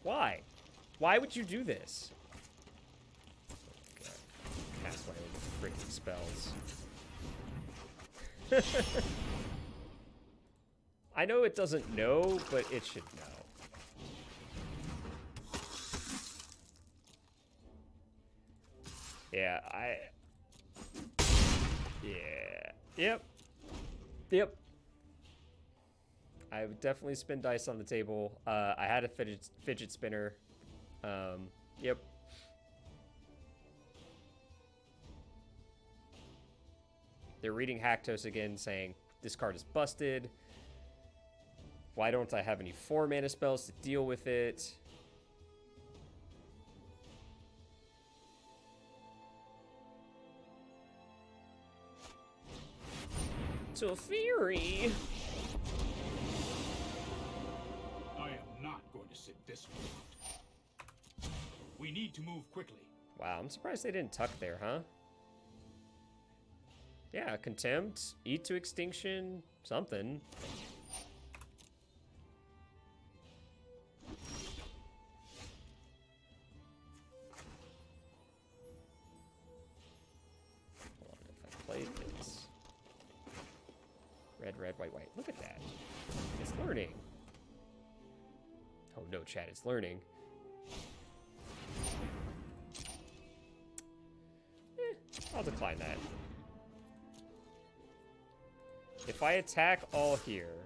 Why? Why would you do this? God. Cast my own freaking spells. I know it doesn't know, but it should know. Yeah, yeah. Yep. I would definitely spin dice on the table. I had a fidget spinner. Yep. They're reading Haktos again, saying, this card is busted. Why don't I have any 4-mana spells to deal with it? Teferi! I am not going to sit this one out. We need to move quickly. Wow, I'm surprised they didn't tuck there, huh? Yeah, Contempt, Eat to Extinction, something. Hold on, if I play this. Red, white. Look at that. It's learning. Oh no, chat, it's learning. I'll decline that. If I attack all here,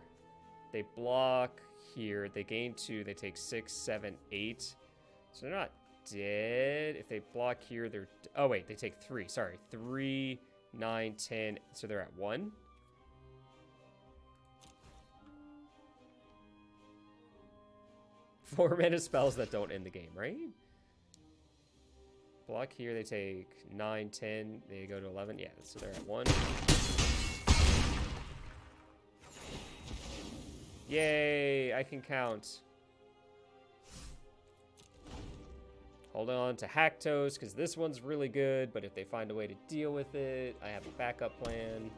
they block here, they gain 2, they take 6, 7, 8. So they're not dead. If they block here, they're... Oh, wait, they take 3. Sorry, 3, 9, 10. So they're at 1. Four mana spells that don't end the game, right? Block here, they take 9, 10. They go to 11. Yeah, so they're at 1. Yay, I can count. Hold on to Haktos, because this one's really good, but if they find a way to deal with it, I have a backup plan.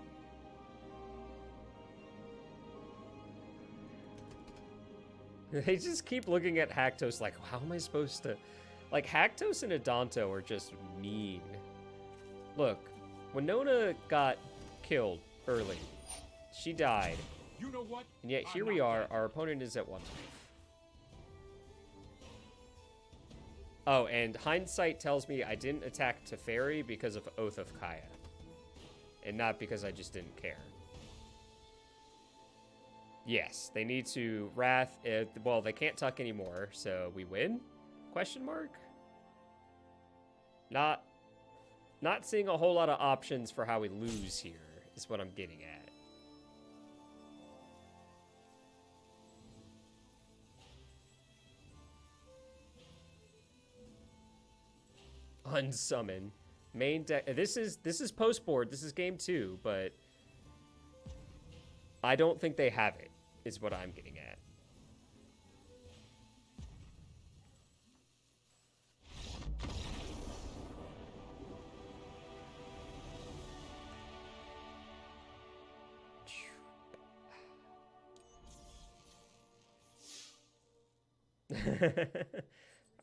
They just keep looking at Haktos like, how am I supposed to... Like, Haktos and Adanto are just mean. Look, Winona got killed early. She died. You know what? And yet here we are, our opponent is at 1 life. Oh, and hindsight tells me I didn't attack Teferi because of Oath of Kaya. And not because I just didn't care. Yes, they need to Wrath. Well, they can't tuck anymore, so we win? Question mark? Not seeing a whole lot of options for how we lose here is what I'm getting at. Unsummon. Main deck. This is post board. This is game 2, but I don't think they have it. Is what I'm getting at.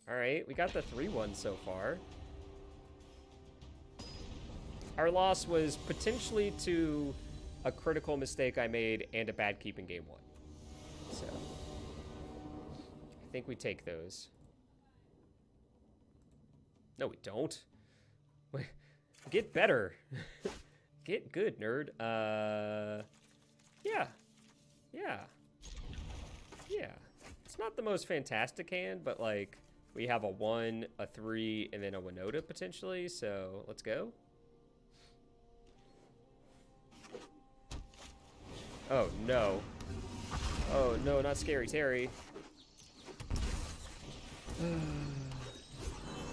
All right, we got the 3-1 so far. Our loss was potentially to a critical mistake I made and a bad keep in game 1. So, I think we take those. No, we don't. Get better. Get good, nerd. Yeah. Yeah. Yeah. It's not the most fantastic hand, but, like, we have a 1, a 3, and then a Winota, potentially, so let's go. Oh, no. Oh, no, not Scary Terry.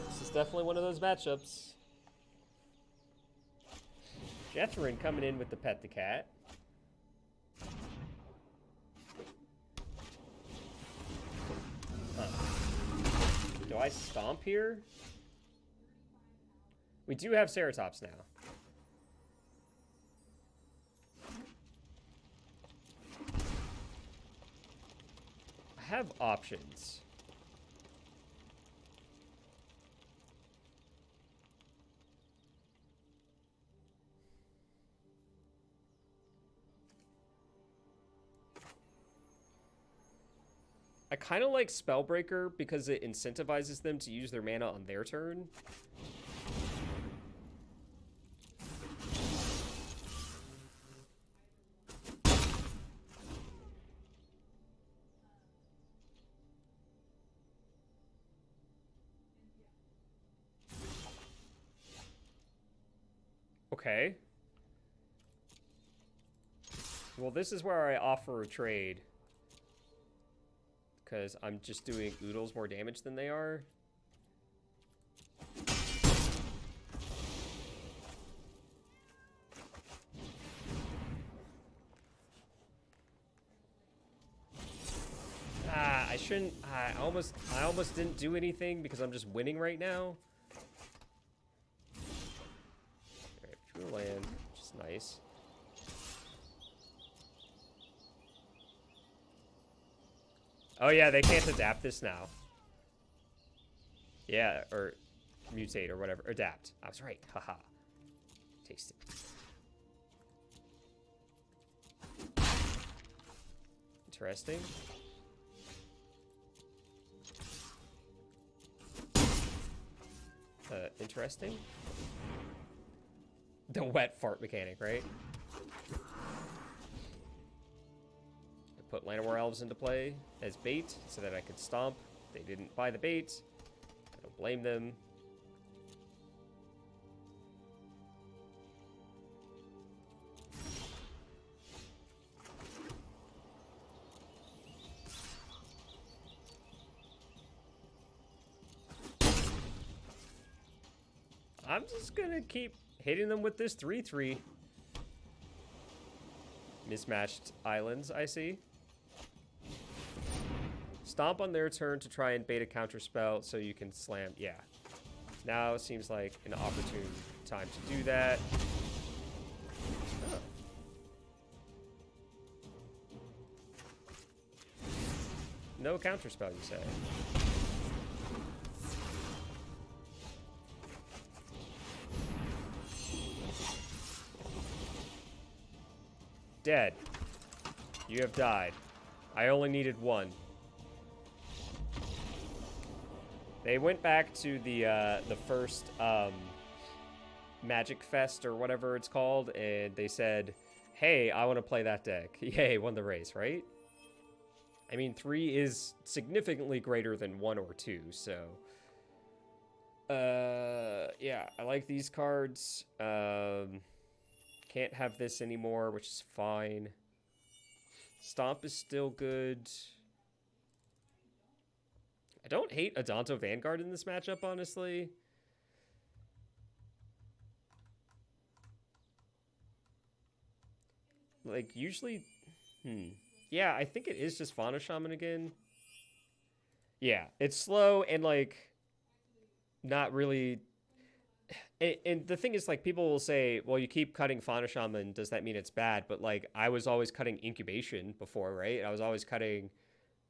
This is definitely one of those matchups. Jethrin coming in with the Pet the Cat. Huh. Do I stomp here? We do have Ceratops now. I have options. I kind of like Spellbreaker because it incentivizes them to use their mana on their turn. Okay. Well, this is where I offer a trade. Because I'm just doing oodles more damage than they are. I shouldn't. I almost didn't do anything because I'm just winning right now. Alright, drew land, which is nice. Oh yeah, they can't adapt this now. Yeah, or mutate or whatever. Adapt. I was right. Haha. Taste it. Interesting. Interesting. The wet fart mechanic, right? Put Llanowar Elves into play as bait so that I could stomp. They didn't buy the bait. I don't blame them. I'm just gonna keep hitting them with this 3/3. Mismatched islands, I see. Stomp on their turn to try and bait a counter spell so you can slam. Yeah. Now seems like an opportune time to do that. Oh. No counter spell, you say? Dead. You have died. I only needed 1. They went back to the first Magic Fest or whatever it's called, and they said, "Hey, I want to play that deck." Yay, won the race, right? I mean, 3 is significantly greater than 1 or 2, so yeah, I like these cards. Can't have this anymore, which is fine. Stomp is still good. I don't hate Adonto Vanguard in this matchup, honestly. like, usually... Yeah, I think it is just Fauna Shaman again. Yeah, it's slow and, like, not really... And the thing is, like, people will say, well, you keep cutting Fauna Shaman, does that mean it's bad? But, like, I was always cutting Incubation before, right? I was always cutting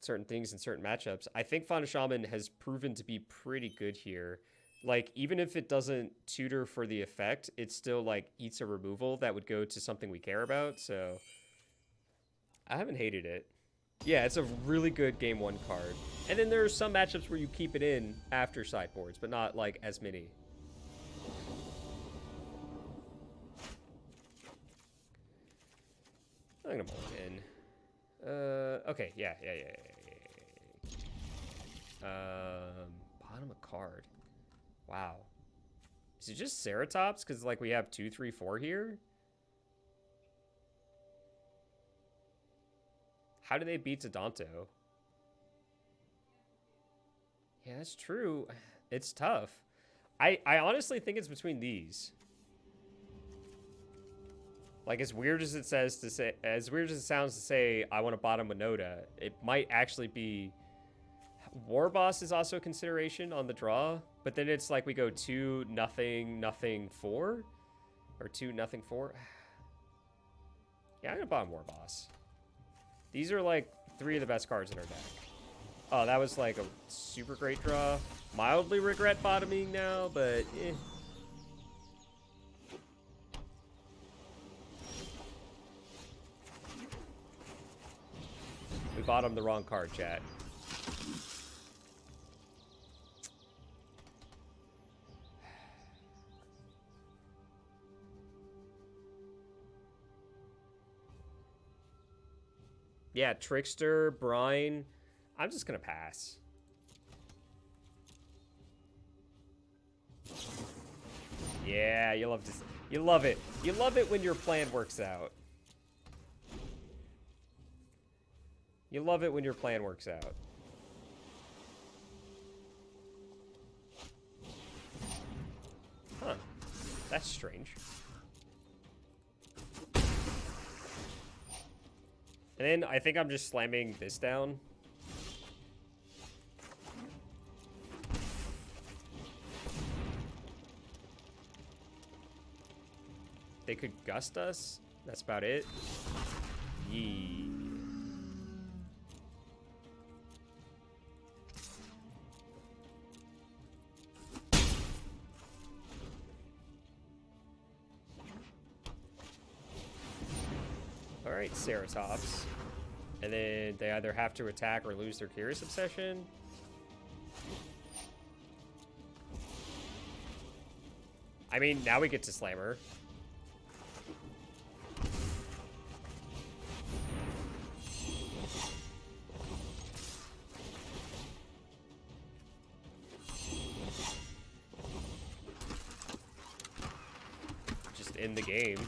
certain things in certain matchups. I think Fauna Shaman has proven to be pretty good here. Like, even if it doesn't tutor for the effect, it still, like, eats a removal that would go to something we care about, so... I haven't hated it. Yeah, it's a really good game 1 card. And then there are some matchups where you keep it in after sideboards, but not, like, as many. I'm gonna mull it in. Okay, yeah. Bottom of card. Wow. Is it just Ceratops? Because, like, we have 2, 3, 4 here? How do they beat Tadonto? Yeah, that's true. It's tough. I honestly think it's between these. Like, as weird as it says to say, as weird as it sounds to say, I want to bottom Winota, it might actually be... War Boss is also a consideration on the draw, but then it's like we go 2, nothing, 4? Or 2, 4? Yeah, I'm gonna bottom War Boss. These are like 3 of the best cards in our deck. Oh, that was like a super great draw. Mildly regret bottoming now, but eh. We bottomed the wrong card, chat. Yeah, Trickster, Brine. I'm just gonna pass. Yeah, you love this. You love it. You love it when your plan works out. You love it when your plan works out. Huh. That's strange. And then I think I'm just slamming this down. They could gust us. That's about it. Yee. Alright, Ceratops. And then they either have to attack or lose their Curious Obsession. I mean, now we get to Slammer. Just in the game.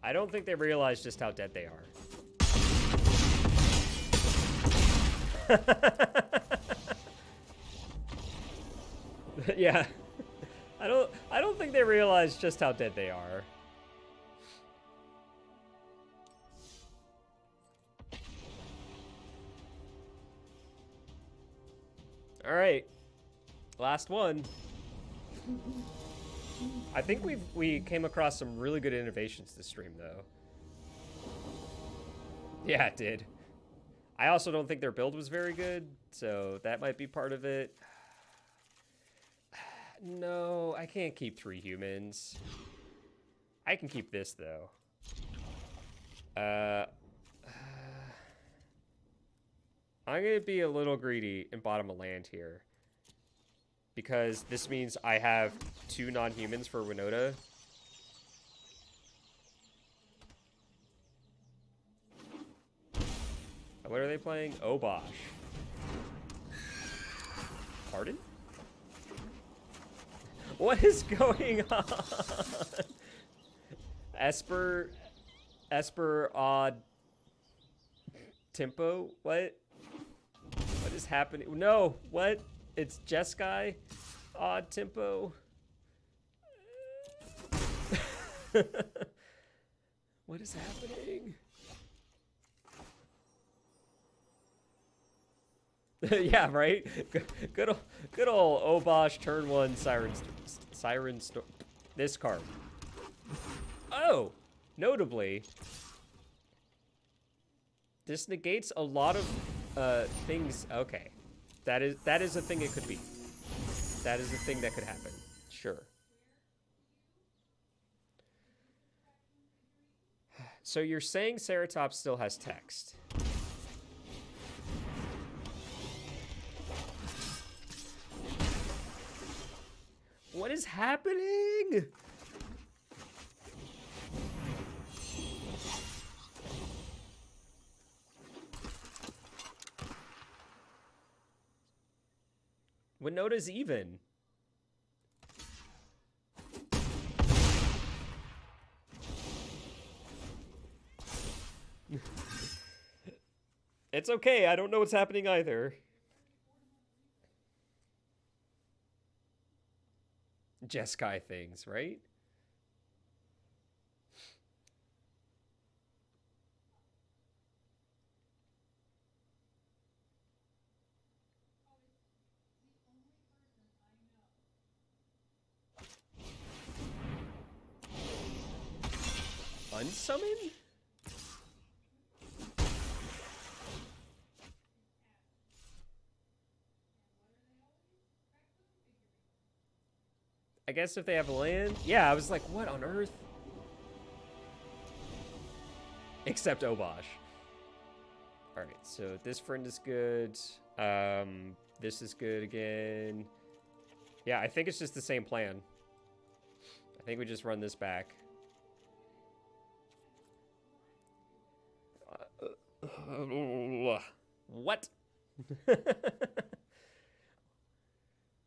I don't think they realize just how dead they are. Yeah. I don't think they realize just how dead they are. All right. Last one. I think we came across some really good innovations this stream, though. Yeah, it did. I also don't think their build was very good, so that might be part of it. No, I can't keep 3 humans. I can keep this, though. I'm going to be a little greedy and bottom a land here. Because this means I have 2 non-humans for Winota. What are they playing? Obosh. Pardon? What is going on? Esper odd tempo? What? What is happening? No, what? It's Jeskai odd tempo. What is happening? Yeah, right? Good old Obosh turn 1 Siren Storm. This card. Oh! Notably, this negates a lot of things. Okay. That is a thing it could be. That is a thing that could happen. Sure. So you're saying Ceratops still has text? What is happening? Winota's even. It's okay, I don't know what's happening either. Jeskai things, right? Unsummon? I guess if they have land? Yeah, I was like, what on earth? Except Obosh. Alright, so this friend is good. This is good again. Yeah, I think it's just the same plan. I think we just run this back. What?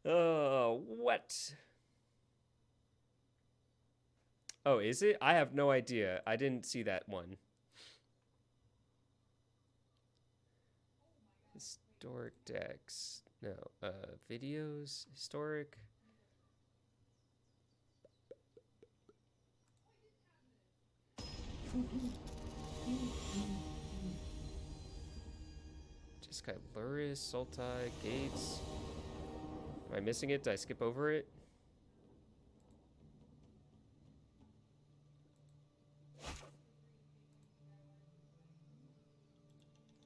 What? Oh, is it? I have no idea. I didn't see that one. Historic decks. No. Videos. Historic. Jeskai Luris, Sultai, Gates. Am I missing it? Did I skip over it?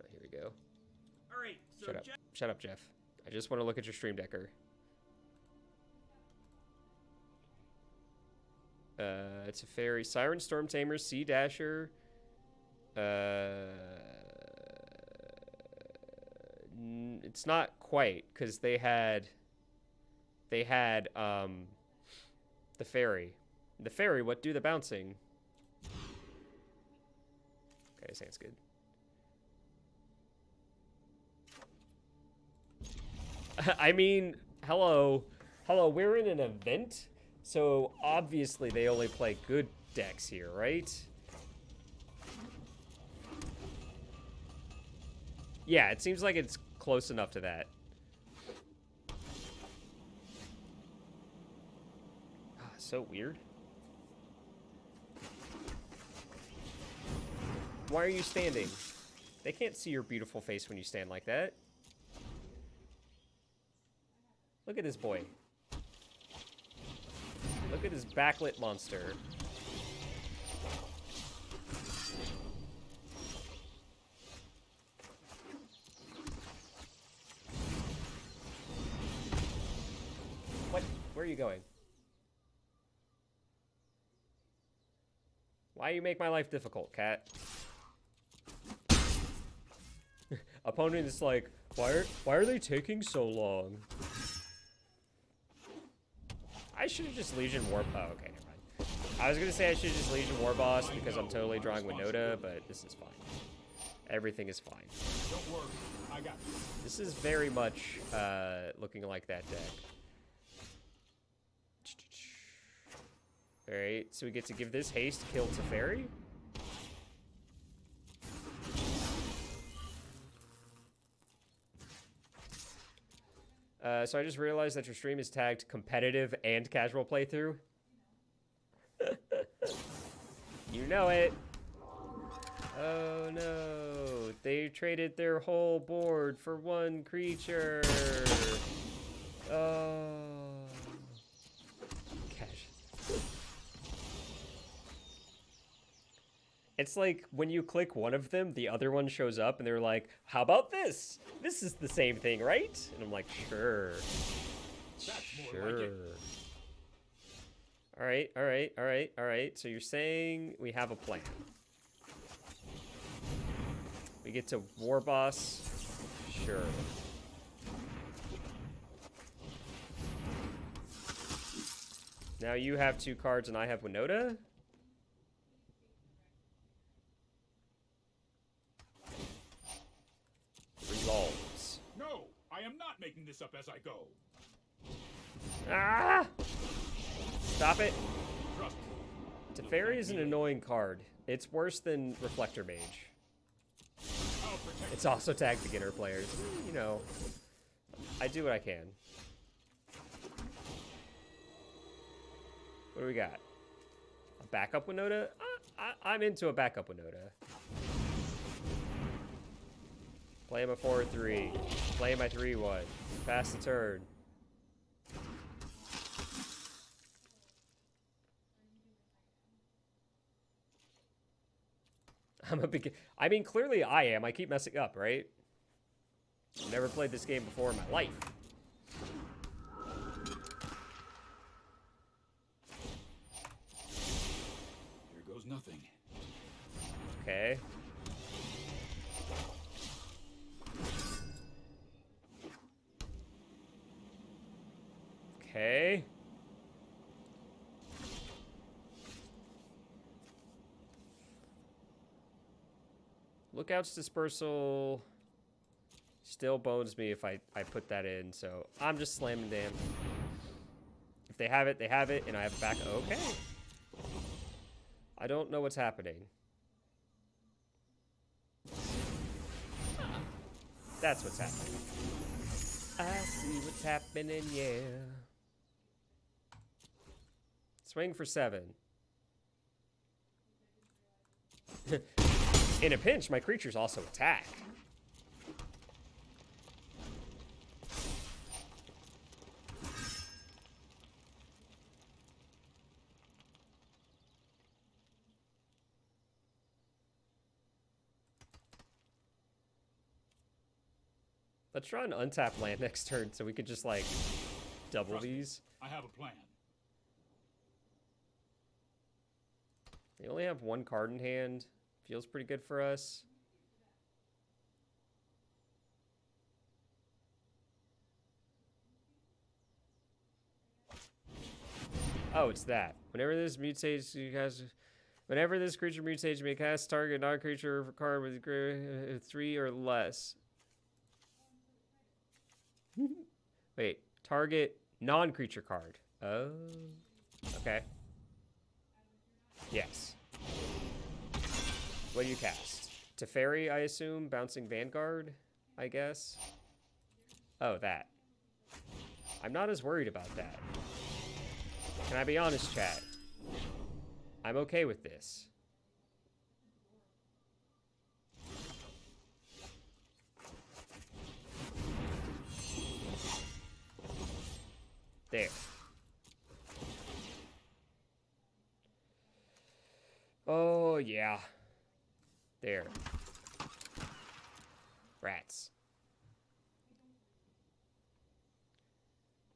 Oh, here we go. All right, so Shut up. Shut up, Jeff. I just want to look at your stream decker. It's a fairy. Siren Storm Tamer, Sea Dasher. It's not quite, because they had the fairy. The fairy, what do the bouncing? Okay, sounds good. I mean, hello, we're in an event, so obviously they only play good decks here, right? Yeah, it seems like it's close enough to that. So weird. Why are you standing? They can't see your beautiful face when you stand like that. Look at this boy. Look at this backlit monster. What? Where are you going? Why you make my life difficult, cat? Opponent is like, why are they taking so long? I should have just Legion War... Oh, okay, never mind. I was going to say I should have just Legion War Boss because I'm totally drawing Winota, but this is fine. Everything is fine. Don't worry, I got you. This is very much looking like that deck. Alright, so we get to give this haste kill to Fairy. So I just realized that your stream is tagged competitive and casual playthrough. You know it. Oh no. They traded their whole board for one creature. Oh. Gosh. It's like when you click one of them, the other one shows up and they're like, how about this? This is the same thing, right? And I'm like, sure. Sure. All right. So you're saying we have a plan. We get to War Boss. Sure. Now you have 2 cards and I have Winota. Resolves. No, I am not making this up as I go. Ah! Stop it. Trust me. Teferi is an annoying card. It's worse than Reflector Mage. I'll protect It's also tagged beginner players. You know, I do what I can. What do we got? A backup Winota? I'm into a backup Winota. Play my 4-3. Play my 3-1. Pass the turn. I'm a big... I mean, clearly I am. I keep messing up, right? Never played this game before in my life. Here goes nothing. Okay. Okay. Lookout's Dispersal still bones me if I put that in, so I'm just slamming damn. If they have it, they have it, and I have it back. Okay. I don't know what's happening. That's what's happening. I see what's happening, yeah. Swing for 7. In a pinch, my creatures also attack. Let's try an untap land next turn so we could just like double Trust me, these. I have a plan. They only have 1 card in hand. Feels pretty good for us. Oh, it's that. Whenever this mutates, you guys. Whenever this creature mutates, you may cast target non-creature card with 3 or less. Wait, target non-creature card. Oh, okay. Yes. What do you cast? Teferi, I assume. Bouncing Vanguard, I guess. Oh, that. I'm not as worried about that. Can I be honest, chat? I'm okay with this. There. Oh, yeah. There. Rats.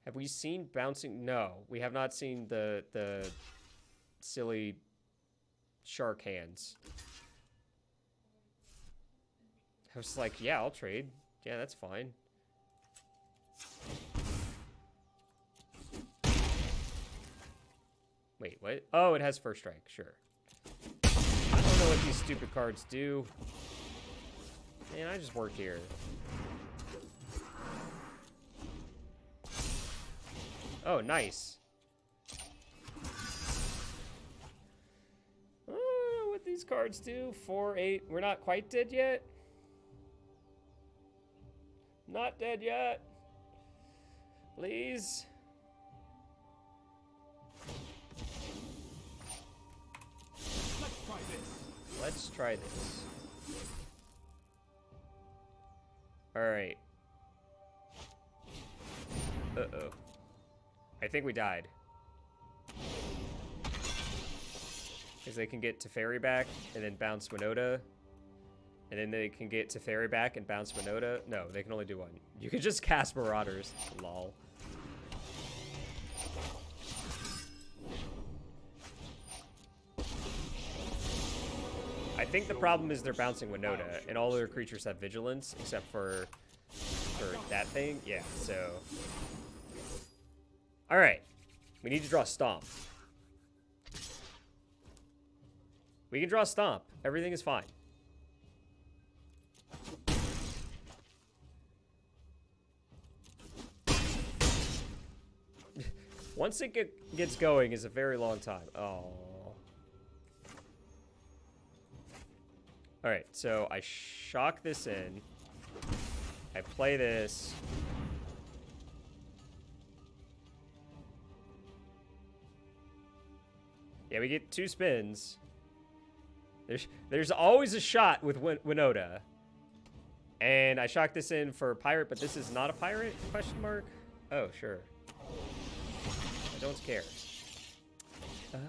Have we seen bouncing? No, we have not seen the silly shark hands. I was like, yeah, I'll trade. Yeah, that's fine. Wait, what? Oh, it has first strike. Sure. I don't know what these stupid cards do. Man, I just work here. Oh, nice. Oh, what these cards do? 4, 8. We're not quite dead yet. Not dead yet. Please. Let's try let's try this. Alright. Uh-oh. I think we died. Because they can get Teferi back and then bounce Winota. And then they can get Teferi back and bounce Winota. No, they can only do one. You can just cast Marauders. Lol. I think the problem is they're bouncing Winota, and all their creatures have Vigilance, except for that thing. Yeah, so... Alright. We need to draw Stomp. We can draw Stomp. Everything is fine. Once it gets going is a very long time. Oh. Alright, so I shock this in. I play this. Yeah, we get 2 spins. There's always a shot with Winota. And I shock this in for Pirate, but this is not a Pirate? Question mark? Oh, sure. I don't care. I'm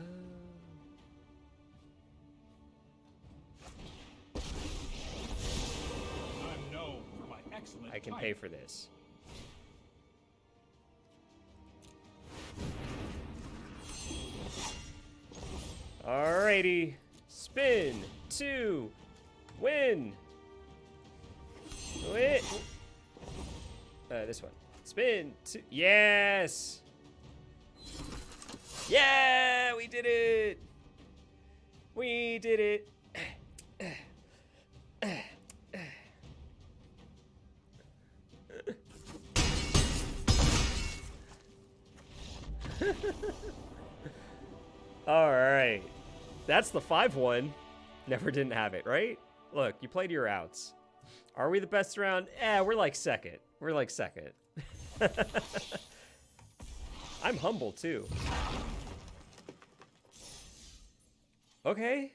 known for my excellent I can pay for this. Alrighty. Spin. 2. Win. Win. This one. Spin. 2. Yes. Yeah, we did it. We did it. All right. That's the 5-1. Never didn't have it, right? Look, you played your outs. Are we the best around? Eh, we're like second. We're like second. I'm humble, too. Okay,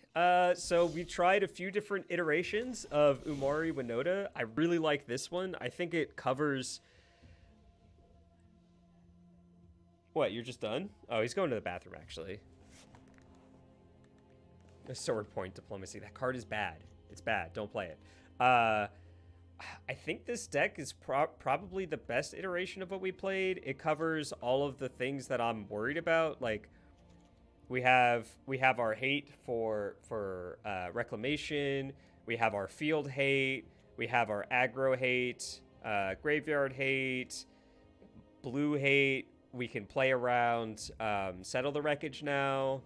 so we tried a few different iterations of Umori Winota. I really like this one. I think it covers... What, you're just done? Oh, he's going to the bathroom, actually. A sword point diplomacy. That card is bad. It's bad. Don't play it. I think this deck is probably the best iteration of what we played. It covers all of the things that I'm worried about. Like, we have our hate for Reclamation. We have our field hate. We have our aggro hate. Graveyard hate. Blue hate. We can play around Settle the Wreckage now.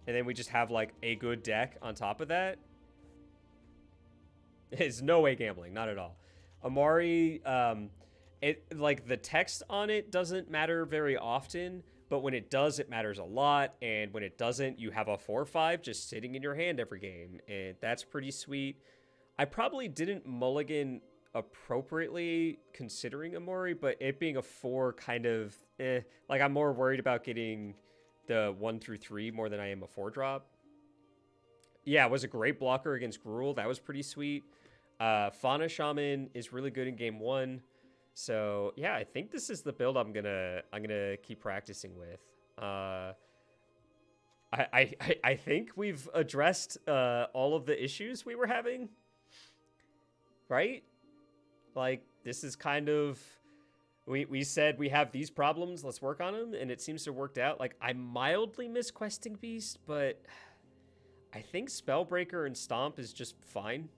And then we just have, like, a good deck on top of that. It's no way gambling. Not at all. Amari, like, the text on it doesn't matter very often. But when it does, it matters a lot. And when it doesn't, you have a 4/5 just sitting in your hand every game. And that's pretty sweet. I probably didn't mulligan appropriately considering Amori. But it being a 4 kind of... Like, I'm more worried about getting... the 1 through 3 more than I am a 4-drop. Yeah, it was a great blocker against Gruul. That was pretty sweet. Fauna Shaman is really good in game 1. So yeah, I think this is the build I'm gonna keep practicing with. I think we've addressed all of the issues we were having. Right? Like, this is kind of... We said we have these problems, let's work on them, and it seems to have worked out. Like, I mildly miss Questing Beast, but I think Spellbreaker and Stomp is just fine.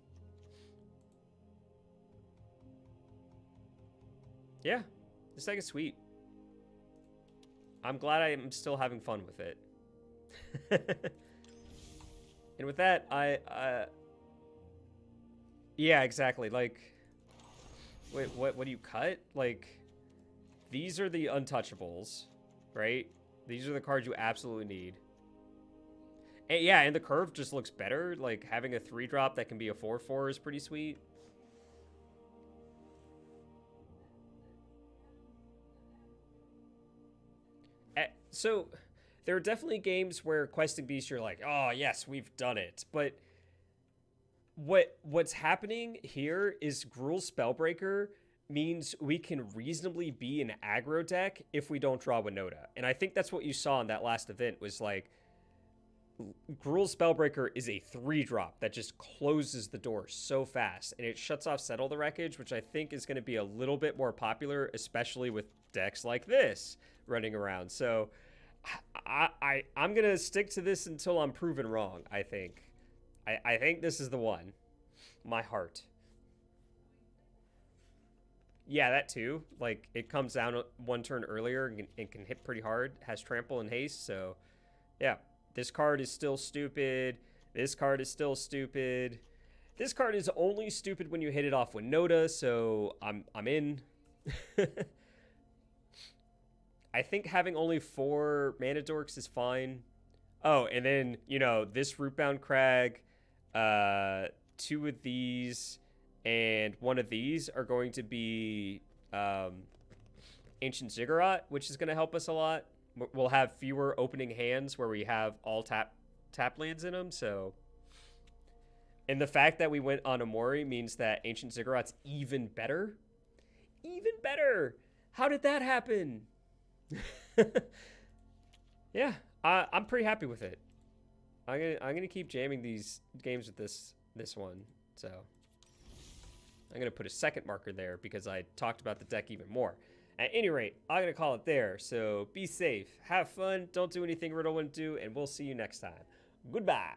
Yeah, this deck is sweet. I'm glad I am still having fun with it. And with that, yeah, exactly. Like, wait, what do you cut? Like... These are the untouchables, right? These are the cards you absolutely need. And yeah, and the curve just looks better. Like, having a 3-drop that can be a 4/4 is pretty sweet. So, there are definitely games where Questing Beast, you're like, oh, yes, we've done it. But what's happening here is Gruul Spellbreaker means we can reasonably be an aggro deck if we don't draw Winota. And I think that's what you saw in that last event was like Gruul Spellbreaker is a 3-drop that just closes the door so fast, and it shuts off Settle the Wreckage, which I think is going to be a little bit more popular, especially with decks like this running around. So I'm going to stick to this until I'm proven wrong, I think. I think this is the one. My heart. Yeah, that too. Like, it comes down one turn earlier and can hit pretty hard. Has trample and haste, so yeah. This card is still stupid. This card is still stupid. This card is only stupid when you hit it off Winota, so I'm in. I think having only 4 mana dorks is fine. Oh, and then, you know, this Rootbound Crag, 2 of these, and 1 of these are going to be Ancient Ziggurat, which is going to help us a lot. We'll have fewer opening hands where we have all tap lands in them, so... And the fact that we went on Umori means that Ancient Ziggurat's even better? Even better! How did that happen? Yeah, I'm pretty happy with it. I'm gonna keep jamming these games with this one, so... I'm gonna put a second marker there because I talked about the deck even more. At any rate, I'm going to call it there, so be safe, have fun, don't do anything Riddle wouldn't do, and we'll see you next time. Goodbye.